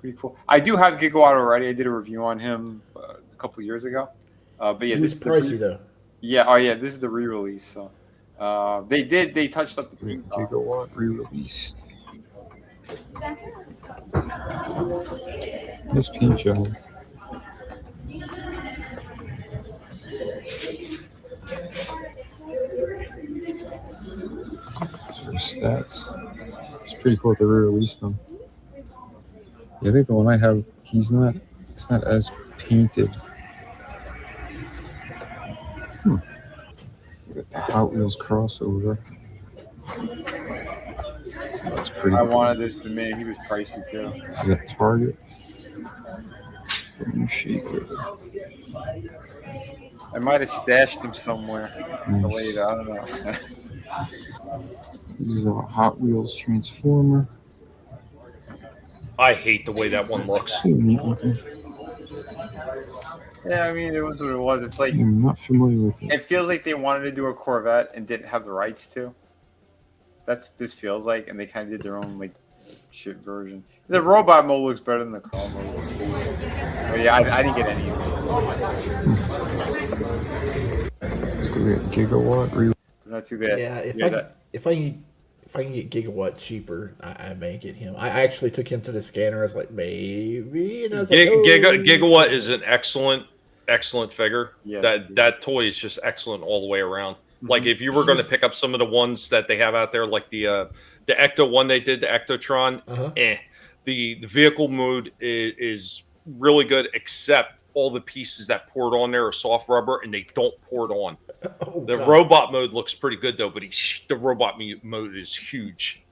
pretty cool. I do have Gigawatt already. I did a review on him a couple years ago. But yeah, this is pricey though. Yeah, oh yeah, this is the re-release. So they touched up the Gigawatt re-released. This paint job. Stats. It's pretty cool to re-release them. Yeah, I think the one I have, it's not as painted. Got the Hot Wheels crossover. That's pretty I cool. wanted this for me. He was pricey too. This is at Target. New shaker. I might have stashed him somewhere for Nice. later. I don't know. This is a Hot Wheels Transformer. I hate the way that one looks. Pretty neat looking. Yeah, I mean, it was what it was. It's like I'm not familiar with it. it feels like they wanted to do a Corvette and didn't have the rights to. That's what this feels like, and they kind of did their own like shit version. The robot mode looks better than the car mode. But yeah, I didn't get any of Let's go get Gigawatt. Not too bad. Yeah, if Yeah, I can get Gigawatt cheaper, I may get him. I actually took him to the scanner. I was like, maybe. And I was like, oh. Gigawatt is an excellent figure. Yeah, that toy is just excellent all the way around. Like if you were going to pick up some of the ones that they have out there, like the Ecto one they did, the Ectotron, the vehicle mode is really good, except all the pieces that poured on there are soft rubber and they don't pour it on. The robot mode looks pretty good though, but the robot mode is huge.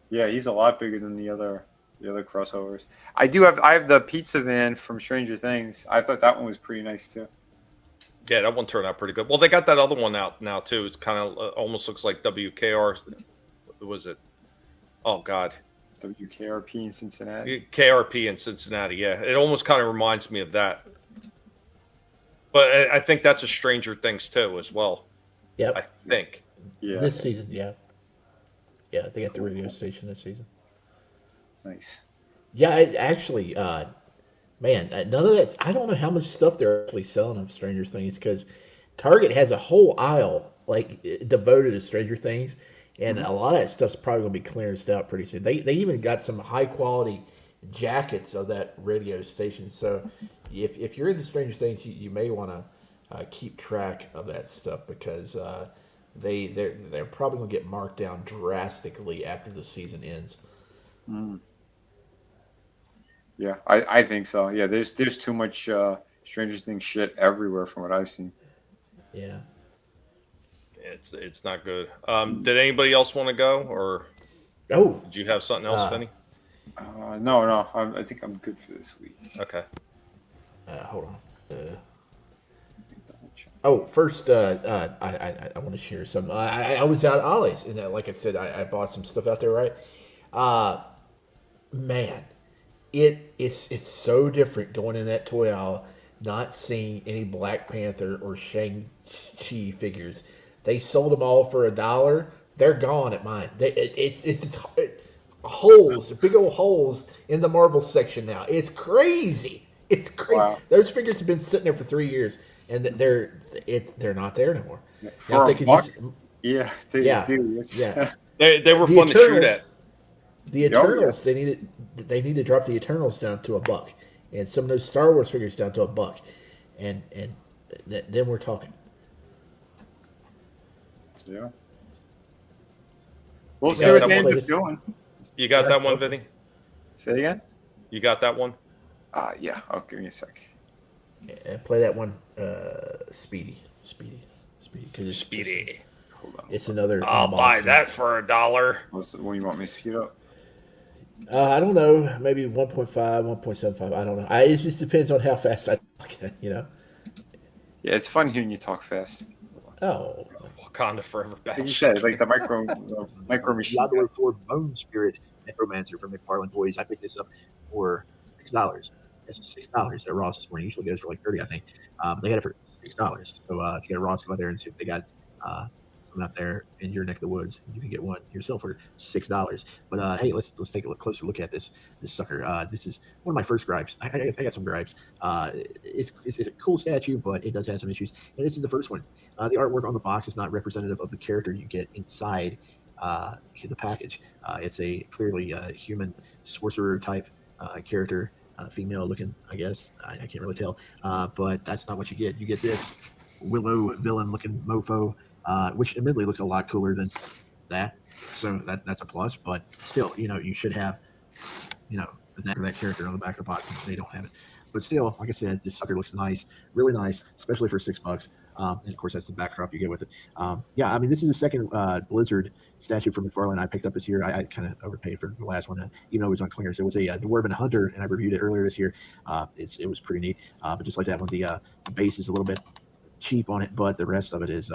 Yeah, he's a lot bigger than the other crossovers. I have the pizza van from Stranger Things. I thought that one was pretty nice too. Yeah, that one turned out pretty good. Well, they got that other one out now too. It's kind of almost looks like WKR. What was it? Oh God, WKRP in Cincinnati. KRP in Cincinnati. Yeah, it almost kind of reminds me of that. But I think that's a Stranger Things too, as well. Yep. I think. Yeah. This season, yeah. Yeah, they got the radio station this season. Nice. Yeah, actually, man, none of that. I don't know how much stuff they're actually selling of Stranger Things because Target has a whole aisle like devoted to Stranger Things, and a lot of that stuff's probably going to be clearanced out pretty soon. They even got some high quality jackets of that radio station. So if you're into Stranger Things, you may want to keep track of that stuff because they're probably going to get marked down drastically after the season ends. Yeah, I think so. Yeah, there's too much Stranger Things shit everywhere from what I've seen. Yeah. It's not good. Did anybody else want to go, or did you have something else, Vinnie? No. I think I'm good for this week. Okay. Hold on. First, I want to share some. I was out at Ollie's, and like I said, I bought some stuff out there, right? Man, it's so different going in that toy aisle, not seeing any Black Panther or Shang-Chi figures. They sold them all for $1. They're gone at mine. It's holes, big old holes in the Marvel section now. It's crazy. It's crazy. Wow. Those figures have been sitting there for 3 years, and they're not there anymore. For a buck? Yeah, they do. Yeah. They were fun to shoot at. The Eternals, they need to drop the Eternals down to $1, and some of those Star Wars figures down to $1, and then we're talking. Yeah. We'll see what they end up doing. You got that one, Vinny? Say it again? You got that one? Yeah. Oh, give me a sec. Yeah, play that one, Speedy. Cause it's Speedy. Hold on. It's another. I'll buy that for $1. What do you want me to speed up? I don't know. Maybe 1.5, 1.75. I don't know. It just depends on how fast I talk. Yeah, it's fun hearing you talk fast. Oh. Wakanda forever. Like you said, like the micro machine. Laboratory for Bone Spirit Necromancer from McFarlane Toys. I picked this up for $6. This is $6 at Ross this morning. Usually goes for like $30, I think. They had it for $6. So if you go to Ross, go out there and see if they got something out there in your neck of the woods. You can get one yourself for $6. But hey, let's take a closer look at this sucker. This is one of my first gripes. I got some gripes. It's a cool statue, but it does have some issues. And this is the first one. The artwork on the box is not representative of the character you get inside the package. It's a clearly human sorcerer type character. Female looking, I guess. I can't really tell. But that's not what you get. You get this Willow villain looking mofo, which admittedly looks a lot cooler than that. So that's a plus. But still, you should have, that character on the back of the box. They don't have it. But still, like I said, this sucker looks nice, really nice, especially for $6. And of course, that's the backdrop you get with it. Yeah, I mean, this is the second Blizzard statue from McFarlane I picked up this year. I kind of overpaid for the last one, even though it was on clearance. It was a Dwarven Hunter, and I reviewed it earlier this year. It was pretty neat. But just like that one, the base is a little bit cheap on it, but the rest of it is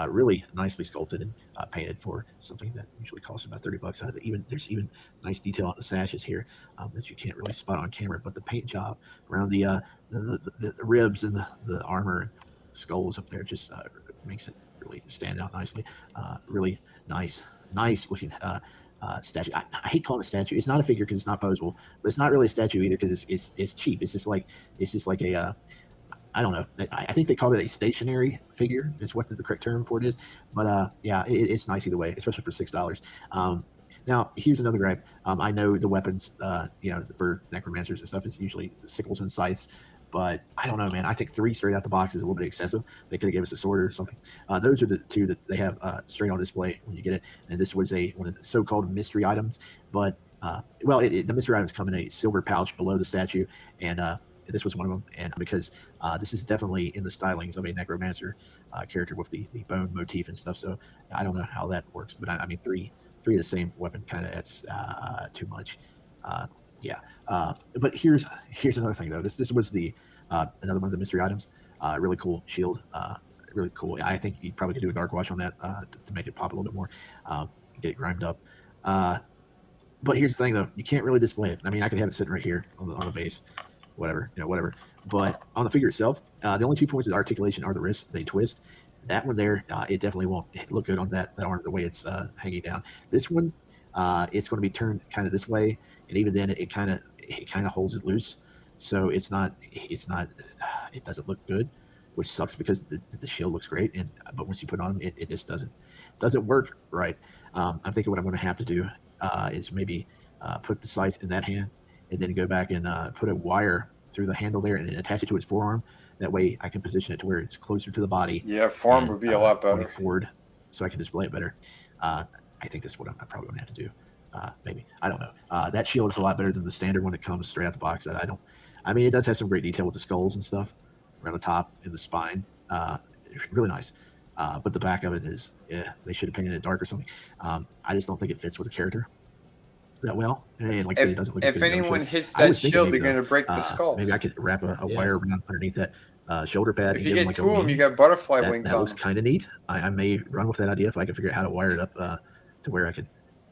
really nicely sculpted and painted for something that usually costs about $30. There's even nice detail on the sashes here that you can't really spot on camera, but the paint job around the ribs and the armor and skulls up there just makes it really stand out nicely. Really nice looking statue. I hate calling it a statue. It's not a figure because it's not posable, but it's not really a statue either because it's cheap. It's just like a I don't know. I think they call it a stationary figure. Is what the correct term for it is. But yeah, it's nice either way, especially for $6. Now here's another gripe. I know the weapons, for necromancers and stuff, is usually sickles and scythes. But I don't know, man. I think 3 straight out the box is a little bit excessive. They could have given us a sword or something. Those are the 2 that they have straight on display when you get it. And this was one of the so-called mystery items. But the mystery items come in a silver pouch below the statue, and this was one of them. And because this is definitely in the stylings of a necromancer character with the bone motif and stuff. So I don't know how that works. But I mean, 3 of the same weapon, kind of, that's too much. But here's another thing though. This was the another one of the mystery items. Really cool shield. Really cool. I think you probably could do a dark wash on that to make it pop a little bit more. Get it grimed up. But here's the thing though. You can't really display it. I mean, I could have it sitting right here on the base, whatever. But on the figure itself, the only 2 points of articulation are the wrists. They twist. That one there, it definitely won't look good on that arm the way it's hanging down. This one, it's going to be turned kind of this way, and even then, it kind of holds it loose. So it doesn't look good, which sucks because the shield looks great, but once you put it on, it just doesn't work right. I'm thinking what I'm going to have to do is maybe put the scythe in that hand, and then go back and put a wire through the handle there and attach it to its forearm. That way I can position it to where it's closer to the body. Yeah, forearm would be a lot better. Forward, so I can display it better. I think that's what I'm probably going to have to do. Maybe. I don't know. That shield is a lot better than the standard one that comes straight out the box. I mean, it does have some great detail with the skulls and stuff around the top and the spine. Really nice. But the back of it is, they should have painted it dark or something. I just don't think it fits with the character that well. And like I said, it doesn't look if anyone hits that shield, they're going to break the skulls. Maybe I could wrap a wire around underneath that shoulder pad. If you get 2 of them, you got butterfly wings on. That looks kind of neat. I may run with that idea if I can figure out how to wire it up to where I could.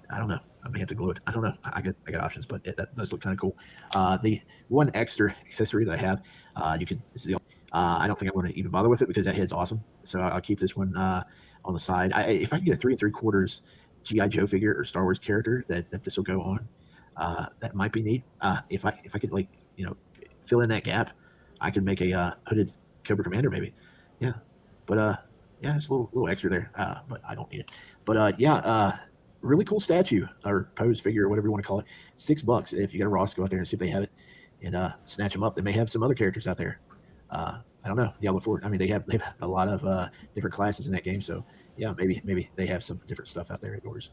I don't know. I may have to glue it. I don't know. I got options, but that does look kind of cool. The one extra accessory that I have, this is the. I don't think I'm going to even bother with it because that head's awesome. So I'll keep this one on the side. If I can get a 3 3/4 G.I. Joe figure or Star Wars character that this will go on, that might be neat. If I could fill in that gap, I could make a hooded Cobra Commander maybe. Yeah, but it's a little extra there. But I don't need it. But really cool statue or pose figure or whatever you want to call it. $6 if you got a Ross, go out there and see if they have it and snatch them up. They may have some other characters out there. I don't know. Yeah, look forward. I mean, they have a lot of different classes in that game, so yeah, maybe they have some different stuff out there at yours.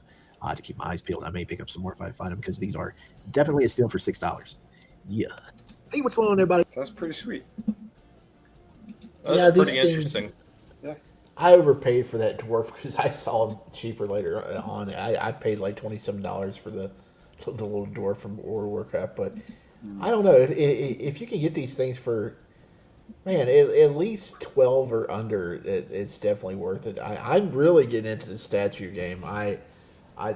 To keep my eyes peeled, I may pick up some more if I find them because these are definitely a steal for $6. Yeah. Hey, what's going on, everybody? That's pretty sweet. That's pretty interesting. Yeah. I overpaid for that dwarf because I saw him cheaper later on. I paid like $27 for the little dwarf from World of Warcraft, but I don't know if you can get these things for. Man, at least 12 or under, it's definitely worth it. I'm really getting into the statue game.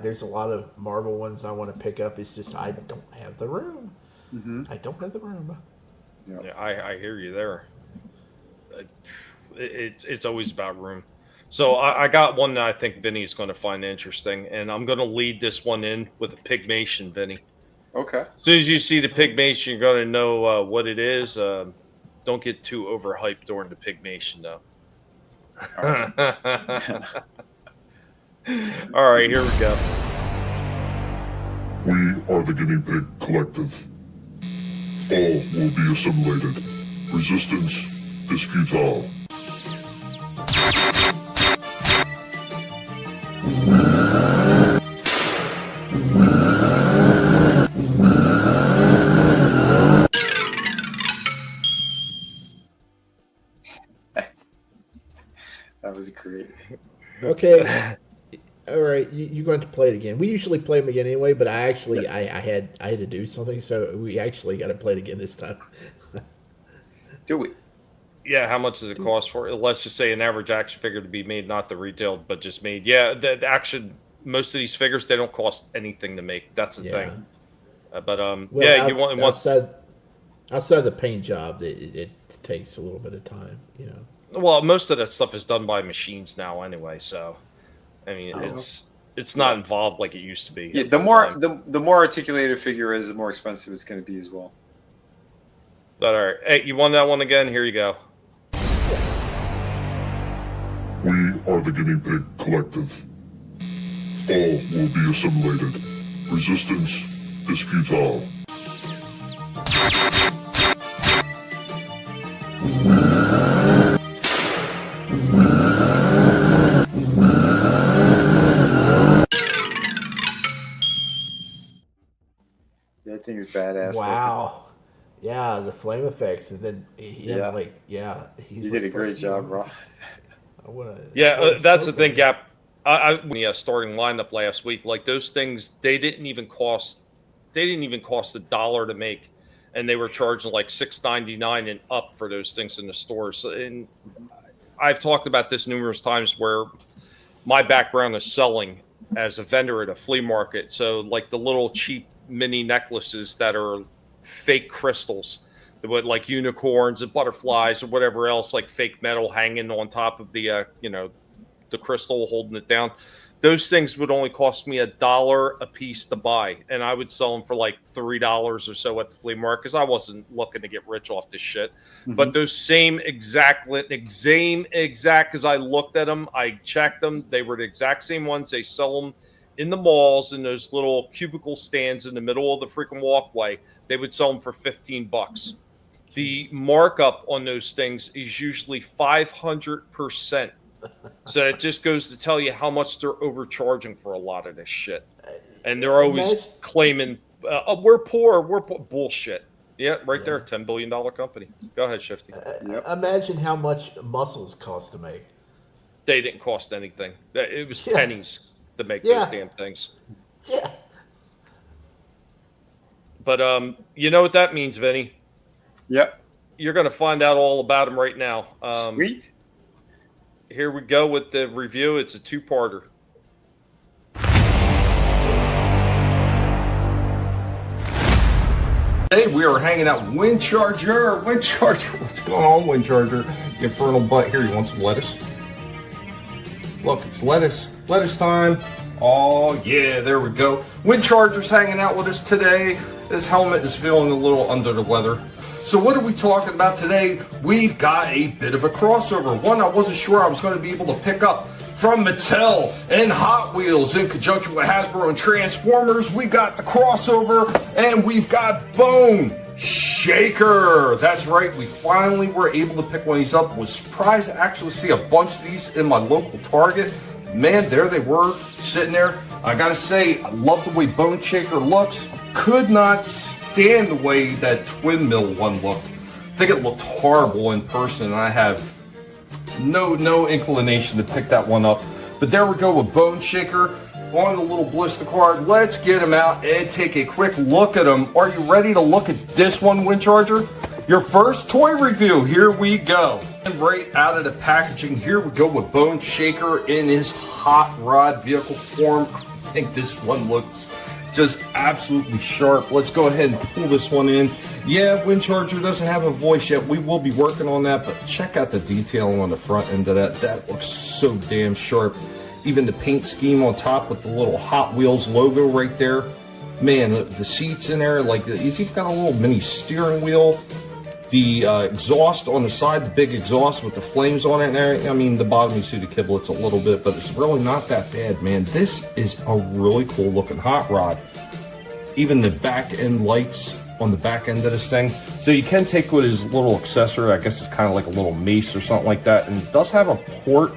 There's a lot of Marvel ones I want to pick up. It's just I don't have the room. Mm-hmm. I don't have the room. Yeah, I hear you there. It's always about room. So I got one that I think Vinny's going to find interesting, and I'm going to lead this one in with a pygmation, Vinny. Okay. As soon as you see the pygmation, you're going to know what it is. Don't get too overhyped during the pygmation, though. All right, here we go. We are the Guinea Pig Collective. All will be assimilated. Resistance is futile. That was great. Okay. All right, you're going to play it again. We usually play them again anyway, but I had to do something, so we actually got to play it again this time. Do we? Yeah, how much does it cost for it? Let's just say an average action figure to be made, not the retailed, but just made. Yeah, the action. Most of these figures, they don't cost anything to make. That's the thing. Well, yeah, you want outside the paint job, it takes a little bit of time, you know. Well, most of that stuff is done by machines now, anyway. So, I mean, it's not involved like it used to be. Yeah, the more articulated a figure is, the more expensive it's going to be as well. All right. Hey, you want that one again? Here you go. We are the Guinea Pig Collective. All will be assimilated. Resistance is futile. That thing is badass. Wow. Yeah, the flame effects, and then he did a great job, bro. That's the thing, Gap. Starting lineup last week, like those things, they didn't even cost $1 to make, and they were charging like $6.99 and up for those things in the stores. And I've talked about this numerous times, where my background is selling as a vendor at a flea market. So like the little cheap mini necklaces that are fake crystals, with like unicorns and butterflies or whatever else, like fake metal hanging on top of the the crystal holding it down. Those things would only cost me $1 a piece to buy, and I would sell them for like $3 or so at the flea market, because I wasn't looking to get rich off this shit. Mm-hmm. But those same exact, because I looked at them, I checked them, they were the exact same ones. They sell them in the malls in those little cubicle stands in the middle of the freaking walkway. They would sell them for $15. The markup on those things is usually 500%. So it just goes to tell you how much they're overcharging for a lot of this shit. And they're always claiming, we're poor. Bullshit. Yeah, right there, $10 billion company. Go ahead, Shifty. Imagine how much muscles cost to make. They didn't cost anything. It was pennies to make those damn things. Yeah. But you know what that means, Vinny? Yep. You're going to find out all about them right now. Sweet. Here we go with the review. It's a two-parter. Today we are hanging out Windcharger. What's going on, Windcharger? You infernal butt. Here, you want some lettuce? Look, it's lettuce time. Oh yeah, there we go. Windcharger's hanging out with us today. This helmet is feeling a little under the weather. So what are we talking about today? We've got a bit of a crossover. One I wasn't sure I was going to be able to pick up from Mattel and Hot Wheels in conjunction with Hasbro and Transformers. We got the crossover, and we've got Bone Shaker. That's right, we finally were able to pick one of these up. Was surprised to actually see a bunch of these in my local Target. Man, there they were sitting there. I gotta say, I love the way Bone Shaker looks. Could not stand the way that Twin Mill one looked. I think it looked horrible in person, and I have no inclination to pick that one up. But there we go with Bone Shaker on the little blister card. Let's get him out and take a quick look at him. Are you ready to look at this one, Windcharger? Your first toy review. Here we go. And right out of the packaging, here we go with Bone Shaker in his hot rod vehicle form. I think this one looks just absolutely sharp. Let's go ahead and pull this one in. Yeah, Windcharger doesn't have a voice yet. We will be working on that, but check out the detailing on the front end of that. That looks so damn sharp. Even the paint scheme on top with the little Hot Wheels logo right there. Man, the seats in there, like he's got a little mini steering wheel. The exhaust on the side, the big exhaust with the flames on it there. I mean, the bottom you see the kiblets a little bit, but it's really not that bad, man. This is a really cool looking hot rod. Even the back end lights on the back end of this thing. So you can take with his little accessory. I guess it's kind of like a little mace or something like that. And it does have a port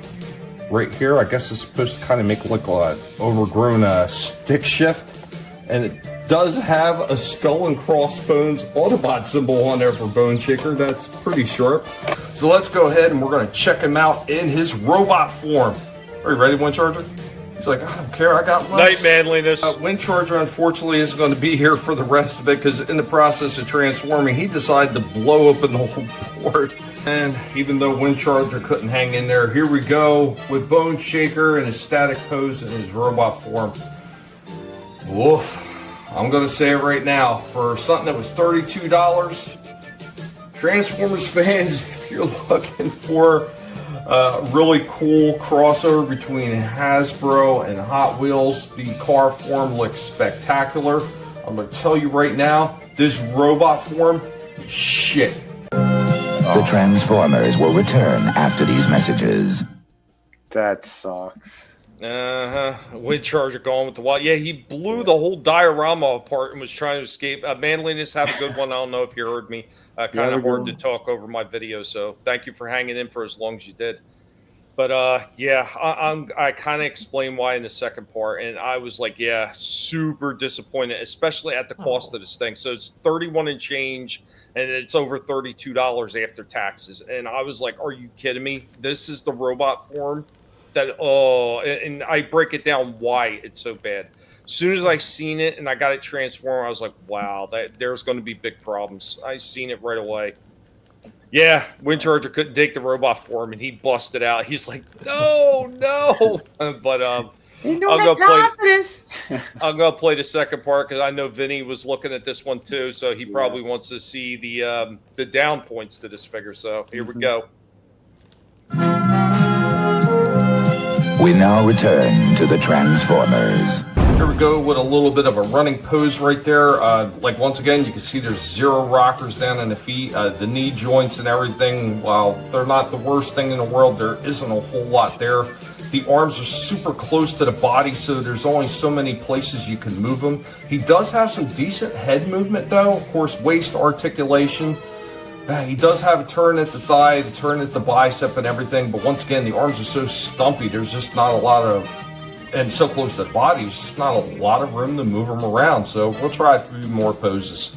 right here. I guess it's supposed to kind of make it look like an overgrown stick shift. And it does have a skull and crossbones Autobot symbol on there for Bone Shaker. That's pretty sharp. So let's go ahead and we're going to check him out in his robot form. Are you ready, Wind Charger? He's like, I don't care, I got legs. Night manliness. Wind Charger, unfortunately, isn't going to be here for the rest of it because in the process of transforming, he decided to blow open the whole board. And even though Wind Charger couldn't hang in there, here we go with Bone Shaker in his static pose in his robot form. Woof. I'm going to say it right now. For something that was $32, Transformers fans, if you're looking for a really cool crossover between Hasbro and Hot Wheels, the car form looks spectacular. I'm going to tell you right now, this robot form is shit. The Transformers will return after these messages. That sucks. Wind Charger going with the wall. Yeah, he blew the whole diorama apart and was trying to escape. Manliness, have a good one. I don't know if you heard me. Kind of hard to talk over my video, so thank you for hanging in for as long as you did. But yeah, I kind of explained why in the second part, and I was like, yeah, super disappointed, especially at the cost of this thing. So it's 31 and change, and it's over $32 after taxes. And I was like, are you kidding me? This is the robot form that, and I break it down why it's so bad. As soon as I seen it and I got it transformed, I was like, wow, there's going to be big problems. I seen it right away. Yeah, Wind Charger couldn't take the robot form, and he busted out. He's like, no. But I'll go play the second part because I know Vinnie was looking at this one too, so he probably wants to see the down points to this figure. So here we go. We now return to the Transformers. Here we go with a little bit of a running pose right there. Like once again, you can see there's 0 rockers down in the feet. The knee joints and everything, while they're not the worst thing in the world, there isn't a whole lot there. The arms are super close to the body, so there's only so many places you can move them. He does have some decent head movement though. Of course, waist articulation. He does have a turn at the thigh, a turn at the bicep and everything, but once again, the arms are so stumpy, there's just not a lot of, and so close to the body, there's just not a lot of room to move them around, so we'll try a few more poses.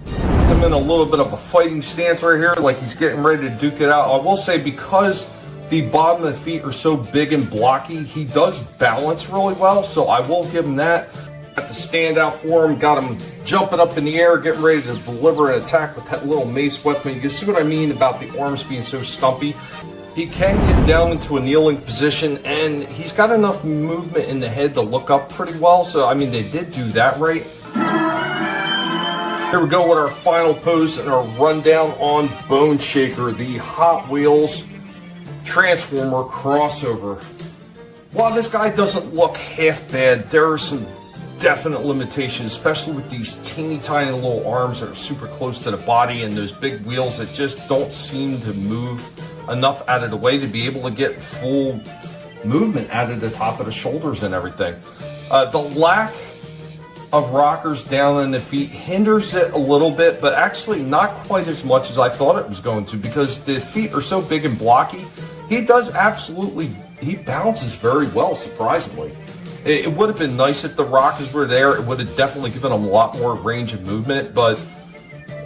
I'm in a little bit of a fighting stance right here, like he's getting ready to duke it out. I will say, because the bottom of the feet are so big and blocky, he does balance really well, so I will give him that. Got the stand out for him, got him jumping up in the air, getting ready to deliver an attack with that little mace weapon. You can see what I mean about the arms being so stumpy. He can get down into a kneeling position, and he's got enough movement in the head to look up pretty well. So, I mean, they did do that right. Here we go with our final pose and our rundown on Bone Shaker, the Hot Wheels Transformer crossover. While this guy doesn't look half bad, there are some definite limitations, especially with these teeny tiny little arms that are super close to the body and those big wheels that just don't seem to move enough out of the way to be able to get full movement out of the top of the shoulders and everything. The lack of rockers down in the feet hinders it a little bit, but actually not quite as much as I thought it was going to, because the feet are so big and blocky. He balances very well, surprisingly. It would have been nice if the rockers were there. It would have definitely given him a lot more range of movement, but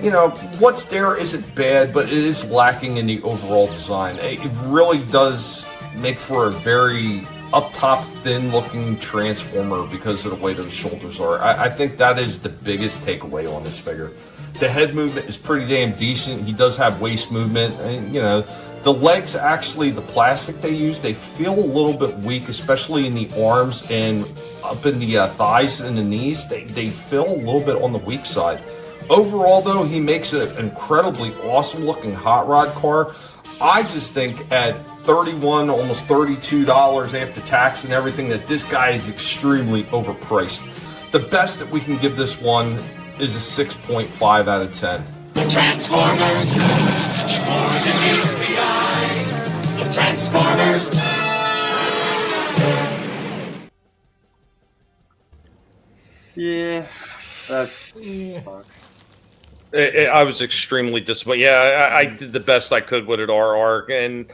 you know, what's there isn't bad, but it is lacking in the overall design. It really does make for a very up top, thin looking Transformer because of the way those shoulders are. I think that is the biggest takeaway on this figure. The head movement is pretty damn decent. He does have waist movement, and you know, the legs, actually, the plastic they use, they feel a little bit weak, especially in the arms and up in the thighs and the knees. They feel a little bit on the weak side. Overall, though, he makes an incredibly awesome looking hot rod car. I just think at $31, almost $32 after tax and everything, that this guy is extremely overpriced. The best that we can give this one is a 6.5 out of 10. The Transformers, more than meets the eye. The Transformers. Yeah, that sucks. I was extremely disappointed. Yeah, I did the best I could with it, RR, and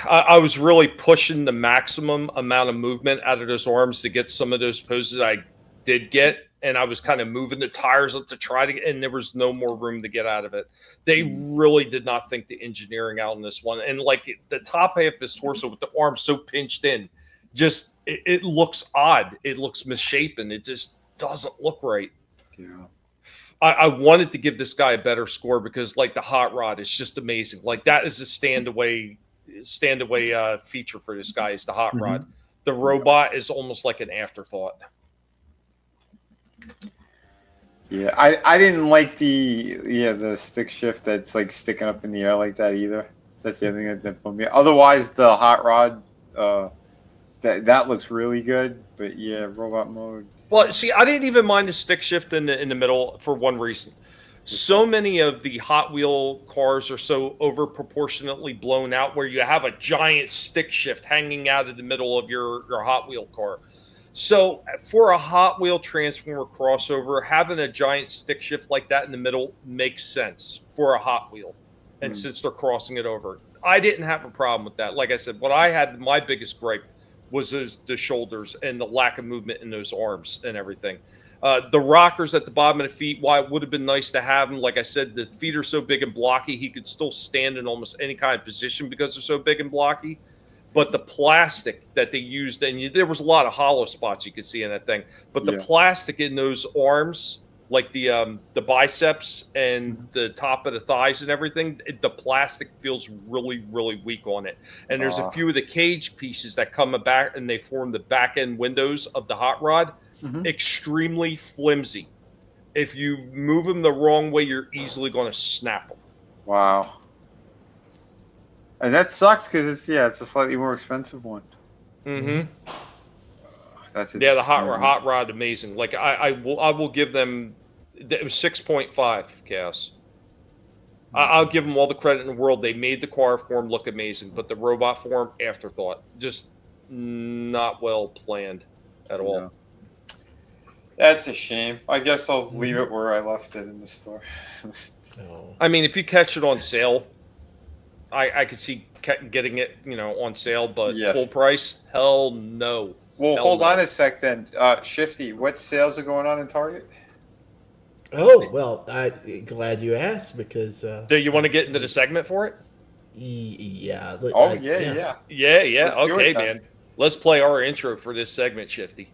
I was really pushing the maximum amount of movement out of those arms to get some of those poses I did get, and I was kind of moving the tires up to try to get, and there was no more room to get out of it. They really did not think the engineering out in this one. And like the top half of his torso with the arms so pinched in, just it looks odd. It looks misshapen. It just doesn't look right. Yeah. I wanted to give this guy a better score because like the hot rod is just amazing. Like that is a stand away feature for this guy is the hot rod. The robot is almost like an afterthought. Yeah, I didn't like the stick shift that's like sticking up in the air like that either. That's the other thing that put me. Otherwise, the hot rod, that looks really good. But yeah, robot mode. Well, see, I didn't even mind the stick shift in the middle for one reason. So many of the Hot Wheel cars are so over proportionately blown out where you have a giant stick shift hanging out of the middle of your Hot Wheel car. So for a Hot Wheel Transformer crossover, having a giant stick shift like that in the middle makes sense for a Hot Wheel. And since they're crossing it over, I didn't have a problem with that. Like I said, what I had, my biggest gripe was the shoulders and the lack of movement in those arms and everything. The rockers at the bottom of the feet, while it would have been nice to have them, like I said, the feet are so big and blocky, he could still stand in almost any kind of position because they're so big and blocky. But the plastic that they used, and there was a lot of hollow spots you could see in that thing, but the plastic in those arms, like the biceps and the top of the thighs and everything, the plastic feels really, really weak on it. And there's a few of the cage pieces that come back and they form the back end windows of the hot rod. Extremely flimsy. If you move them the wrong way, you're easily going to snap them. Wow. And that sucks because it's a slightly more expensive one. That's the hot rod, amazing. Like I will give them. It was 6.5, Chaos. I'll give them all the credit in the world. They made the car form look amazing, but the robot form, afterthought, just not well planned at all. That's a shame. I guess I'll leave it where I left it in the store. I mean, if you catch it on sale, I could see getting it, on sale, but full price, hell no. Well, hold on a sec then. Shifty, what sales are going on in Target? Oh, well, I'm glad you asked because... Do you want to get into the segment for it? Yeah. Yeah. Okay, man. Let's play our intro for this segment, Shifty.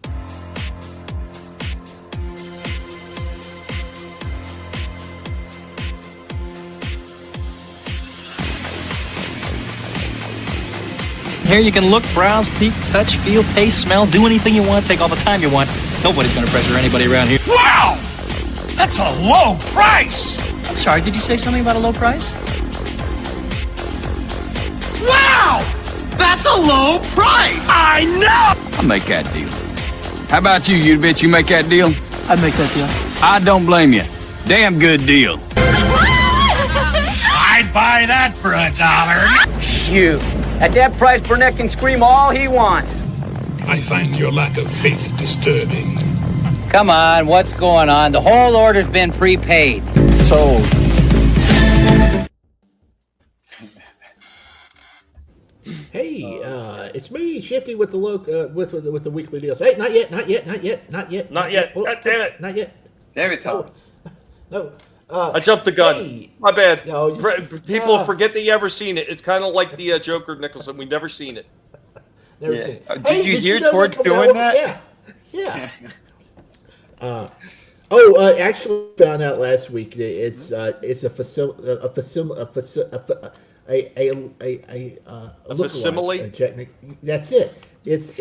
Here you can look, browse, peek, touch, feel, taste, smell, do anything you want, take all the time you want. Nobody's going to pressure anybody around here. Wow! That's a low price! I'm sorry, did you say something about a low price? Wow! That's a low price! I know! I'll make that deal. How about you, you bitch? You make that deal? I'd make that deal. I don't blame you. Damn good deal. I'd buy that for $1. Shoot. At that price, Burnett can scream all he wants. I find your lack of faith disturbing. Come on, what's going on? The whole order's been prepaid. Sold. Hey, it's me, Shifty, with the with the weekly deals. Hey, not yet. God damn it. Not yet. Damn it, Tom. No. I jumped the gun. Hey. My bad. No, People forget that you ever seen it. It's kind of like the Joker Nicholson. We've never seen it. Never seen it. Did you hear Torch doing that? Yeah. Actually found out last week that it's a facsimile. That's it. It's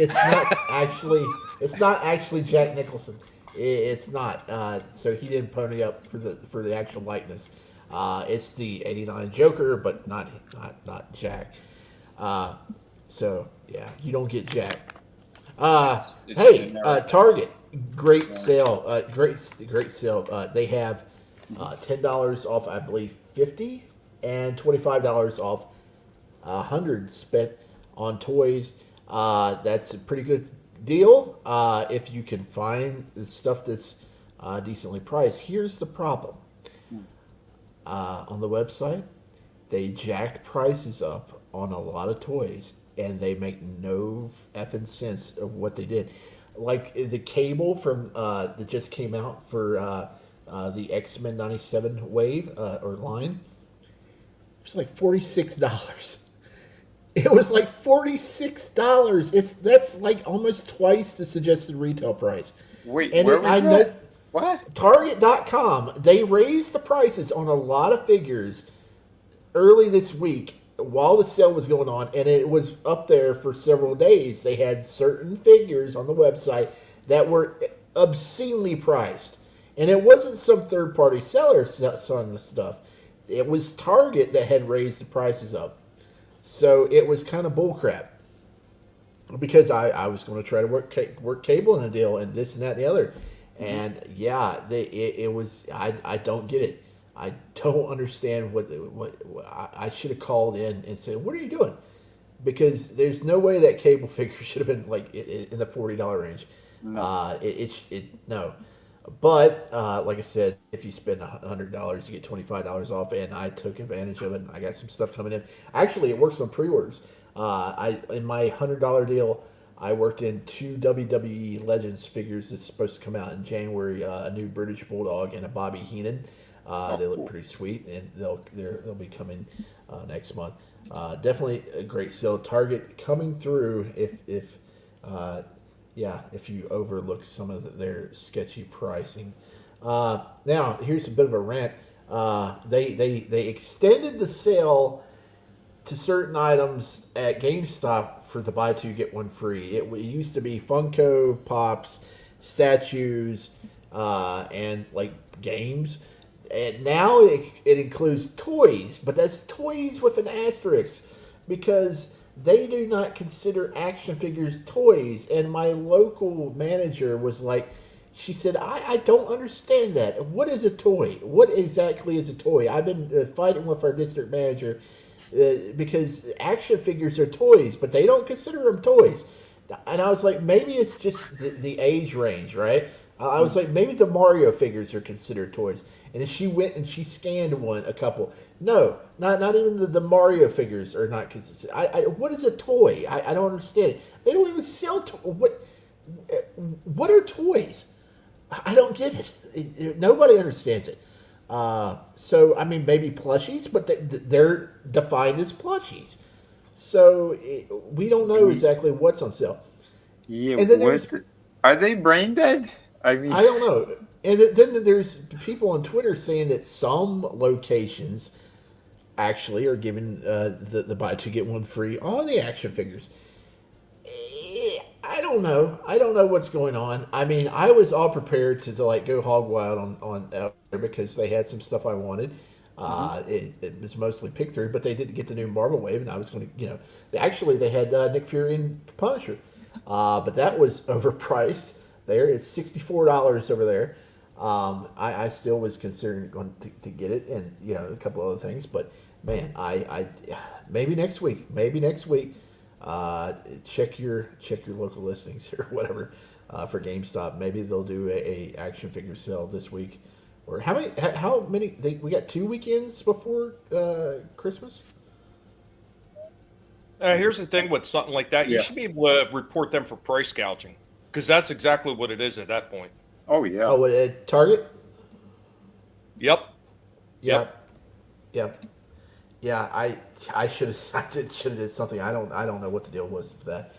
not actually Jack Nicholson. It's not. So he didn't pony up for the actual likeness. It's the '89 Joker, but not Jack. So yeah, you don't get Jack. Target, great sale. Great sale. They have $10 off, I believe, 50 and $25 off 100 spent on toys. That's a pretty good deal if you can find the stuff that's decently priced. Here's the problem. On the website, they jacked prices up on a lot of toys, and they make no effing sense of what they did. like the cable from that just came out for the X-Men '97 wave or line. It was like $46. It was like $46. That's like almost twice the suggested retail price. Wait, and where was that? What? Target.com, they raised the prices on a lot of figures early this week while the sale was going on, and it was up there for several days. They had certain figures on the website that were obscenely priced. And it wasn't some third-party seller selling the stuff. It was Target that had raised the prices up. So it was kind of bullcrap. Because I was going to try to work cable in a deal and this and that and the other. And yeah, it was. I don't get it. I don't understand what I should have called in and said, "What are you doing?" Because there's no way that cable figure should have been like in the $40 range. No. No. But like I said, if you spend $100, you get $25 off, and I took advantage of it. And I got some stuff coming in. Actually, it works on pre-orders. In my $100 deal, I worked in 2 WWE Legends figures that's supposed to come out in January. A new British Bulldog and a Bobby Heenan. They look pretty sweet, and they'll be coming next month. Definitely a great sale. Target coming through if you overlook some of their sketchy pricing. Now here's a bit of a rant. They extended the sale to certain items at GameStop for the buy two get one free. It used to be Funko Pops, statues, and like games. And now it includes toys, but that's toys with an asterisk because they do not consider action figures toys. And my local manager was like, she said, I don't understand that. What is a toy? What exactly is a toy? I've been fighting with our district manager because action figures are toys, but they don't consider them toys. And I was like, maybe it's just the age range, right? I was like, maybe the Mario figures are considered toys. And then she went and she scanned a couple. No, not even the Mario figures are not considered. What is a toy? I don't understand it. They don't even sell what are toys? I don't get it. Nobody understands it. So, I mean, maybe plushies, but they're defined as plushies. So, we don't know exactly what's on sale. Yeah, and then are they brain dead? I mean, I don't know. And then there's people on Twitter saying that some locations actually are giving the buy two get one free on the action figures. I don't know. I don't know what's going on. I mean, I was all prepared to like go hog wild on out there because they had some stuff I wanted. It was mostly pick through, but they didn't get the new Marvel Wave, and I was going to, actually they had Nick Fury and Punisher, but that was overpriced. There, it's $64 over there. I still was considering going to get it, and a couple other things, but man, I maybe next week. Check your local listings or whatever for GameStop. Maybe they'll do a action figure sale this week. Or how many? We got 2 weekends before Christmas. Here's the thing with something like that, you should be able to report them for price gouging because that's exactly what it is at that point. Oh yeah. Oh, at Target. Yep. Yeah, I should have did something. I don't know what the deal was with that.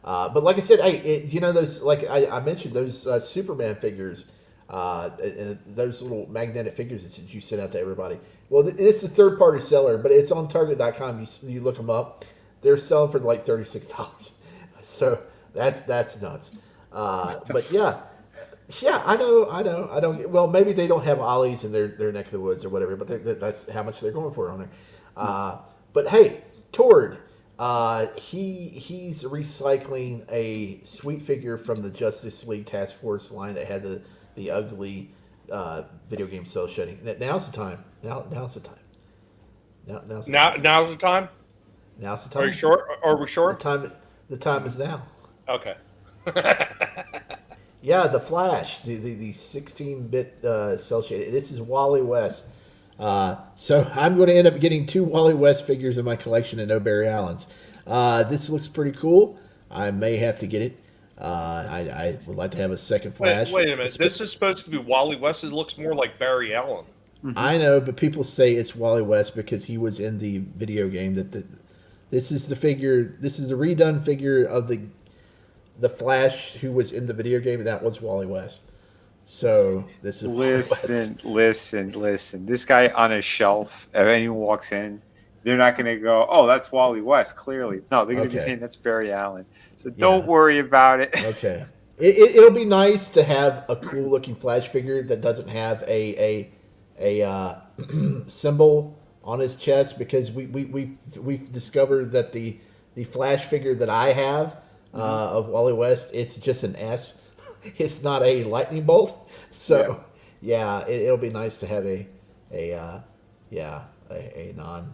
But like I said, hey, those, like I mentioned, those Superman figures, those little magnetic figures that you sent out to everybody. Well, it's a third party seller, but it's on Target.com. You look them up; they're selling for like $36. So that's nuts. But yeah, I know. I don't. Well, maybe they don't have Ollie's in their neck of the woods or whatever, but that's how much they're going for on there. But hey, Tord, he's recycling a sweet figure from the Justice League Task Force line that had the ugly video game cell shading. Now's the time. Now's the time. Now's the time. Now's the time. Are you sure? Are we sure? The time is now. Okay. Yeah, the Flash, the 16-bit cell shaded. This is Wally West. So I'm going to end up getting 2 Wally West figures in my collection and no Barry Allens. This looks pretty cool. I may have to get it. I would like to have a second Flash. Wait a minute. This is supposed to be Wally West. It looks more like Barry Allen. I know, but people say it's Wally West because he was in the video game. This is the figure. This is a redone figure of the Flash who was in the video game, and that was Wally West. So this is listen. This guy on a shelf. If anyone walks in, they're not going to go, "Oh, that's Wally West." Clearly, no. They're going to be saying that's Barry Allen. So don't worry about it. Okay. It'll be nice to have a cool looking Flash figure that doesn't have a symbol on his chest, because we've discovered that the Flash figure that I have of Wally West, it's just an S. It's not a lightning bolt. So it'll be nice to have a non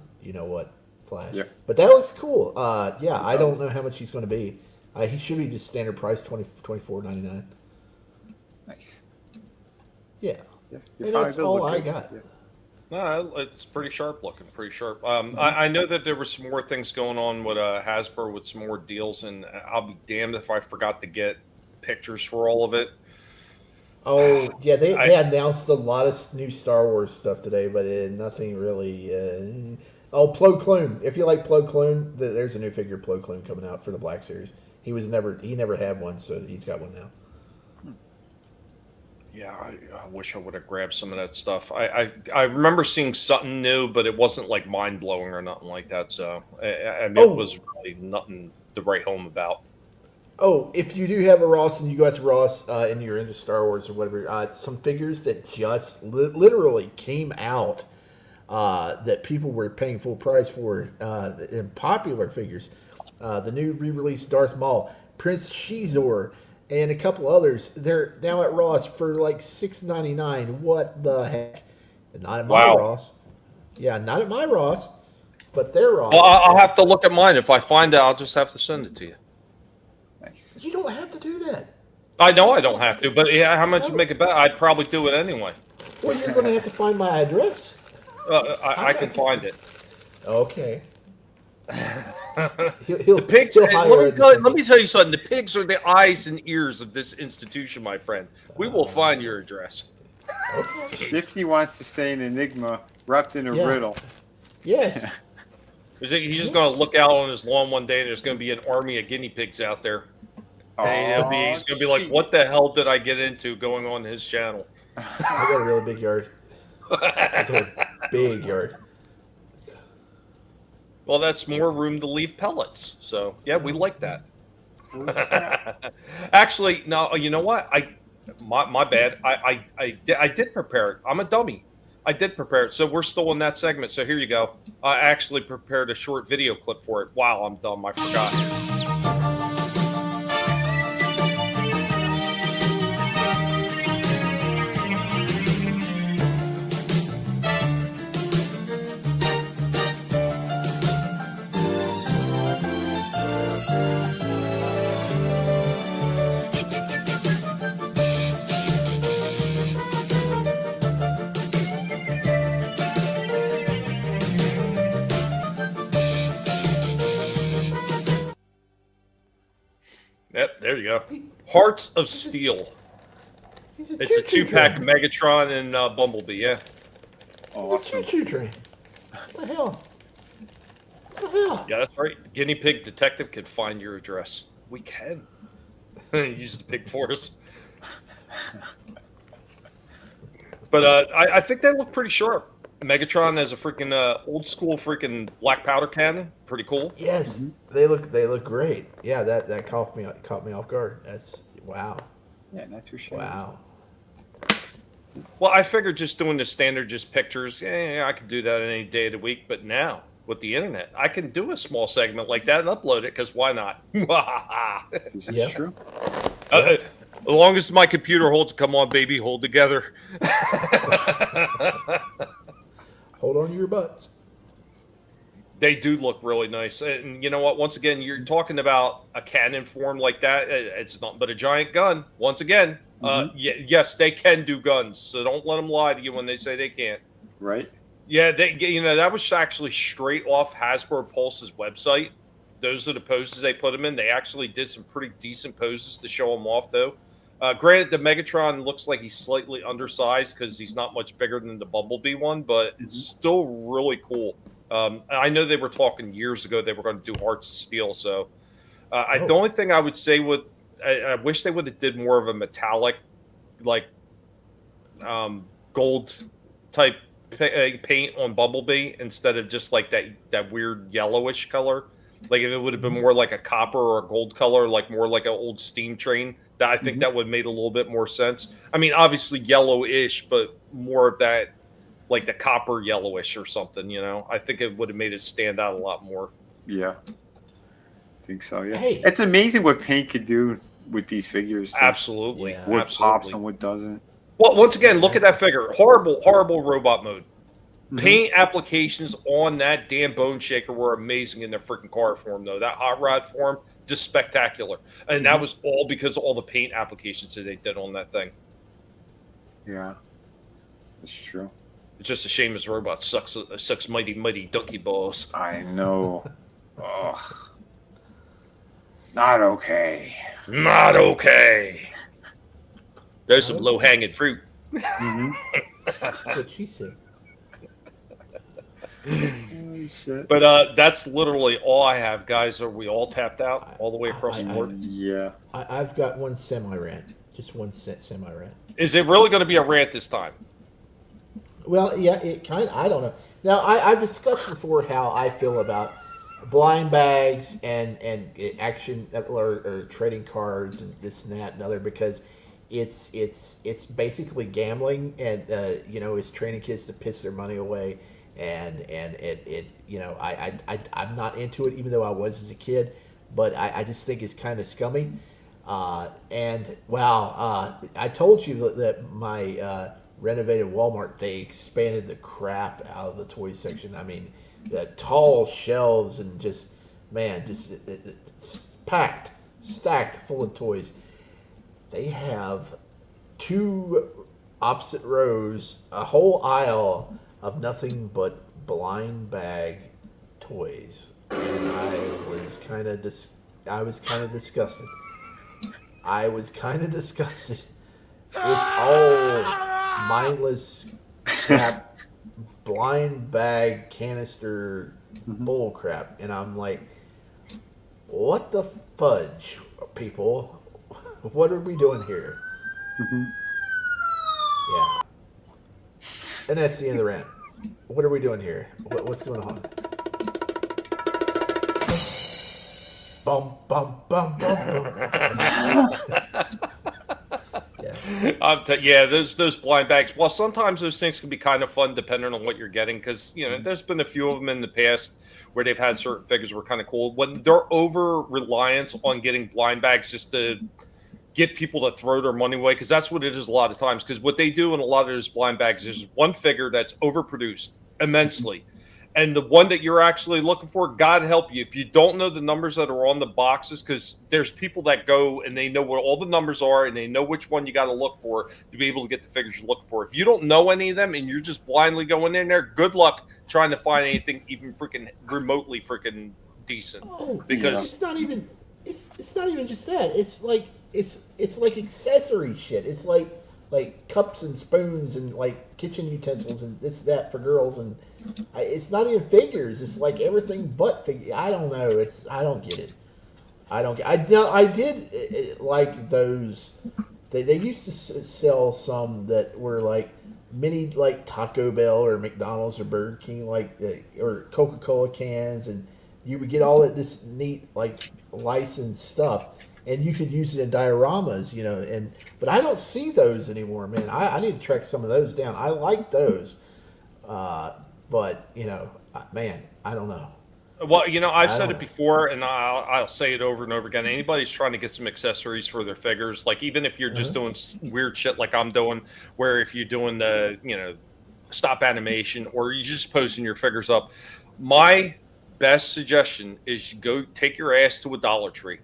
Flash. Yeah. But that looks cool. I don't know how much he's going to be. He should be just standard price $24.99. Nice. Yeah. And that's all I got. Yeah. No, it's pretty sharp looking, pretty sharp. I know that there were some more things going on with Hasbro with some more deals, and I'll be damned if I forgot to get pictures for all of it. Oh, yeah, they announced a lot of new Star Wars stuff today, but nothing really... Plo Koon. If you like Plo Koon, there's a new figure of Plo Koon coming out for the Black Series. He never had one, so he's got one now. Yeah, I wish I would have grabbed some of that stuff. I remember seeing something new, but it wasn't like mind blowing or nothing like that. So it was really nothing to write home about. Oh, if you do have a Ross and you go out to Ross and you're into Star Wars or whatever, some figures that just literally came out that people were paying full price for in popular figures. The new re-released Darth Maul, Prince Shizor, and a couple others. They're now at Ross for like $6.99. What the heck? Not at my Ross. Yeah, not at my Ross, but they're Ross. Well, I'll have to look at mine. If I find out, I'll just have to send it to you. Nice. You don't have to do that. I know I don't have to, but how much would make it better? I'd probably do it anyway. Well, you're going to have to find my address. I can find it. Okay. The pigs. Let me tell you something. The pigs are the eyes and ears of this institution, my friend. We will find your address. Okay. Shifty wants to stay an enigma wrapped in a riddle. Yes. He's just going to look out on his lawn one day, and there's going to be an army of guinea pigs out there. And he's going to be like, "What the hell did I get into going on his channel?" I got a really big yard. Big yard. Well, that's more room to leave pellets. So, yeah, we like that. Actually, no, you know what? My bad. I did prepare it. I'm a dummy. I did prepare it. So we're still in that segment. So here you go. I actually prepared a short video clip for it. Wow, I'm dumb. I forgot. Yep, there you go. Hearts of Steel. It's a 2-pack of Megatron and Bumblebee, yeah. It's a choo-choo train. What the hell? What the hell? Yeah, that's right. The guinea pig detective can find your address. We can. Use the pig for us. But I think they look pretty sharp. Megatron has a freaking old school freaking black powder cannon. Pretty cool. Yes, they look great. Yeah, that caught me off guard. That's wow. Yeah, not too shabby. Wow. Well, I figured just doing the standard just pictures, I could do that any day of the week. But now with the internet, I can do a small segment like that and upload it because why not? This is true. As long as my computer holds, come on, baby, hold together. Hold on to your butts. They do look really nice. And you know what? Once again, you're talking about a cannon form like that. It's not but a giant gun. Once again, yes, they can do guns. So don't let them lie to you when they say they can't. Right. Yeah, that was actually straight off Hasbro Pulse's website. those are the poses they put him in. They actually did some pretty decent poses to show him off, though. Granted, the Megatron looks like he's slightly undersized because he's not much bigger than the Bumblebee one, but it's still really cool. I know they were talking years ago they were going to do Hearts of Steel, so the only thing I would say I wish they would have did more of a metallic, like gold type paint on Bumblebee instead of just like that weird yellowish color. Like if it would have been more like a copper or a gold color, like more like an old steam train, that I think that would have made a little bit more sense. I mean, obviously yellowish, but more of that, like the copper yellowish or something, you know? I think it would have made it stand out a lot more. Yeah. I think so, yeah. Hey. It's amazing what paint could do with these figures. Absolutely. What pops and what doesn't. Well, once again, look at that figure. Horrible, horrible robot mode. Paint applications on that damn Bone Shaker were amazing in their freaking car form, though. That hot rod form, just spectacular. And that was all because of all the paint applications that they did on that thing. Yeah, that's true. It's just a shame his robot sucks mighty, mighty donkey balls. I know. Ugh. Not okay. Not okay. There's some low-hanging fruit. That's what she said. Oh, shit. But that's literally all I have, guys. Are we all tapped out all the way across the board? Yeah. I've got one semi-rant. Just one semi-rant. Is it really going to be a rant this time? Well, yeah, it kind of, I don't know. Now, I've discussed before how I feel about blind bags and action or trading cards and this and that and other, because it's basically gambling, and it's training kids to piss their money away, and I'm not into it, even though I was as a kid, but I just think it's kind of scummy. I told you that my renovated Walmart, they expanded the crap out of the toy section. I mean, the tall shelves and just stacked full of toys. They have 2 opposite rows, a whole aisle of nothing but blind bag toys, and I was kind of disgusted. It's all mindless crap, blind bag canister bull crap, and I'm like, what the fudge, people? What are we doing here? Yeah. And that's the end of the rant. What are we doing here? What's going on? Bum, bum, bum, bum, bum. Those blind bags. Well, sometimes those things can be kind of fun depending on what you're getting, because there's been a few of them in the past where they've had certain figures were kind of cool. When they're over reliance on getting blind bags just to get people to throw their money away, because that's what it is a lot of times. Because what they do in a lot of those blind bags is one figure that's overproduced immensely, and the one that you're actually looking for, God help you if you don't know the numbers that are on the boxes, because there's people that go and they know what all the numbers are and they know which one you got to look for to be able to get the figures you look for. If you don't know any of them and you're just blindly going in there, good luck trying to find anything even freaking remotely freaking decent. Because it's not even just that. It's like accessory shit. It's like cups and spoons and like kitchen utensils and this that for girls, and it's not even figures. It's like everything but figures. I don't know. I don't get it. I did like those. They used to sell some that were like mini, like Taco Bell or McDonald's or Burger King, or Coca-Cola cans, and you would get all of this neat like licensed stuff. And you could use it in dioramas, but I don't see those anymore, man. I need to track some of those down. I like those, but man, I don't know. Well, I've said it before, and I'll say it over and over again. Anybody's trying to get some accessories for their figures, like even if you're just doing weird shit like I'm doing, where if you're doing the stop animation or you're just posting your figures up, my best suggestion is you go take your ass to a Dollar Tree.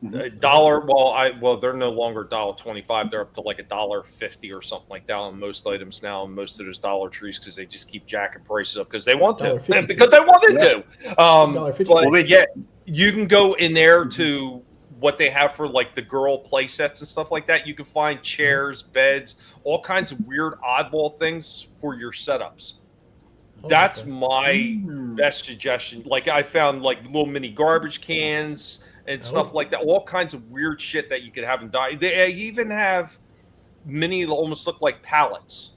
$1. Well, they're no longer $1.25. They're up to like $1.50 or something like that on most items now, and most of those Dollar Trees, because they just keep jacking prices up because they want to, and because they wanted to. You can go in there to what they have for like the girl play sets and stuff like that. You can find chairs, beds, all kinds of weird oddball things for your setups. That's my best suggestion. Like I found like little mini garbage cans and stuff like that. All kinds of weird shit that you could have in die. They even have mini that almost look like pallets,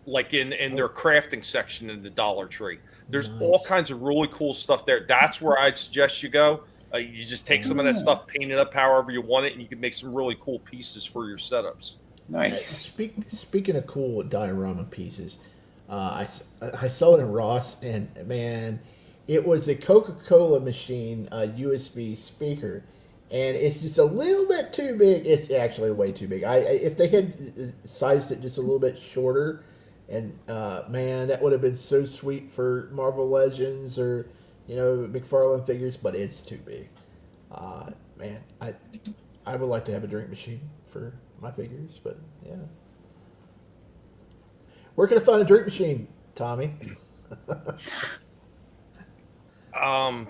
like in their crafting section in the Dollar Tree. There's all kinds of really cool stuff there. That's where I'd suggest you go. You just take some of that stuff, paint it up however you want it, and you can make some really cool pieces for your setups. Nice. Speaking of cool diorama pieces, I saw it in Ross, and man, it was a Coca-Cola machine USB speaker, and it's just a little bit too big. It's actually way too big. If they had sized it just a little bit shorter, and man, that would have been so sweet for Marvel Legends or McFarlane figures, but it's too big. Man, I would like to have a drink machine for my figures, but yeah. Where can I find a drink machine, Tommy? I'm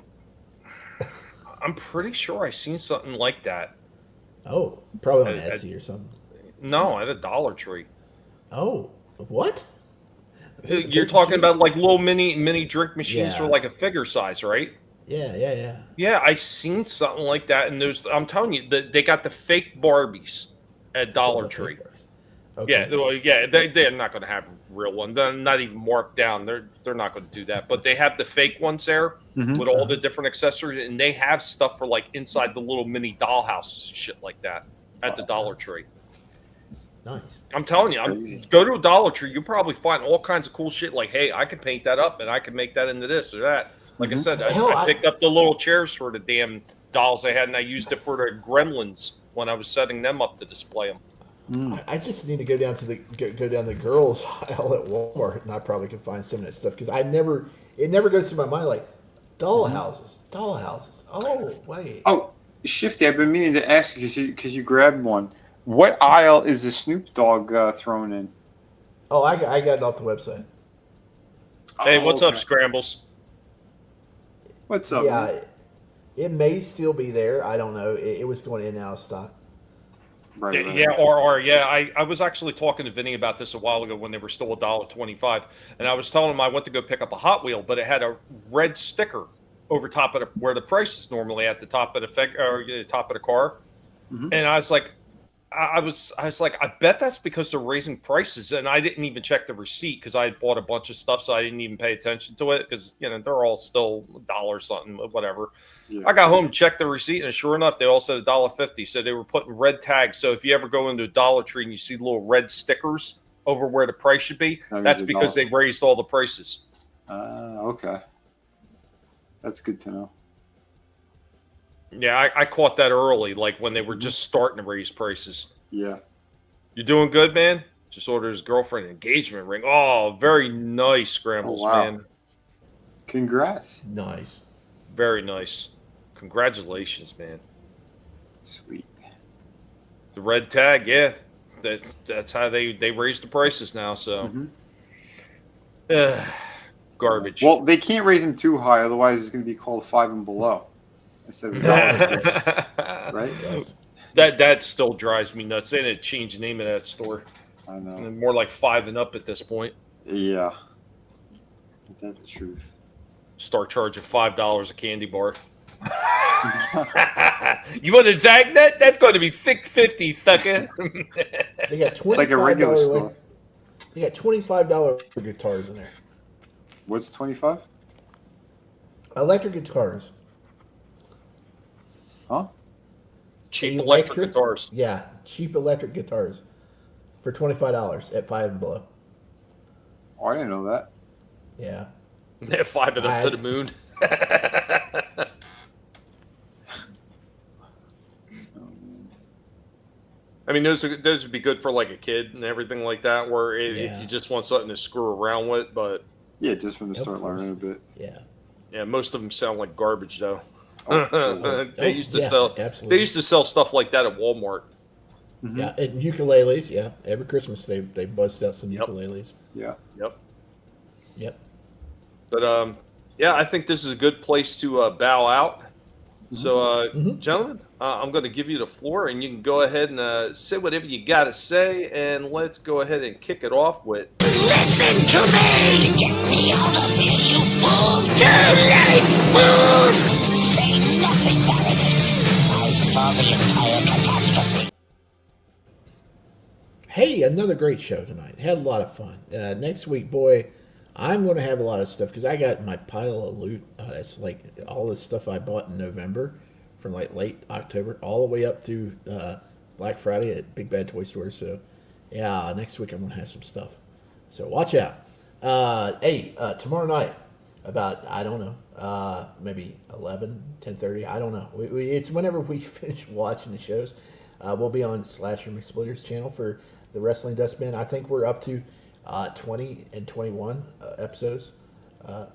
pretty sure I seen something like that. Oh, probably on Etsy or something. No, at a Dollar Tree. Oh, what? You're talking about like little mini drink machines for like a figure size, right? Yeah. Yeah, I seen something like that, and I'm telling you, they got the fake Barbies at Dollar Tree. Okay. Yeah, they're not going to have real ones. They're not even marked down. They're not going to do that. But they have the fake ones there with all the different accessories, and they have stuff for like inside the little mini dollhouses and shit like that at the Dollar Tree. Nice. I'm telling you, go to a Dollar Tree, you'll probably find all kinds of cool shit. Like, hey, I can paint that up, and I can make that into this or that. Like I said, I picked up the little chairs for the damn dolls I had, and I used it for the Gremlins when I was setting them up to display them. I just need to go down to the girls' aisle at Walmart, and I probably can find some of that stuff because it never goes through my mind like doll houses. Oh wait. Oh, Shifty, I've been meaning to ask you because you grabbed one. What aisle is the Snoop Dogg thrown in? Oh, I got it off the website. Hey, what's up, Scrambles? What's up? Yeah, man? it may still be there. I don't know. It was going in and out of stock. Right. I was actually talking to Vinnie about this a while ago when they were still $1.25, and I was telling him I went to go pick up a Hot Wheel, but it had a red sticker over top of where the price is normally at the top of the top of the car, and I was like, I bet that's because they're raising prices, and I didn't even check the receipt because I had bought a bunch of stuff, so I didn't even pay attention to it because they're all still $1 something, whatever. Yeah. I got home, checked the receipt, and sure enough, they all said $1.50. So they were putting red tags. So if you ever go into a Dollar Tree and you see little red stickers over where the price should be, that's because they raised all the prices. Okay, that's good to know. Yeah, I caught that early, like when they were just starting to raise prices. Yeah. You doing good, man? Just ordered his girlfriend an engagement ring. Oh, very nice, Scrambles, man. Congrats. Nice. Very nice. Congratulations, man. Sweet. The red tag, yeah. That's how they raised the prices now, so. Garbage. Well, they can't raise them too high, otherwise it's going to be called 5 and below. Instead of right? Yes. That still drives me nuts. They didn't change the name of that store. I know. More like 5 and up at this point. Yeah. That's the truth. Start charging $5 a candy bar. You want to tag that? That's going to be $6.50, sucker. They got $25 like a regular store. They got $25 for guitars in there. What's 25? Electric guitars. Huh? Cheap electric guitars. Yeah, cheap electric guitars for $25 at 5 and below. Oh, I didn't know that. Yeah. 5 of them to the moon. I mean, those would be good for like a kid and everything like that, where if you just want something to screw around with, but yeah, just from the start learning a bit. Yeah, most of them sound like garbage though. They used to sell stuff like that at Walmart. Yeah, and ukuleles. Yeah, every Christmas they bust out some ukuleles. Yeah. Yep. Yep. But yeah, I think this is a good place to bow out. So, gentlemen, I'm going to give you the floor, and you can go ahead and say whatever you got to say, and let's go ahead and kick it off with. Listen to me! Get me out of here, you fool! Too late, fools! Say nothing, Baroness. I saw the entire catastrophe. Hey, another great show tonight. Had a lot of fun. Next week, boy, I'm going to have a lot of stuff because I got my pile of loot. It's like all the stuff I bought in November from like late October all the way up to Black Friday at Big Bad Toy Store. So, yeah, next week I'm going to have some stuff. So watch out. Hey, tomorrow night about, I don't know, maybe 11, 10:30. I don't know. It's whenever we finish watching the shows. We'll be on Slasher McSplitter's channel for the Wrestling Dustbin. I think we're up to 20 and 21 episodes.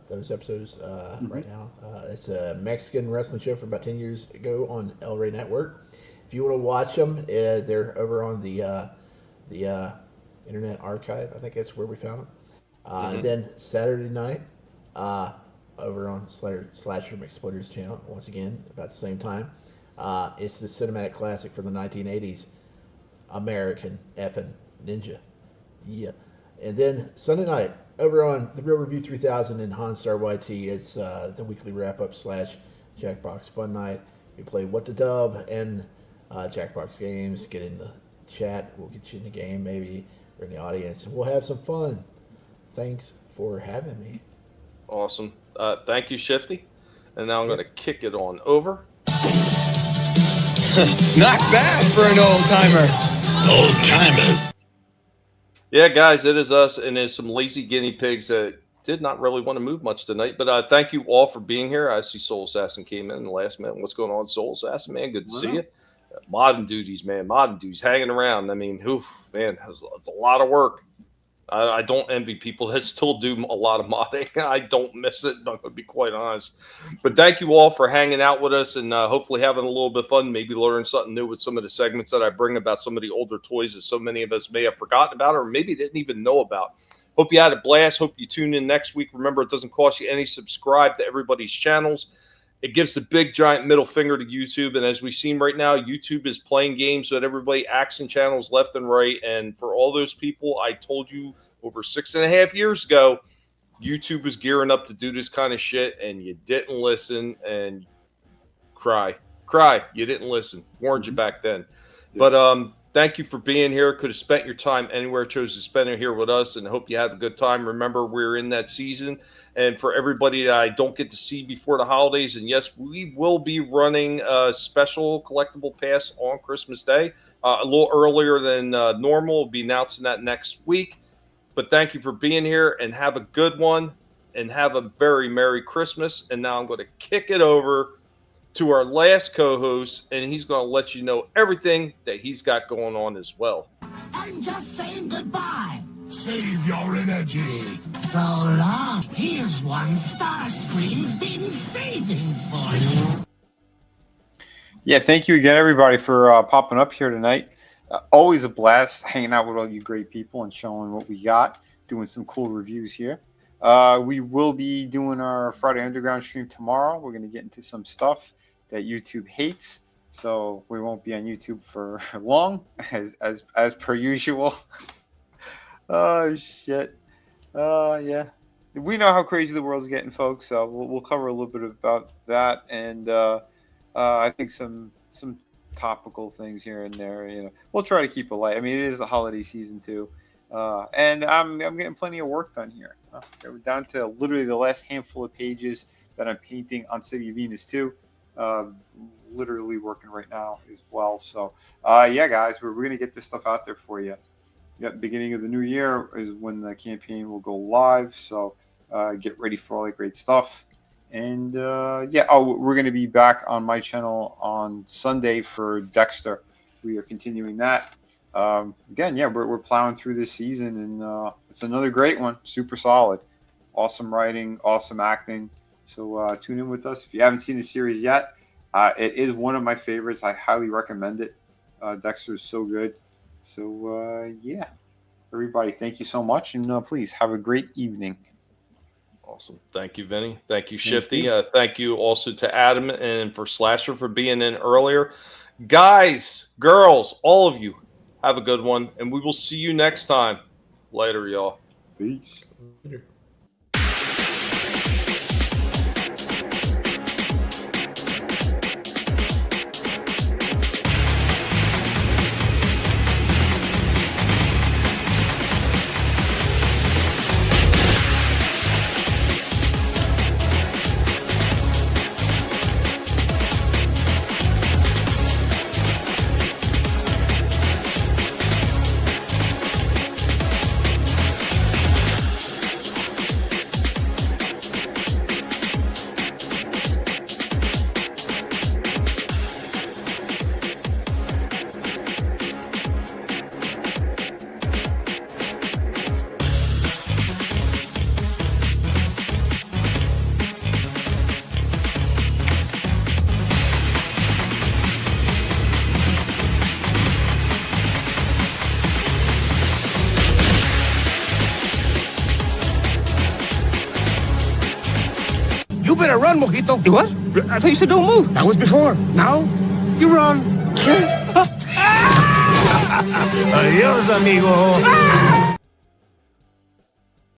Those episodes right now. It's a Mexican wrestling show from about 10 years ago on El Rey Network. If you want to watch them, they're over on the Internet Archive. I think that's where we found them. Then Saturday night, over on Slasher McSplitter's channel, once again, about the same time. It's the cinematic classic from the 1980s, American effing Ninja. Yeah. And then Sunday night, over on The Real Review 3000 and Hanstar YT, it's the weekly wrap-up / Jackbox Fun Night. We play What the Dub and Jackbox games. Get in the chat. We'll get you in the game, maybe, or in the audience. And we'll have some fun. Thanks for having me. Awesome. Thank you, Shifty. And now I'm going to kick it on over. Not bad for an old-timer. Old-timer. Yeah, guys, it is us, and there's some lazy guinea pigs that did not really want to move much tonight. But thank you all for being here. I see Soul Assassin came in the last minute. What's going on, Soul Assassin, man? Good to see you. Modern duties, man. Modern duties hanging around. I mean, man, it's a lot of work. I don't envy people that still do a lot of modding. I don't miss it, I'm going to be quite honest. But thank you all for hanging out with us and hopefully having a little bit of fun, maybe learn something new with some of the segments that I bring about some of the older toys that so many of us may have forgotten about or maybe didn't even know about. Hope you had a blast. Hope you tune in next week. Remember, it doesn't cost you any. Subscribe to everybody's channels. It gives the big, giant middle finger to YouTube. And as we've seen right now, YouTube is playing games so that everybody action channels left and right. And for all those people, I told you over 6.5 years ago, YouTube was gearing up to do this kind of shit. And you didn't listen and cry. You didn't listen. Warned you back then. Yeah. But thank you for being here. Could have spent your time anywhere. Chose to spend it here with us. And hope you have a good time. Remember, we're in that season. And for everybody that I don't get to see before the holidays, and yes, we will be running a special collectible pass on Christmas Day, a little earlier than normal. We'll be announcing that next week. But thank you for being here, and have a good one, and have a very Merry Christmas. And now I'm going to kick it over to our last co-host, and he's going to let you know everything that he's got going on as well. I'm just saying goodbye. Save your energy. So long. Here's one Starscream's been saving for you. Yeah, thank you again, everybody, for popping up here tonight. Always a blast hanging out with all you great people and showing what we got, doing some cool reviews here. We will be doing our Friday Underground stream tomorrow. We're going to get into some stuff that YouTube hates, so we won't be on YouTube for long, as per usual. Oh shit! Yeah, we know how crazy the world's getting, folks. So we'll cover a little bit about that, and I think some topical things here and there. You know, we'll try to keep it light. I mean, it is the holiday season too, and I'm getting plenty of work done here. We're down to literally the last handful of pages that I'm painting on City of Venus too. Literally working right now as well. So yeah, guys, we're gonna get this stuff out there for you. Yep, beginning of the new year is when the campaign will go live. So get ready for all that great stuff. And yeah, we're going to be back on my channel on Sunday for Dexter. We are continuing that. Again, yeah, we're plowing through this season, and it's another great one. Super solid. Awesome writing, awesome acting. So tune in with us. If you haven't seen the series yet, it is one of my favorites. I highly recommend it. Dexter is so good. So, yeah, everybody, thank you so much. And please have a great evening. Awesome. Thank you, Vinny. Thank you, Shifty. Thank you also to Adam and for Slasher for being in earlier. Guys, girls, all of you, have a good one, and we will see you next time. Later, y'all. Peace. Later. You better run, Mojito. You what? I thought you said don't move. That was before. Now, you run. Adios, amigo.